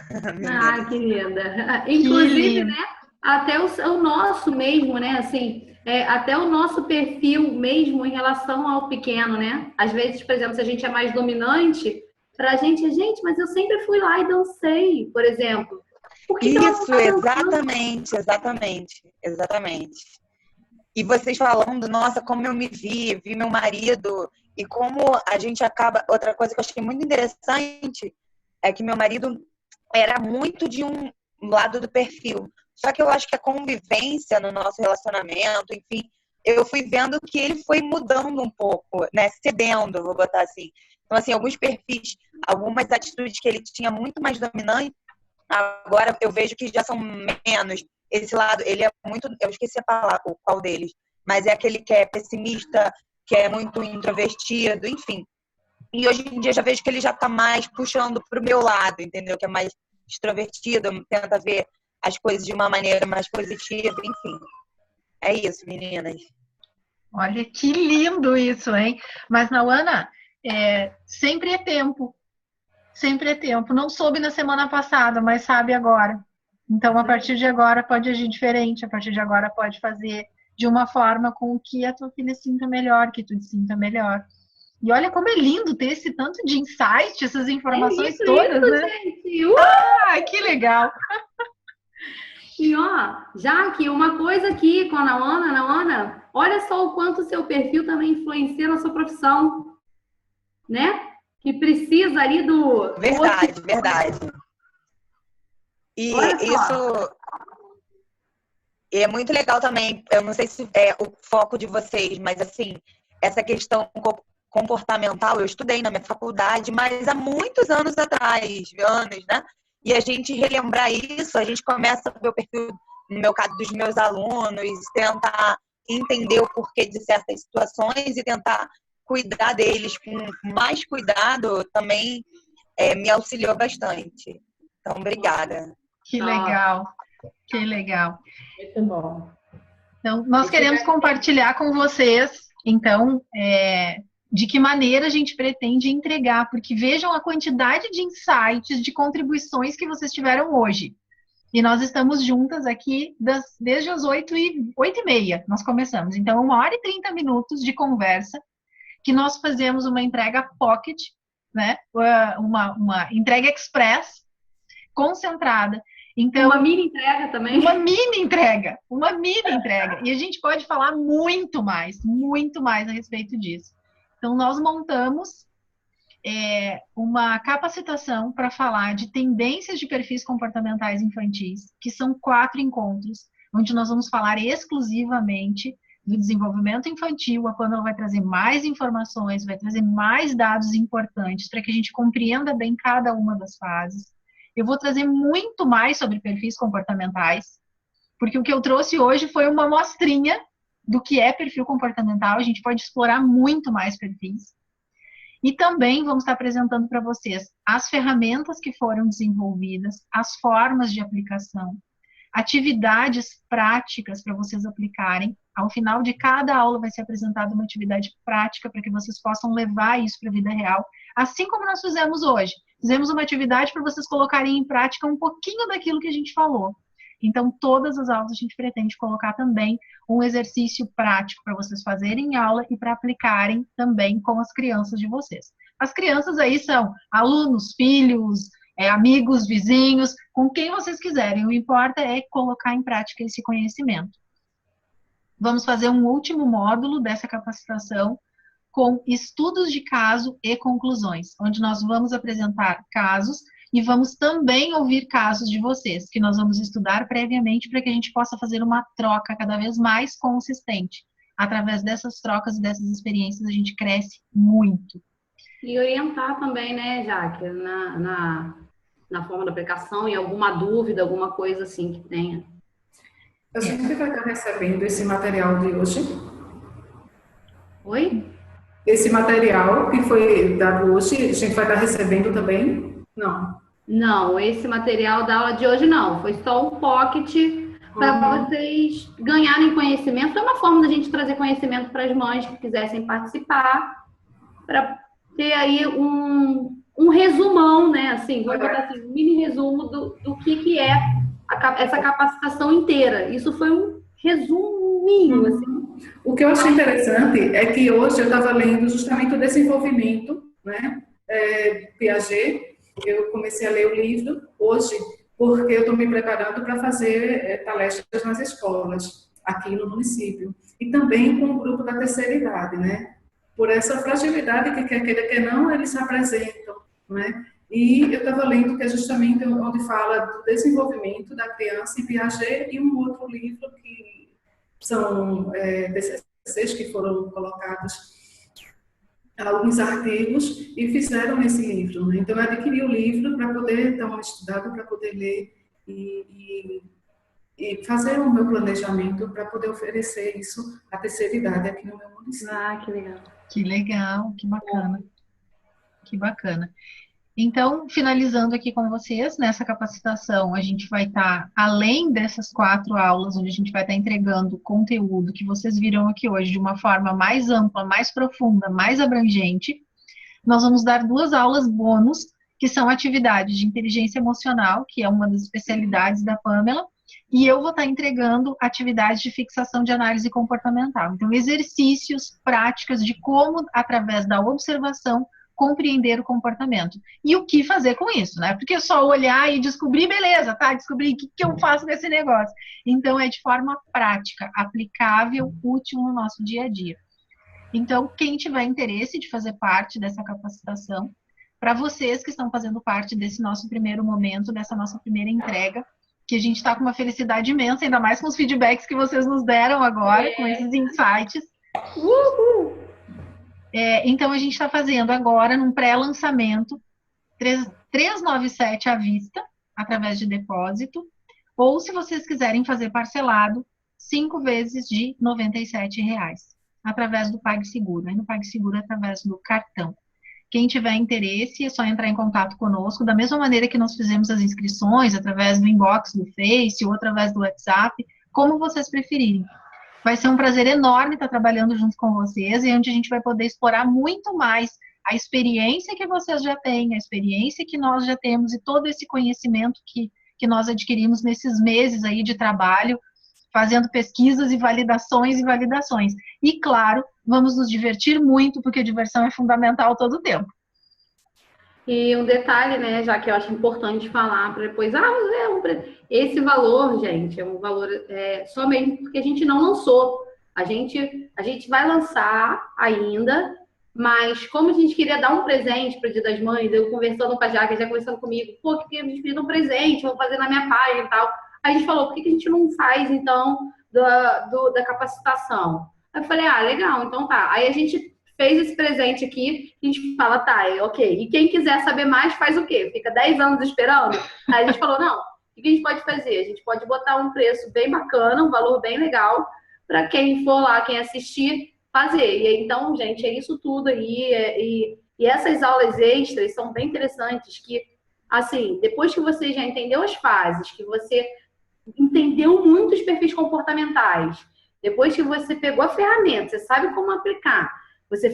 Speaker 3: Que linda. Inclusive, né, até o nosso mesmo, né, assim, até o nosso perfil mesmo em relação ao pequeno, né? Às vezes, por exemplo, se a gente é mais dominante, pra gente, mas eu sempre fui lá e dancei, por exemplo.
Speaker 2: Isso, exatamente. E vocês falando, nossa, como eu me vi meu marido, e como a gente acaba... Outra coisa que eu achei muito interessante é que meu marido era muito de um lado do perfil. Só que eu acho que a convivência no nosso relacionamento, enfim, eu fui vendo que ele foi mudando um pouco, né? Cedendo, vou botar assim. Então, assim, alguns perfis, algumas atitudes que ele tinha muito mais dominante, Agora eu vejo que já são menos. Esse lado, ele é muito, eu esqueci a palavra, qual deles, mas é aquele que é pessimista, que é muito introvertido, enfim. E hoje em dia eu já vejo que ele já está mais puxando para o meu lado, entendeu? Que é mais extrovertido, tenta ver as coisas de uma maneira mais positiva, enfim. É isso, meninas.
Speaker 1: Olha que lindo isso, hein? Mas, Nauana, sempre é tempo. Sempre é tempo. Não soube na semana passada, mas sabe agora. Então, a partir de agora, pode agir diferente. A partir de agora, pode fazer de uma forma com que a tua filha sinta melhor, que tu te sinta melhor. E olha como é lindo ter esse tanto de insight, essas informações todas,
Speaker 3: isso,
Speaker 1: né?
Speaker 3: Gente.
Speaker 1: Ah, que legal!
Speaker 3: E ó, Jaque, uma coisa aqui com a Nauana, olha só o quanto o seu perfil também influencia na sua profissão, né? Que precisa ali do...
Speaker 2: Verdade, verdade. E isso é muito legal também. Eu não sei se é o foco de vocês, mas assim, essa questão comportamental, eu estudei na minha faculdade, mas há muitos anos atrás, né? E a gente relembrar isso, a gente começa a ver o perfil, no meu caso, dos meus alunos, tentar entender o porquê de certas situações e tentar cuidar deles com mais cuidado também me auxiliou bastante. Então, obrigada.
Speaker 1: Que legal, que legal.
Speaker 3: Muito bom.
Speaker 1: Então, nós queremos compartilhar com vocês, então, de que maneira a gente pretende entregar, porque vejam a quantidade de insights, de contribuições que vocês tiveram hoje. E nós estamos juntas aqui desde as 8h30, nós começamos. Então, 1h30 de conversa, que nós fazemos uma entrega pocket, né? Uma entrega express, concentrada. Então,
Speaker 3: uma mini entrega também.
Speaker 1: Uma mini entrega. E a gente pode falar muito mais a respeito disso. Então, nós montamos uma capacitação para falar de tendências de perfis comportamentais infantis, que são 4 encontros, onde nós vamos falar exclusivamente do desenvolvimento infantil. A Pamela vai trazer mais informações, vai trazer mais dados importantes para que a gente compreenda bem cada uma das fases. Eu vou trazer muito mais sobre perfis comportamentais, porque o que eu trouxe hoje foi uma amostrinha do que é perfil comportamental. A gente pode explorar muito mais perfis. E também vamos estar apresentando para vocês as ferramentas que foram desenvolvidas, as formas de aplicação, atividades práticas para vocês aplicarem. Ao final de cada aula vai ser apresentada uma atividade prática para que vocês possam levar isso para a vida real, assim como nós fizemos hoje. Fizemos uma atividade para vocês colocarem em prática um pouquinho daquilo que a gente falou. Então, todas as aulas a gente pretende colocar também um exercício prático para vocês fazerem em aula e para aplicarem também com as crianças de vocês. As crianças aí são alunos, filhos, amigos, vizinhos, com quem vocês quiserem. O que importa é colocar em prática esse conhecimento. Vamos fazer um último módulo dessa capacitação com estudos de caso e conclusões, onde nós vamos apresentar casos e vamos também ouvir casos de vocês, que nós vamos estudar previamente para que a gente possa fazer uma troca cada vez mais consistente. Através dessas trocas e dessas experiências, a gente cresce muito.
Speaker 3: E orientar também, né, Jaque, na forma da aplicação, e alguma dúvida, alguma coisa assim que tenha.
Speaker 6: A gente vai estar recebendo esse material de hoje?
Speaker 3: Oi?
Speaker 6: Esse material que foi dado hoje, a gente vai estar recebendo também? Não.
Speaker 3: Não, esse material da aula de hoje não. Foi só um pocket para vocês ganharem conhecimento. Foi uma forma da gente trazer conhecimento para as mães que quisessem participar, para ter aí um resumão, né? Assim, vou botar assim, um mini resumo do que é essa capacitação inteira. Isso foi um resuminho, assim.
Speaker 6: O que eu achei interessante é que hoje eu estava lendo justamente o desenvolvimento, né, Piaget. Eu comecei a ler o livro hoje porque eu estou me preparando para fazer palestras nas escolas aqui no município e também com o grupo da terceira idade, né? Por essa fragilidade que quer queira que não, eles se apresentam, né? E eu estava lendo que é justamente onde fala do desenvolvimento da criança em Piaget e um outro livro que são DCCs que foram colocados alguns artigos e fizeram esse livro, né? Então, eu adquiri o livro para poder dar uma estudada, para poder ler e fazer o meu planejamento para poder oferecer isso à terceira idade aqui no meu município.
Speaker 3: Ah, que legal.
Speaker 1: Que legal, que bacana. Que bacana. Então, finalizando aqui com vocês, nessa capacitação, a gente vai estar, além dessas 4 aulas, onde a gente vai estar entregando conteúdo que vocês viram aqui hoje de uma forma mais ampla, mais profunda, mais abrangente, nós vamos dar 2 aulas bônus, que são atividades de inteligência emocional, que é uma das especialidades da Pamela, e eu vou estar entregando atividades de fixação de análise comportamental. Então, exercícios, práticas de como, através da observação, compreender o comportamento. E o que fazer com isso, né? Porque só olhar e descobrir, beleza, tá? Descobri o que eu faço nesse negócio. Então, é de forma prática, aplicável, útil no nosso dia a dia. Então, quem tiver interesse de fazer parte dessa capacitação, para vocês que estão fazendo parte desse nosso primeiro momento, dessa nossa primeira entrega, que a gente está com uma felicidade imensa, ainda mais com os feedbacks que vocês nos deram agora, com esses insights. Uhul! Então, a gente está fazendo agora, num pré-lançamento, 397 à vista, através de depósito, ou se vocês quiserem fazer parcelado, 5 vezes de R$ 97, através do PagSeguro. Aí no PagSeguro, através do cartão. Quem tiver interesse, é só entrar em contato conosco, da mesma maneira que nós fizemos as inscrições, através do inbox do Face ou através do WhatsApp, como vocês preferirem. Vai ser um prazer enorme estar trabalhando junto com vocês e onde a gente vai poder explorar muito mais a experiência que vocês já têm, a experiência que nós já temos e todo esse conhecimento que nós adquirimos nesses meses aí de trabalho, fazendo pesquisas e validações. E, claro, vamos nos divertir muito, porque a diversão é fundamental todo o tempo.
Speaker 3: E um detalhe, né, já que eu acho importante falar para depois, esse valor, gente, é um valor só mesmo porque a gente não lançou. A gente vai lançar ainda, mas como a gente queria dar um presente para o Dia das Mães, eu conversando com a Jaque, já conversando comigo, pô, que a gente queria dar um presente, vou fazer na minha página e tal. Aí a gente falou, por que a gente não faz, então, da capacitação? Aí eu falei, legal, então tá. Aí a gente fez esse presente aqui, a gente fala, tá, ok. E quem quiser saber mais, faz o quê? Fica 10 anos esperando? Aí a gente falou, não, o que a gente pode fazer? A gente pode botar um preço bem bacana, um valor bem legal, para quem for lá, quem assistir, fazer. E então, gente, é isso tudo aí. E essas aulas extras são bem interessantes, que, assim, depois que você já entendeu as fases, que você entendeu muitos perfis comportamentais, depois que você pegou a ferramenta, você sabe como aplicar, você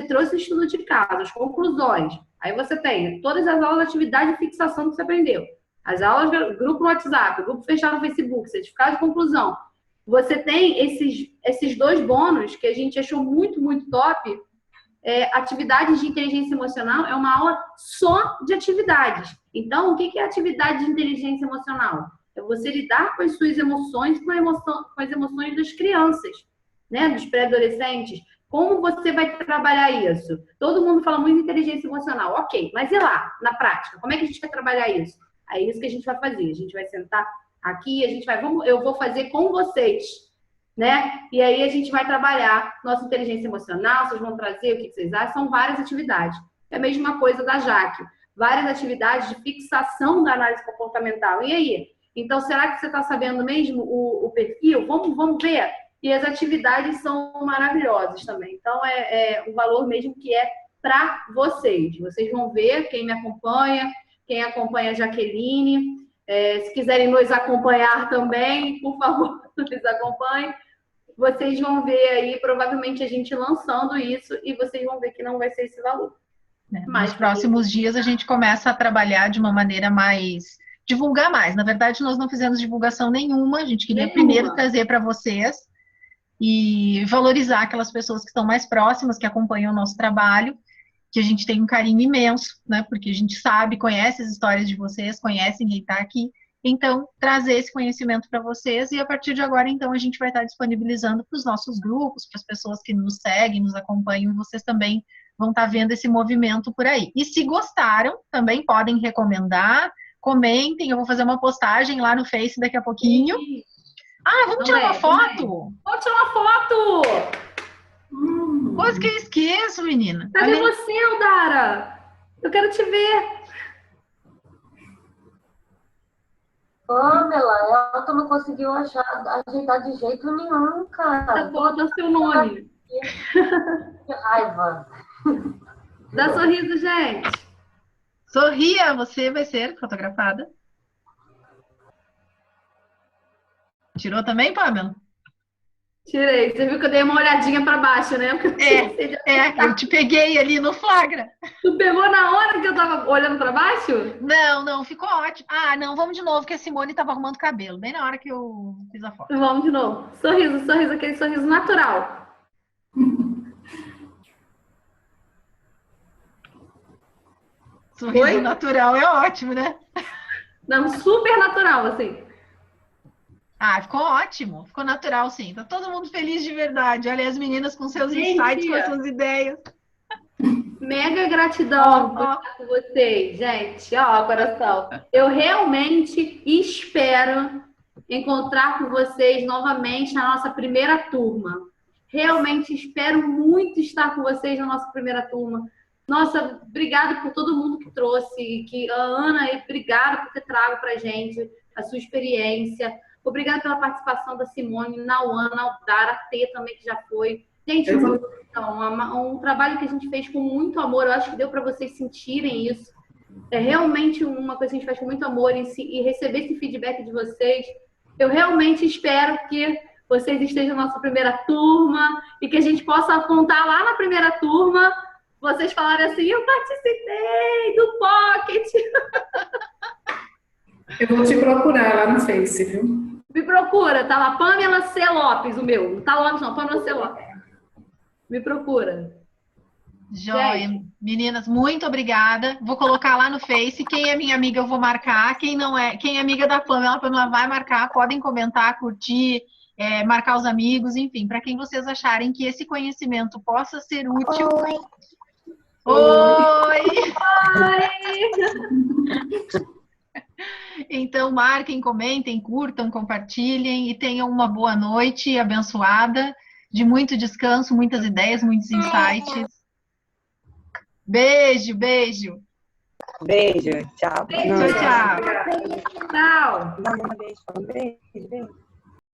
Speaker 3: trouxe o estudo de caso, as conclusões, aí você tem todas as aulas de atividade de fixação que você aprendeu, as aulas de grupo no WhatsApp, grupo fechado no Facebook, certificado de conclusão. Você tem esses 2 bônus que a gente achou muito, muito top. Atividades de inteligência emocional é uma aula só de atividades. Então, o que é atividade de inteligência emocional? É você lidar com as suas emoções, com as emoções das crianças, né? Dos pré-adolescentes. Como você vai trabalhar isso? Todo mundo fala muito de inteligência emocional. Ok, mas e lá, na prática? Como é que a gente vai trabalhar isso? É isso que a gente vai fazer. A gente vai sentar aqui, eu vou fazer com vocês, né? E aí a gente vai trabalhar nossa inteligência emocional, vocês vão trazer o que vocês acham, são várias atividades. É a mesma coisa da Jaque. Várias atividades de fixação da análise comportamental. E aí? Então, será que você está sabendo mesmo o perfil? Vamos ver. E as atividades são maravilhosas também. Então, é um valor mesmo que é para vocês. Vocês vão ver, quem me acompanha, quem acompanha a Jaqueline. Se quiserem nos acompanhar também, por favor, nos acompanhem. Vocês vão ver aí, provavelmente, a gente lançando isso e vocês vão ver que não vai ser esse valor.
Speaker 1: Nos próximos dias, a gente começa a trabalhar de uma maneira mais... divulgar mais. Na verdade, nós não fizemos divulgação nenhuma. A gente queria primeiro trazer para vocês e valorizar aquelas pessoas que estão mais próximas, que acompanham o nosso trabalho, que a gente tem um carinho imenso, né? Porque a gente sabe, conhece as histórias de vocês, conhecem quem está aqui. Então, trazer esse conhecimento para vocês e a partir de agora, então, a gente vai estar disponibilizando para os nossos grupos, para as pessoas que nos seguem, nos acompanham, e vocês também vão estar vendo esse movimento por aí. E se gostaram, também podem recomendar, comentem, eu vou fazer uma postagem lá no Face daqui a pouquinho. Vamos tirar uma foto?
Speaker 3: Vamos tirar uma foto!
Speaker 1: Coisa que eu esqueço, menina.
Speaker 3: Cadê
Speaker 1: Olha,
Speaker 3: você, Eldara? Eu quero te ver.
Speaker 5: Pamela, ela não conseguiu ajeitar de jeito nenhum,
Speaker 3: Tá
Speaker 5: cara.
Speaker 3: bom, dá seu nome.
Speaker 5: Que raiva.
Speaker 3: Dá sorriso, gente.
Speaker 1: sorria, você vai ser fotografada. Tirou também, Pamela?
Speaker 3: Tirei. Você viu que eu dei uma olhadinha pra baixo, né?
Speaker 1: Eu te peguei ali no flagra.
Speaker 3: Tu pegou na hora que eu tava olhando pra baixo?
Speaker 1: Não, ficou ótimo. Ah, não, vamos de novo, que a Simone tava arrumando cabelo, bem na hora que eu fiz a foto.
Speaker 3: Vamos de novo. Sorriso, aquele sorriso natural.
Speaker 1: Sorriso
Speaker 3: Oi?
Speaker 1: natural é ótimo, né?
Speaker 3: Não, super natural, assim.
Speaker 1: Ah, ficou ótimo, ficou natural, sim. Tá todo mundo feliz de verdade. Olha as meninas com seus
Speaker 3: Gente,
Speaker 1: insights, com as suas ideias.
Speaker 3: Mega gratidão por estar com vocês, gente. Ó, coração. Eu realmente espero encontrar com vocês novamente na nossa primeira turma. Realmente espero muito estar com vocês na nossa primeira turma. Nossa, obrigada por todo mundo que trouxe, que a Ana, obrigada por ter trago pra gente a sua experiência. Obrigada pela participação da Simone, Nauana, Aldara, a T também, que já foi. Gente, um trabalho que a gente fez com muito amor. Eu acho que deu para vocês sentirem isso. É realmente uma coisa que a gente faz com muito amor e receber esse feedback de vocês. Eu realmente espero que vocês estejam na nossa primeira turma e que a gente possa contar lá na primeira turma, vocês falarem assim, eu participei do Pocket.
Speaker 6: Eu vou te procurar lá no Face, viu?
Speaker 3: Me procura, tá lá, Pamela C. Lopes, o meu. Não tá Lopes não, Pamela C. Lopes. Me procura.
Speaker 1: Joia.
Speaker 3: Gente.
Speaker 1: Meninas, muito obrigada. Vou colocar lá no Face. Quem é minha amiga, eu vou marcar. Quem não é, quem é amiga da Pamela, a Pamela vai marcar. Podem comentar, curtir, marcar os amigos, enfim, para quem vocês acharem que esse conhecimento possa ser útil.
Speaker 2: Oi!
Speaker 1: Oi!
Speaker 3: Oi!
Speaker 1: Então, marquem, comentem, curtam, compartilhem e tenham uma boa noite abençoada, de muito descanso, muitas ideias, muitos insights. Beijo, beijo.
Speaker 2: Beijo, tchau.
Speaker 3: Beijo,
Speaker 1: Tchau, tchau.
Speaker 3: Tchau.
Speaker 2: Beijo, beijo.